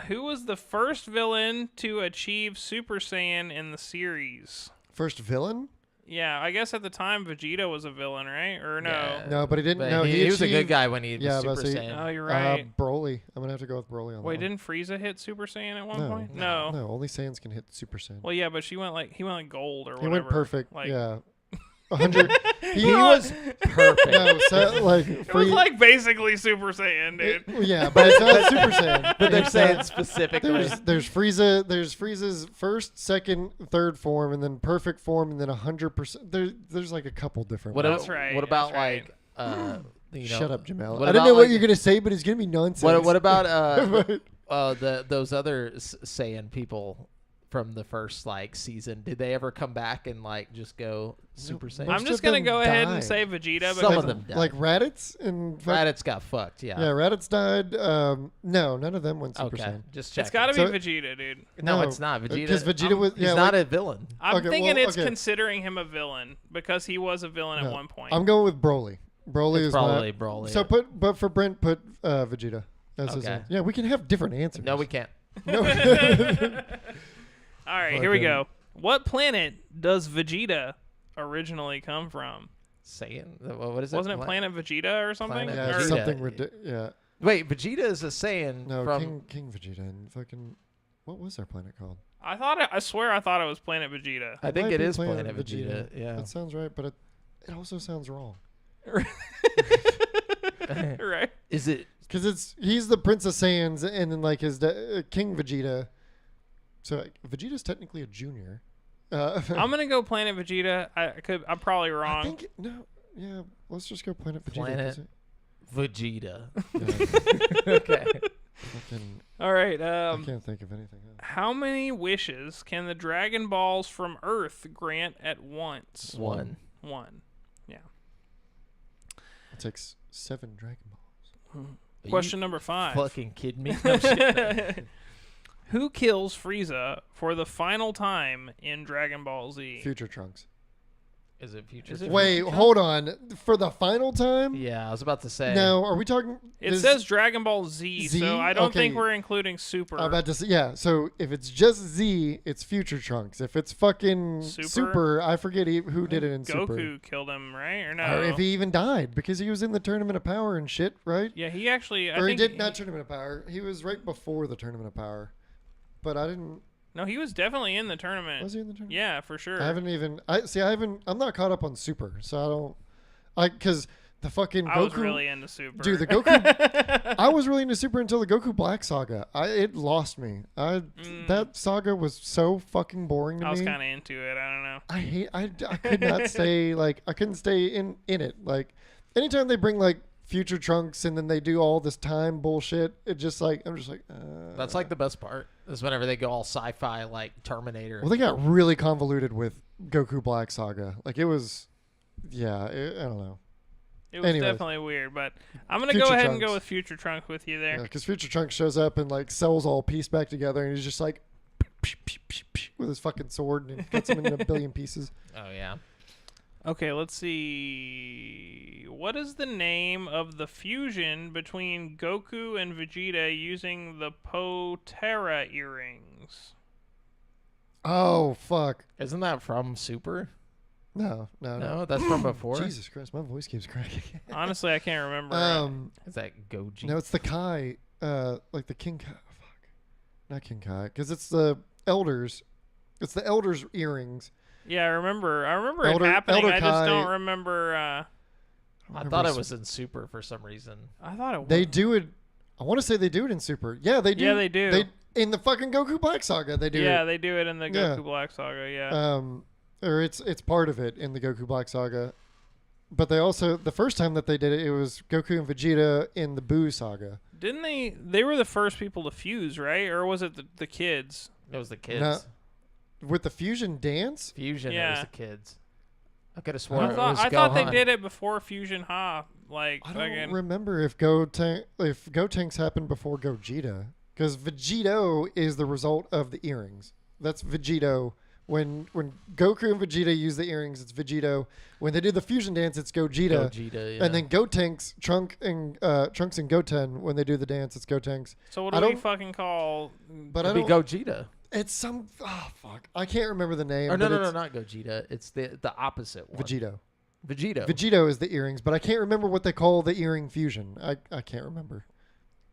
Who was the first villain to achieve Super Saiyan in the series? First villain? Yeah, I guess at the time Vegeta was a villain, right? Or no? Yeah. No, but he didn't. But No, he was a good achieved- guy when he was Yeah, Super but see- Saiyan. Oh, you're right. Broly. I'm gonna have to go with Broly on Wait, that one. didn't Frieza hit Super Saiyan at one No. point? No. No, only Saiyans can hit Super Saiyan. Well, yeah, but he went like gold or He whatever. went perfect. Like, yeah. 100. He was perfect. No, so, like It was like basically Super Saiyan, dude. yeah, but it's not Super Saiyan. But they're It's, saying specifically. there's Frieza. There's Frieza's first, second, third form, and then perfect form, and then 100%. There's like a couple different. What, ones. That's right. What about that's right. like Shut up, Jamal. what I didn't about, know what like- you're gonna say, but it's gonna be nonsense. What about But- those other Saiyan people from the first like season? Did they ever come back and like just go Super Saiyan? Most I'm just of gonna them go ahead and died. say Vegeta. Some Because of them died. like Raditz and Raditz got fucked. Yeah. yeah, Raditz died. No, none of them went Super Okay. Saiyan. Just check. it's got to be So- Vegeta, dude. No, it's not. Vegeta. Because Vegeta was He's yeah, not like, a villain. I'm Okay, thinking well, it's okay. considering him a villain because he was a villain No. at one point. I'm going with Broly. Broly It's is probably my, Broly. So but for Brent, put Vegeta. As his Okay. name. Yeah, we can have different answers. No, we can't. No. All right, here we Fucking- go. What planet does Vegeta originally come from? Saiyan. What is it? Wasn't it Planet Vegeta or something? Planet yeah, Or- Vegeta. something yeah. Wait, Vegeta is a Saiyan No, from. King Vegeta and fucking what was their planet called? I swear I thought it was Planet Vegeta. I think might it be is Planet Vegeta. Yeah. That sounds right, but it also sounds wrong. Right. Is it? Because he's the Prince of Saiyans, and then like his King Vegeta. So like, Vegeta's technically a junior. I'm gonna go Planet Vegeta. I'm probably I wrong. think no. Yeah, let's just go Planet Vegeta. Planet 'cause Vegeta. yeah, Okay. fucking, All right. I can't think of anything else. How many wishes can the Dragon Balls from Earth grant at once? One. One. Yeah. It takes 7 Dragon Balls. Are Question you number 5. fucking kidding me? No shit. Who kills Frieza for the final time in Dragon Ball Z? Future Trunks. Is it future? Is it Trunks? Wait, hold on. For the final time? Yeah, I was about to say. Now, are we talking? It this- says Dragon Ball Z, Z? so I don't Okay. think we're including Super. I'm about to say, yeah. So if it's just Z, it's Future Trunks. If it's fucking Super? Super, I forget who did it in Goku Super. killed him, right? Or no? Or if he even died because he was in the Tournament of Power and shit, right? Yeah, he actually. I Or he think did not Tournament of Power. He was right before the Tournament of Power. But I didn't. No, he was definitely in the tournament. Was he in the tournament? Yeah, for sure. I haven't even. I'm not caught up on Super, so I don't. Because the fucking Goku. I was really into Super. Dude, the Goku. I was really into Super until the Goku Black saga. It lost me. That saga was so fucking boring to me. I was kind of into it. I don't know. I hate. I could not stay like I couldn't stay in it. Like anytime they bring like Future Trunks and then they do all this time bullshit, it just like I'm just like. That's like the best part. Is whenever they go all sci-fi like Terminator. Well, they got really convoluted with Goku Black saga. Like it was. Yeah, I don't know. It was Anyways. definitely weird, but I'm gonna Future go ahead and Trunks. go with Future Trunks with you there. Yeah, because Future Trunks shows up and like cells all pieced back together, and he's just like with his fucking sword and cuts him into a billion pieces. Oh yeah. Okay, let's see. What is the name of the fusion between Goku and Vegeta using the Potara earrings? Oh fuck! Isn't that from Super? No, No, that's from before. Jesus Christ, my voice keeps cracking. Honestly, I can't remember. Is that Goji? No, it's the Kai, like the King Kai. Fuck, not King Kai, because it's the elders. It's the elders' earrings. Yeah, I remember Elder- it happening. Elder I just Kai- don't remember. I thought it was in Super for some reason. I thought it was. They do it. I want to say they do it in Super. Yeah, they do. Yeah, they do. They in the fucking Goku Black Saga. They do. Yeah, it. they do it in the Yeah. Goku Black Saga. Yeah. Or it's part of it in the Goku Black Saga. But they also the first time that they did it, it was Goku and Vegeta in the Buu Saga. Didn't they? They were the first people to fuse, right? Or was it the kids? It was the kids. No. With the fusion dance. Fusion. It was Yeah. the kids. I could have sworn I it thought was I thought they Gohan. did it before Fusion Ha. Like I don't fucking. remember if Gotenks happened before Gogeta, because Vegito is the result of the earrings. That's Vegito. When Goku and Vegeta use the earrings, it's Vegito. When they do the fusion dance, it's Gogeta. Gogeta, yeah. And then Gotenks, Trunks and Goten, when they do the dance, it's Gotenks. So what I do we don't- fucking call? But I It'd be don't. Gogeta. It's some. Oh fuck! I can't remember the name. Or no, but no, no, it's not Gogeta. It's the opposite one. Vegito. Vegito. Vegito is the earrings, but I can't remember what they call the earring fusion. I can't remember.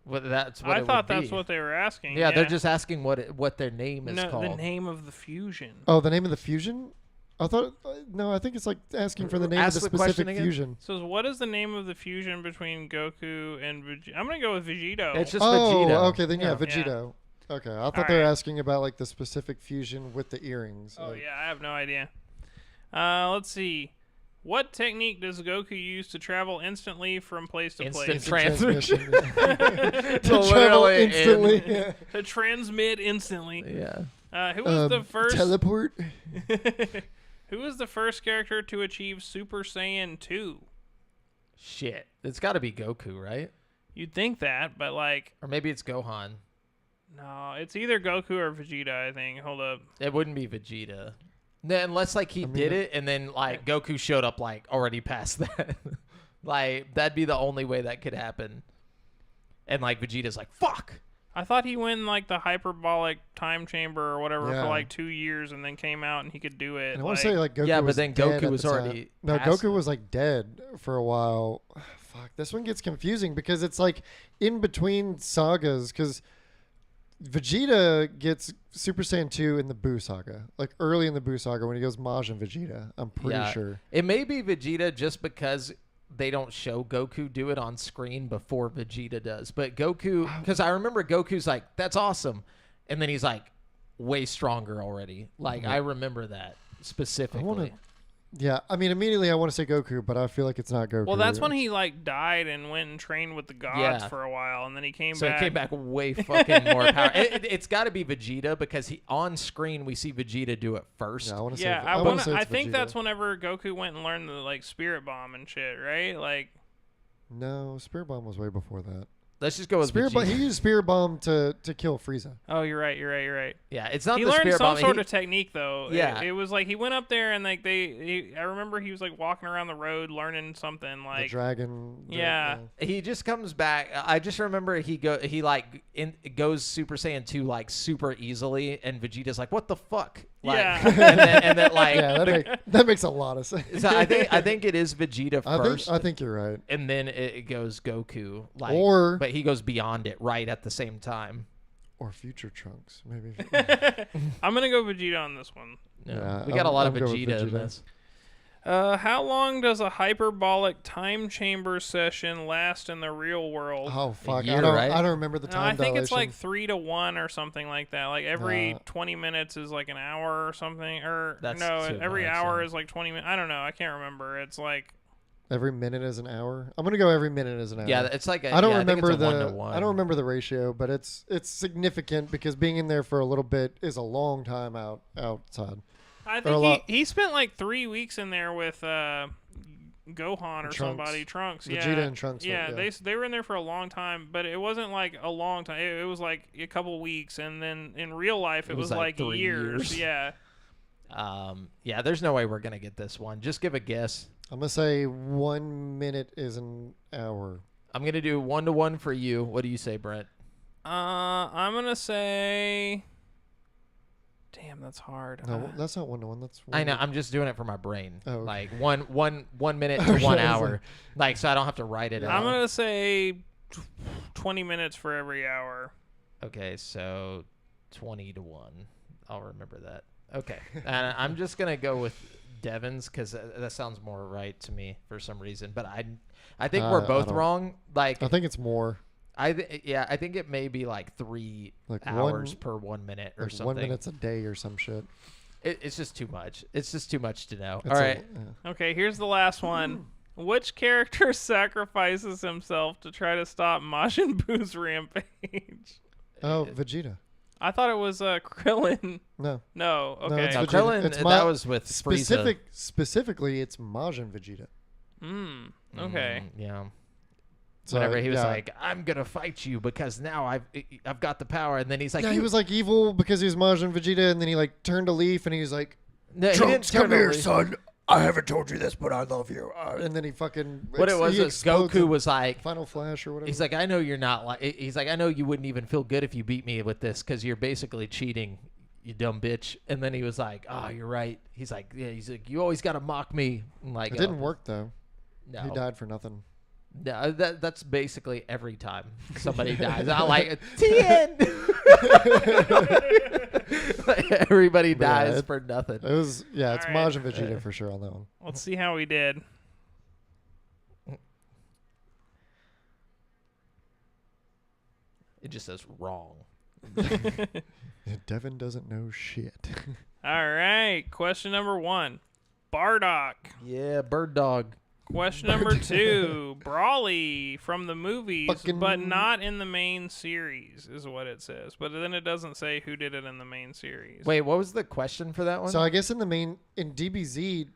Well, that's what I it thought would that's be. what they were asking. Yeah, they're just asking what their name is no, called. the name of the fusion. Oh, the name of the fusion? I thought no. I think it's like asking for the name of Ask the the question specific again. fusion. So what is the name of the fusion between Goku and Vegeta? I'm gonna go with Vegito. It's just Oh, Vegeta. okay. Then yeah, Yeah. Vegito. Okay, I thought All they were right. asking about like the specific fusion with the earrings. Oh like, yeah, I have no idea. Let's see. What technique does Goku use to travel instantly from place to Instant place? transmission. to So travel literally instantly. Yeah. To transmit instantly. Yeah. Who was the first? Teleport. Who was the first character to achieve Super Saiyan 2? Shit. It's got to be Goku, right? You'd think that, but like, Or maybe it's Gohan. no, it's either Goku or Vegeta. I think. Hold up. It wouldn't be Vegeta. No, unless like he did it and then like Goku showed up like already past that. Like that'd be the only way that could happen. And like Vegeta's like, fuck. I thought he went in like the hyperbolic time chamber or whatever Yeah. for like 2 years and then came out and he could do it. And I want to say like Goku. Yeah, but was then dead Goku at was the time. already No, past Goku was like dead for a while. Fuck, this one gets confusing because it's like in between sagas because Vegeta gets Super Saiyan 2 in the Buu saga, like early in the Buu saga when he goes Majin Vegeta. I'm pretty sure. It may be Vegeta just because they don't show Goku do it on screen before Vegeta does. But Goku, because I remember Goku's like, that's awesome. And then he's like, way stronger already. Like, I remember that specifically. Yeah, I mean, immediately I want to say Goku, but I feel like it's not Goku. well, that's when he like died and went and trained with the gods Yeah. for a while, and then he came So back. he came back way fucking more power. It's got to be Vegeta because he on screen we see Vegeta do it first. Yeah, I want to Yeah, say. I want to say I it's think Vegeta. that's whenever Goku went and learned the like Spirit Bomb and shit, right? Like, No, Spirit Bomb was way before that. Let's just go with Spirit Bomb. Vegeta. He used Spirit Bomb to kill Frieza. oh, you're right. Yeah, it's not He the learned Spirit some Bomb. sort of technique though. Yeah. It was like he went up there and like I remember he was like walking around the road learning something The like. dragon. Yeah. He just comes back. I just remember he goes Super Saiyan 2 like super easily, and Vegeta's like, "What the fuck?" Like, Yeah. and then like, Yeah, that makes a lot of sense. so I think it is Vegeta first, I think you're right. and then it goes Goku. Like, Or- but he goes beyond it right at the same time. Or future Trunks, maybe. I'm gonna go Vegeta on this one. Yeah, We got a lot I'm of going with Vegeta in Vegeta. this. How long does a hyperbolic time chamber session last in the real world? Oh fuck! year, I don't. right? I don't remember the No, time. I think it's like dilation. 3 to 1 or something like that. Like every Nah. 20 minutes is like an hour or something. Or That's no, too every much, hour yeah. is like 20 minutes. I don't know. I can't remember. It's like every minute is an hour. I'm gonna go every minute is an hour. Yeah, it's like I don't I think remember it's a 1-to-1. I don't remember the ratio, but it's significant because being in there for a little bit is a long time outside. I a think lot- he spent like 3 weeks in there with Gohan or Trunks. somebody. Trunks, yeah. Vegeta and Trunks, Yeah, yeah. they were in there for a long time, but it wasn't like a long time. It was like a couple weeks, and then in real life it was like 3 years. years. Yeah. Yeah, there's no way we're gonna get this one. Just give a guess. I'm gonna say 1 minute is an hour. I'm gonna do 1-to-1 for you. What do you say, Brent? I'm gonna say. Damn, that's hard. No, that's not 1-to-1. That's I know. 1 I'm just doing it for my brain. Oh, okay. Like one minute to Okay, 1 so- hour. Like so I don't have to write it I'm out. gonna say 20 minutes for every hour. Okay, so 20-to-1. I'll remember that. Okay, and I'm just gonna go with Devin's because that sounds more right to me for some reason. But I think we're I both don't- wrong. Like I think it's more. I think it may be like 3 Like hours per 1 minute or Like something. 1 minute's a day or some shit. It's just too much. It's just too much to know. It's All right. Okay, here's the last one. Which character sacrifices himself to try to stop Majin Buu's rampage? Oh, Vegeta. I thought it was Krillin. No. No, okay. it's Now, Vegeta. Krillin, It's that was with Frieza. Specifically, it's Majin Vegeta. Okay. Yeah. So, Whenever he was yeah. like, "I'm gonna fight you because now I've got the power," and then he's like, Yeah, he was like evil because he was Majin Vegeta, and then he like turned a leaf, and he was like, no, he Trunks, didn't come turn here, over- son. I haven't told you this, but I love you. And then he fucking. What it was he is explodes Goku in was like, Final Flash or whatever. he's like, "I know you're not like," he's like, "I know you wouldn't even feel good if you beat me with this because you're basically cheating, you dumb bitch." And then he was like, "Oh, you're right." He's like, "Yeah," he's like, "You always gotta mock me." And like, it didn't work though. No, He died for nothing. No, that's basically every time somebody dies. I like TN. Like, everybody dies for nothing. It was it's All right. Maj and Vegeta for sure on that one. Let's see how we did. It just says wrong. Devin doesn't know shit. All right. Question number 1. Bardock. Yeah, bird dog. Question number 2. Brawly from the movies, Fucking- but not in the main series, is what it says. But then it doesn't say who did it in the main series. Wait, what was the question for that one? So I guess in DBZ,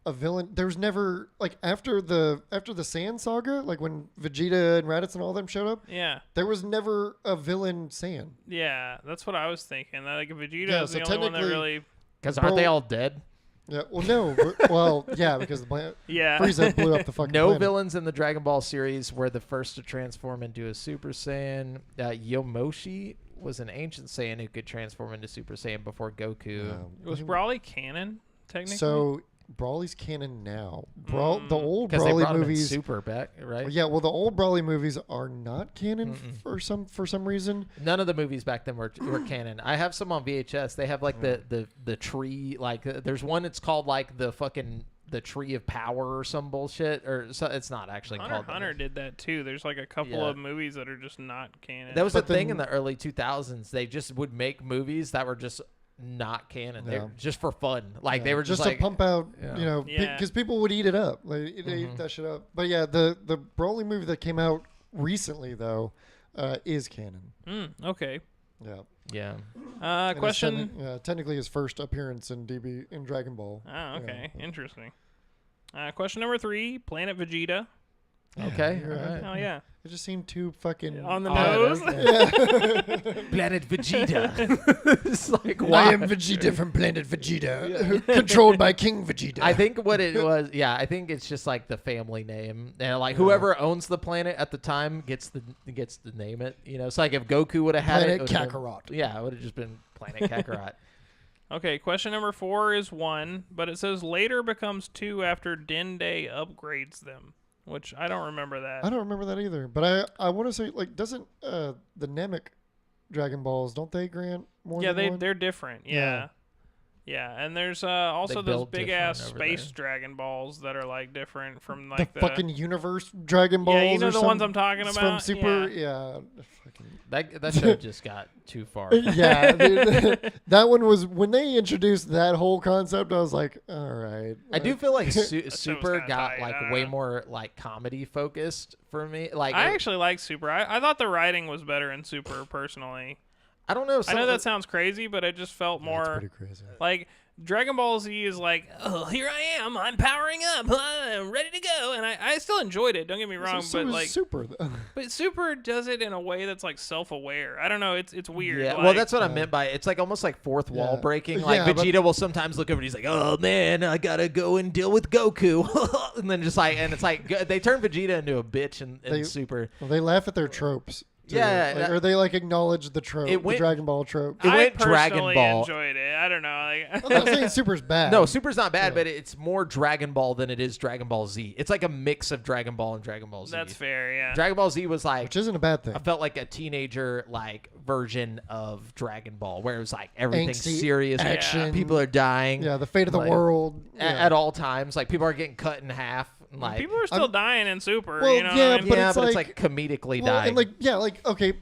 a villain. There was never like after the Saiyan saga, like when Vegeta and Raditz and all them showed up. Yeah. There was never a villain Saiyan. Yeah, that's what I was thinking. Like Vegeta Yeah, is so the only one that technically- really. Because aren't they all dead? Yeah. Well, no. Well, yeah, because the planet Yeah. Frieza blew up the fucking No planet. villains in the Dragon Ball series were the first to transform into a Super Saiyan. Yomoshi was an ancient Saiyan who could transform into Super Saiyan before Goku. Was Brawly canon technically? So Brawly's canon now. The old Because they Brawly brought him in movies. Super back, right? Yeah, well, the old Brawly movies are not canon for some reason. None of the movies back then were canon. I have some on VHS. They have like the tree. Like there's one. It's called like the Tree of Power or some bullshit. Or so, it's not actually Hunter called. x Hunter did that too. There's like a couple Yeah. of movies that are just not canon. That was the But thing then- in the early 2000s. They just would make movies that were just not canon. They Yeah. were just for fun. Like they were just like, to pump out, Yeah. Yeah. because people would eat it up. Like they eat that shit up. But yeah, the Broly movie that came out recently though is canon. Okay. Yeah. yeah. And it's Question. technically his first appearance in Dragon Ball. Oh, okay. Interesting. Question number 3. Planet Vegeta. Okay. you're all right. right. Oh yeah. It just seemed too fucking On the odd. nose. Planet Vegeta. It's like why? I am Vegeta from Planet Vegeta, controlled by King Vegeta. I think what it was, I think it's just like the family name, and like whoever owns the planet at the time gets to name it. You know, it's like if Goku would have had Planet it would've been- Kakarot. Yeah, it would have just been Planet Kakarot. Okay. Question number 4 is 1, but it says later becomes 2 after Dende upgrades them, which I don't remember that. I don't remember that either. But I want to say, like, doesn't the Namek Dragon Balls, don't they grant more Yeah, than one? they're different. Yeah. Yeah, and there's also They those build big different ass over space there. Dragon Balls that are like different from like the fucking universe Dragon Balls. Yeah, you know or the ones some- I'm talking it's about? From Super, yeah. That show just got too far. Yeah, dude, that one was when they introduced that whole concept. I was like, all right. I do feel like was Super kinda got tight, I like don't way know. more like comedy focused for me. Like I actually like Super. I thought the writing was better in Super personally. I don't know. I know that sounds crazy, but it just felt That's more pretty crazy. like Dragon Ball Z is like, oh, here I am, I'm powering up, I'm ready to go, and I still enjoyed it. Don't get me wrong, So but was like, Super. but Super does it in a way that's like self-aware. I don't know, it's weird. Yeah, like, well, that's what I meant by it. It's like almost like fourth wall Yeah. breaking. Like Yeah, but- Vegeta will sometimes look over and he's like, "Oh man, I gotta go and deal with Goku," and then just like, and it's like they turn Vegeta into a bitch in Super. Well, they laugh at their tropes. too. Yeah, Like, or they like acknowledge the trope, It went- the Dragon Ball trope. It I went Dragon personally Ball. enjoyed it. I don't know. Like, I'm not saying Super's bad. No, Super's not bad, Yeah. but it's more Dragon Ball than it is Dragon Ball Z. It's like a mix of Dragon Ball and Dragon Ball Z. that's fair. Yeah. Dragon Ball Z was like, which isn't a bad thing. I felt like a teenager like version of Dragon Ball, where it was like everything's Angsty serious, action. people are dying. Yeah, the fate of the Like, world. At all times. Like people are getting cut in half. Like People are still dying in Super. Well, you know yeah, what I mean? but yeah, it's but it's like- like comedically Well, dying. and like, yeah, like, okay,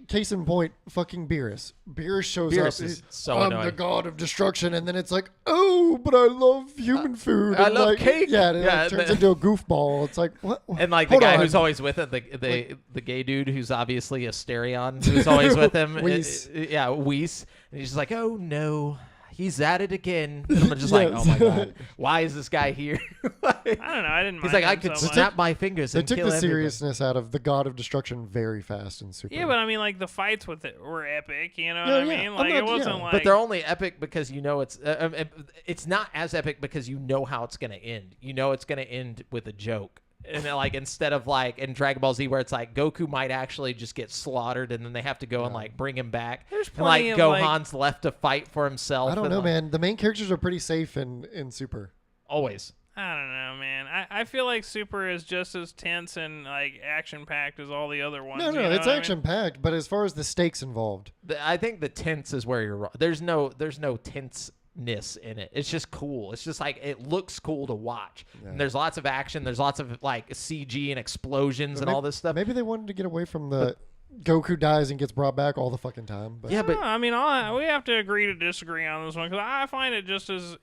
case in point, fucking Beerus. Beerus shows Beerus up. is so I'm annoying. the god of destruction, and then it's like, oh, but I love human food. I and love like, cake. Yeah, and it Yeah, like, turns the- into a goofball. It's like, what? And like the Hold guy on. who's always with it, the gay dude who's obviously a Stereon, who's always with him. Whis. Yeah, Whis. And he's just like, oh no, he's at it again. And I'm just like, oh my god, why is this guy here? I don't know. I didn't. He's mind like, I him could so much. snap my fingers They and took kill the everybody. seriousness out of the god of destruction very fast in Super. Yeah, but I mean, like the fights with it were epic. You know Yeah, what yeah. I mean? I'm Like not- it wasn't yeah. like. But they're only epic because you know it's not as epic because you know how it's gonna end. You know it's gonna end with a joke. And then, like instead of like in Dragon Ball Z where it's like Goku might actually just get slaughtered and then they have to go and like bring him back. There's And like plenty of, like- Gohan's left to fight for himself. I don't and, know, like, man. The main characters are pretty safe in Super. Always. I don't know, man. I feel like Super is just as tense and like action packed as all the other ones. No, it's action packed, but as far as the stakes involved, I think the tense is where you're wrong. There's no tenseness in it. It's just cool. It's just like it looks cool to watch. Yeah. And there's lots of action. There's lots of like CG and explosions and all this stuff. Maybe they wanted to get away from the Goku dies and gets brought back all the fucking time. But. Yeah, but I mean, we have to agree to disagree on this one because I find it just as.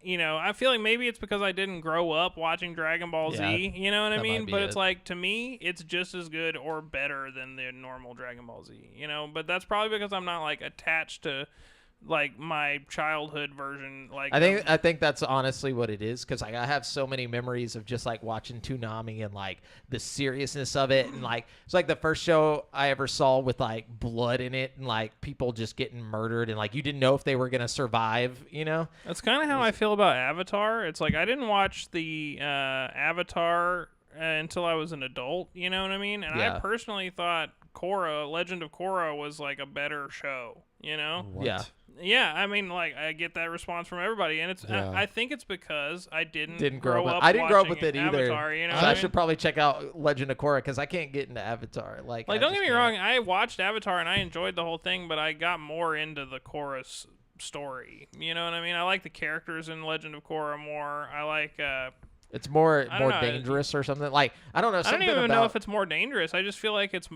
I feel like maybe it's because I didn't grow up watching Dragon Ball Z, you know what I mean? But it's like, to me, it's just as good or better than the normal Dragon Ball Z, But that's probably because I'm not, like, attached to, like, my childhood version. Like I think that's honestly what it is, because like I have so many memories of just like watching Toonami and like the seriousness of it, and like it's like the first show I ever saw with like blood in it and like people just getting murdered and like you didn't know if they were gonna survive. That's kind of how I feel about Avatar. It's like I didn't watch the Avatar until I was an adult. You know what I mean? And I personally thought Legend of Korra was like a better show. What? Yeah, I mean, like, I get that response from everybody, and it's. I think it's because I didn't grow up. I didn't grow up with it either. Avatar, So I should probably check out Legend of Korra because I can't get into Avatar. Like don't get me wrong, I watched Avatar and I enjoyed the whole thing, but I got more into the Korra story. You know what I mean? I like the characters in Legend of Korra more. I like. It's more dangerous or something. Like I don't know. I don't even know if it's more dangerous. I just feel like it's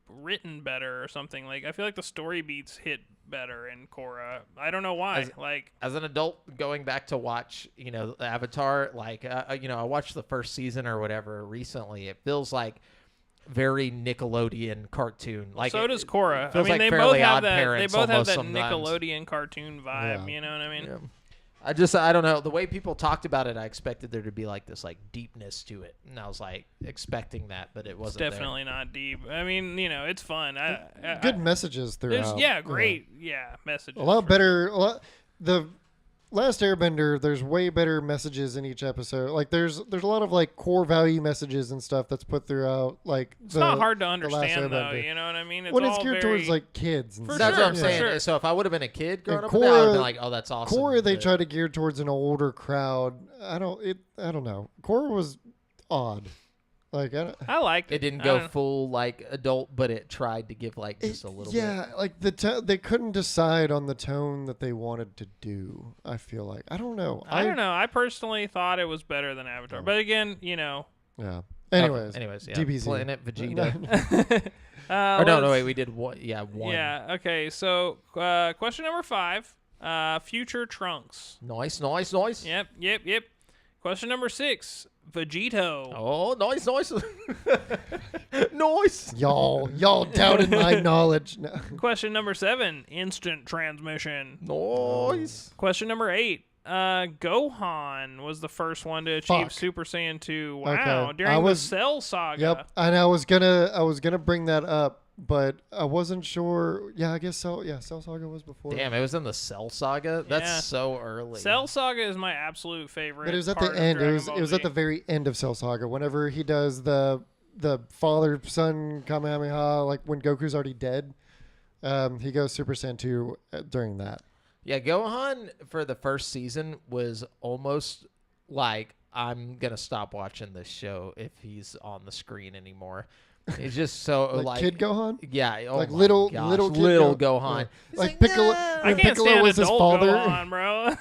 written better or something. Like I feel like the story beats hit better in Korra. I don't know why. As an adult going back to watch, Avatar, like I watched the first season or whatever recently. It feels like very Nickelodeon cartoon. Like so does Korra. I mean, they both have that Nickelodeon cartoon vibe. Yeah. You know what I mean? Yeah. I don't know. The way people talked about it, I expected there to be like this like deepness to it, and I was like expecting that, but it wasn't. It's definitely not deep. I mean, it's fun. Good messages throughout. Great. Messages. A lot better. The Last Airbender, there's way better messages in each episode. Like there's a lot of like core value messages and stuff that's put throughout. Like it's not hard to understand though. You know what I mean? It's geared towards like kids. And that's what I'm saying. Sure. So if I would have been a kid growing up, I would have been like, "Oh, that's awesome." Korra, they try to gear towards an older crowd. I don't know. Korra was odd. Like I liked it. It didn't go full like adult, but it tried to give like just a little bit. Yeah, like they couldn't decide on the tone that they wanted to do. I feel like I don't know. I personally thought it was better than Avatar, but again, Yeah. Anyways, yeah. DBZ. Planet Vegeta. No, wait. We did one. Yeah, one. Yeah. Okay. So, question number 5. Future Trunks. Nice. Yep. Question number 6. Vegito. Oh, nice. Nice. Y'all doubted my knowledge. No. Question number 7. Instant transmission. Nice. Question number 8. Gohan was the first one to achieve Super Saiyan 2. Wow. Okay. During the Cell Saga. Yep. And I was gonna bring that up, but I wasn't sure. Yeah, I guess so. Yeah, Cell Saga was before. Damn, it was in the Cell Saga. That's so early. Cell Saga is my absolute favorite. But it was at the end. It was at the very end of Cell Saga. Whenever he does the father son Kamehameha, like when Goku's already dead, he goes Super Saiyan 2 during that. Yeah, Gohan for the first season was almost like, I'm gonna stop watching this show if he's on the screen anymore. It's just so like Kid Gohan. Yeah, like little Gohan. Yeah. Like Piccolo. I When can't Piccolo stand was his adult father. Gohan, bro.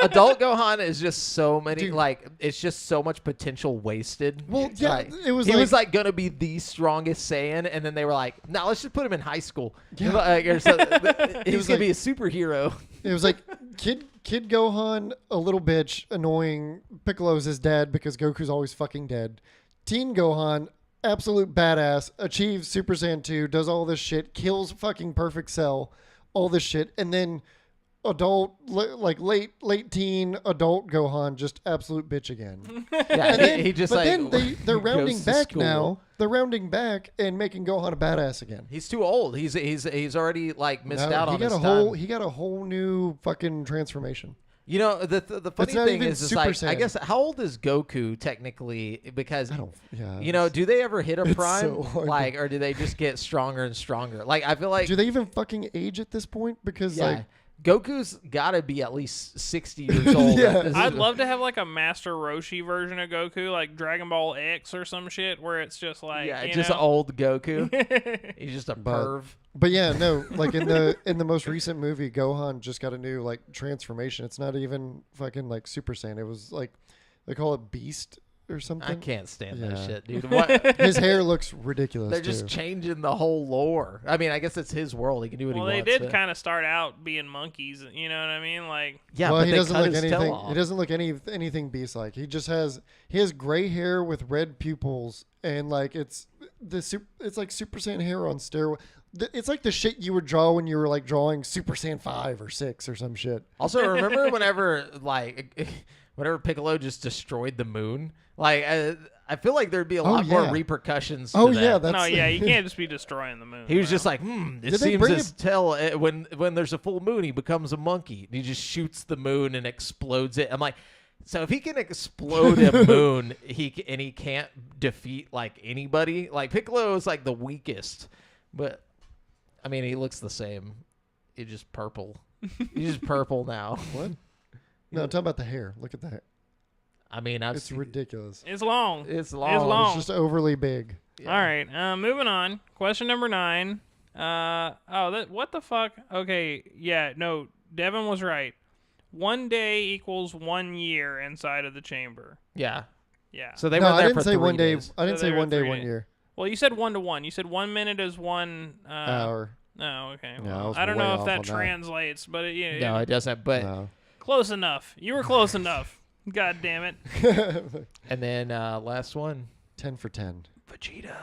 adult Gohan is just so many. Dude. Like it's just so much potential wasted. Well, yeah, like, it was. He like, was like gonna be the strongest Saiyan, and then they were like, "No, let's just put him in high school." Yeah. Like, he was gonna be a superhero. It was like Kid Gohan, a little bitch, annoying. Piccolo's his dad because Goku's always fucking dead. Teen Gohan, absolute badass, achieves Super Saiyan 2, does all this shit, kills fucking Perfect Cell, all this shit, and then adult, like late teen adult Gohan, just absolute bitch again. Yeah, then, he just but like. then they're rounding goes to back school. now. They're rounding back and making Gohan a badass again. He's too old. He's already like missed out on his time. He got a whole new fucking transformation. You know, the funny not thing even is Super like, Saiyan. I guess, how old is Goku technically? Because, do they ever hit a it's prime? so hard Like, or do they just get stronger and stronger? Like, I feel like. Do they even fucking age at this point? Because, like. Goku's got to be at least 60 years old. Yeah. I'd love to have like a Master Roshi version of Goku, like Dragon Ball X or some shit, where it's just like Yeah, you just know? old Goku. He's just a perv. But yeah, no, like in the most recent movie, Gohan just got a new like transformation. It's not even fucking like Super Saiyan. It was like they call it Beast or something. I can't stand that Yeah. shit, dude. What? His hair looks ridiculous. They're just changing the whole lore. I mean, I guess it's his world. He can do what Well, he they wants. did kind of start out being monkeys. You know what I mean? Like, Yeah, well, but he they doesn't cut look his tail anything. off. He doesn't look anything beast like. He just has gray hair with red pupils, and like it's like Super Saiyan hair on steroids. It's like the shit you would draw when you were like drawing Super Saiyan 5 or 6 or some shit. Also, remember whenever Piccolo just destroyed the moon? Like, I feel like there'd be a lot more yeah. repercussions. Oh to that. yeah, that's no, yeah, you can't just be destroying the moon. He was bro. just like, it Did they seems bring as tell when there's a full moon, he becomes a monkey. And he just shoots the moon and explodes it. I'm like, so if he can explode a moon, he can't defeat like anybody. Like Piccolo is like the weakest, but I mean he looks the same. He's just purple. He's just purple now. what? No, talk about the hair. Look at the hair. I mean, It's ridiculous. It's long. It's long. It's long. It's just overly big. Yeah. All right, moving on. Question number 9. What the fuck? Okay, yeah, no, Devin was right. 1 day equals 1 year inside of the chamber. Yeah. Yeah. So they No, went I there didn't for say 3 1 day. days. I didn't So say they were 1 day, 3 1 days. year. Well, you said 1 to 1. You said 1 minute is 1 Hour. Oh, okay. Yeah, I Well, was I don't way know if off that on that. translates, but it, No, it doesn't. But No. close enough. You were close enough. God damn it. and then last one. 10 for 10. Vegeta.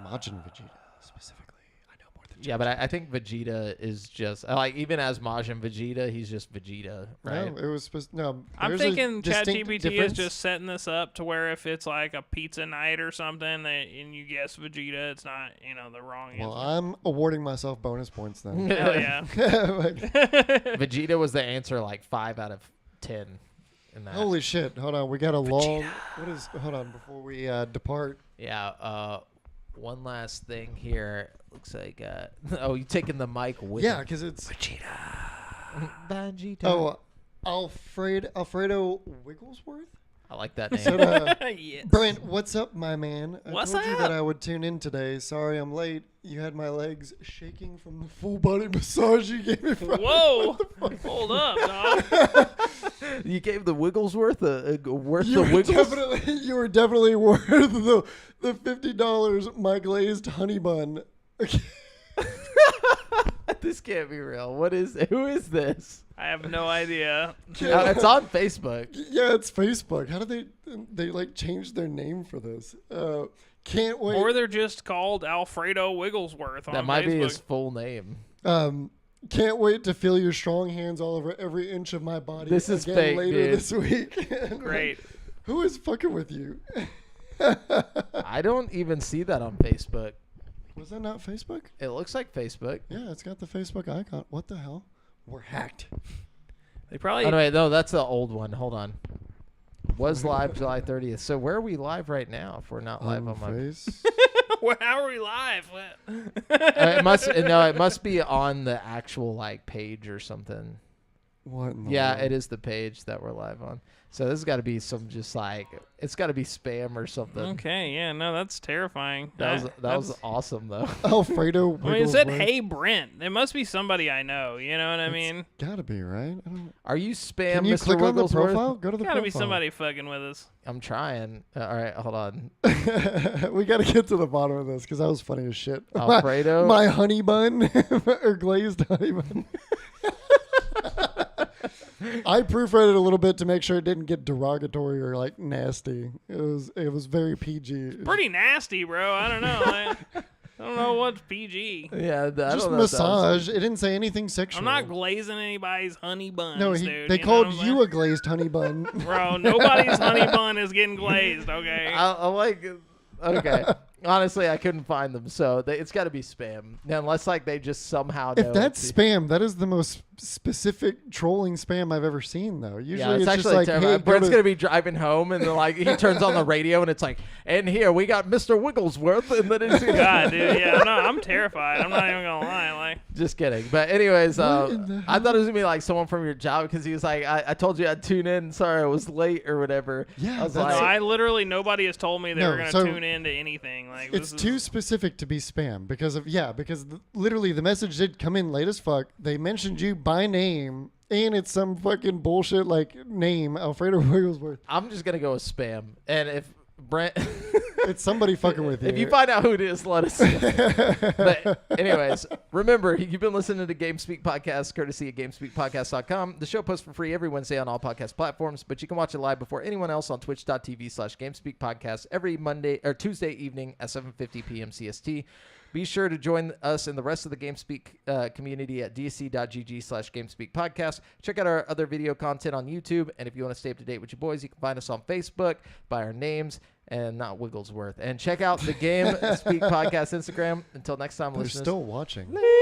Majin Vegeta specifically. I know more than Yeah, but I think Vegeta is just like even as Majin Vegeta, he's just Vegeta, right? No, it was supposed. No, I'm there's a thinking distinct ChatGPT is difference. just setting this up to where if it's like a pizza night or something and you guess Vegeta, it's not, the wrong Well, answer. I'm awarding myself bonus points then. Hell yeah. Like, Vegeta was the answer, like 5 out of 10. In that. holy shit! Hold on, we got a long. What is? Hold on, before we depart. Yeah. One last thing here. Looks like. Oh, you taking the mic with? Yeah, you. because it's. Vegeta. Oh, Alfredo Wigglesworth. I like that name. Said, Yes. Brent, what's up, my man? I What's told you up? that I would tune in today. Sorry I'm late. You had my legs shaking from the full body massage you gave me Friday. Whoa. Hold up, dog. You gave the Wigglesworth worth You the were Wiggles. you were definitely worth the $50 my glazed honey bun. This can't be real. Who is this? I have no idea. It's on Facebook. Yeah, it's Facebook. How did they like change their name for this? Can't wait. Or they're just called Alfredo Wigglesworth on That might be Facebook. his full name. Can't wait to feel your strong hands all over every inch of my body. This is again fake, later dude. this week. And, Great. like, who is fucking with you? I don't even see that on Facebook. Was that not Facebook? It looks like Facebook. Yeah, it's got the Facebook icon. What the hell? We're hacked. They probably Oh, no, wait, no, that's the old one. Hold on. Was live July 30th. So where are we live right now if we're not live on my... face. Well, how are we live? it must be on the actual like page or something. What? In the Yeah, world? it is the page that we're live on. So this has got to be some just like it's got to be spam or something. Okay, yeah, no, that's terrifying. That was awesome though. Alfredo. I mean, it said, Wigglesworth. "Hey Brent." It must be somebody I know. You know what I mean? Gotta be right. I don't. Are you spam, Can you Mr. click on the Wigglesworth? profile? Go to the Gotta profile. be somebody fucking with us. I'm trying. All right, hold on. We gotta get to the bottom of this because that was funny as shit. Alfredo? my honey bun or glazed honey bun. I proofread it a little bit to make sure it didn't get derogatory or like nasty. It was very PG. Pretty nasty, bro. I don't know. I don't know what's PG. Yeah, I Just don't know if that was- massage. It didn't say anything sexual. I'm not glazing anybody's honey buns, No, dude. they you called know what I'm you saying? a glazed honey bun. Bro, nobody's honey bun is getting glazed, okay? I like. Okay. Honestly, I couldn't find them, so it's got to be spam. Now, unless like they just somehow know If that's spam, that is the most specific trolling spam I've ever seen, though. Usually yeah, it's just actually like, terrible. hey, Brent's gonna be driving home, and then, like he turns on the radio, and it's like, and here we got Mr. Wigglesworth, and then it's God, dude, yeah, no, I'm terrified. I'm not even gonna lie. Like, just kidding. But anyways, in the I thought it was gonna be like someone from your job because he was like, I told you I'd tune in. Sorry, I was late or whatever. Yeah, I was that's- no, like, I literally nobody has told me they No, were gonna so tune in to anything. Like, it's this too is, specific to be spam because literally the message did come in late as fuck. They mentioned you by name, and it's some fucking bullshit like name, Alfredo Wigglesworth. I'm just gonna go with spam, and if Brent. It's somebody fucking with you. If you find out who it is, let us know. But anyways, remember, you've been listening to GameSpeak Podcast, courtesy of GameSpeakPodcast.com. The show posts for free every Wednesday on all podcast platforms, but you can watch it live before anyone else on twitch.tv/GameSpeakPodcast every Monday or Tuesday evening at 7:50 p.m. CST. Be sure to join us in the rest of the GameSpeak community at dc.gg/GameSpeakPodcast. Check out our other video content on YouTube, and if you want to stay up to date with your boys, you can find us on Facebook by our names and not Wigglesworth. And check out the Game Speak Podcast Instagram. Until next time, They're listeners. still watching.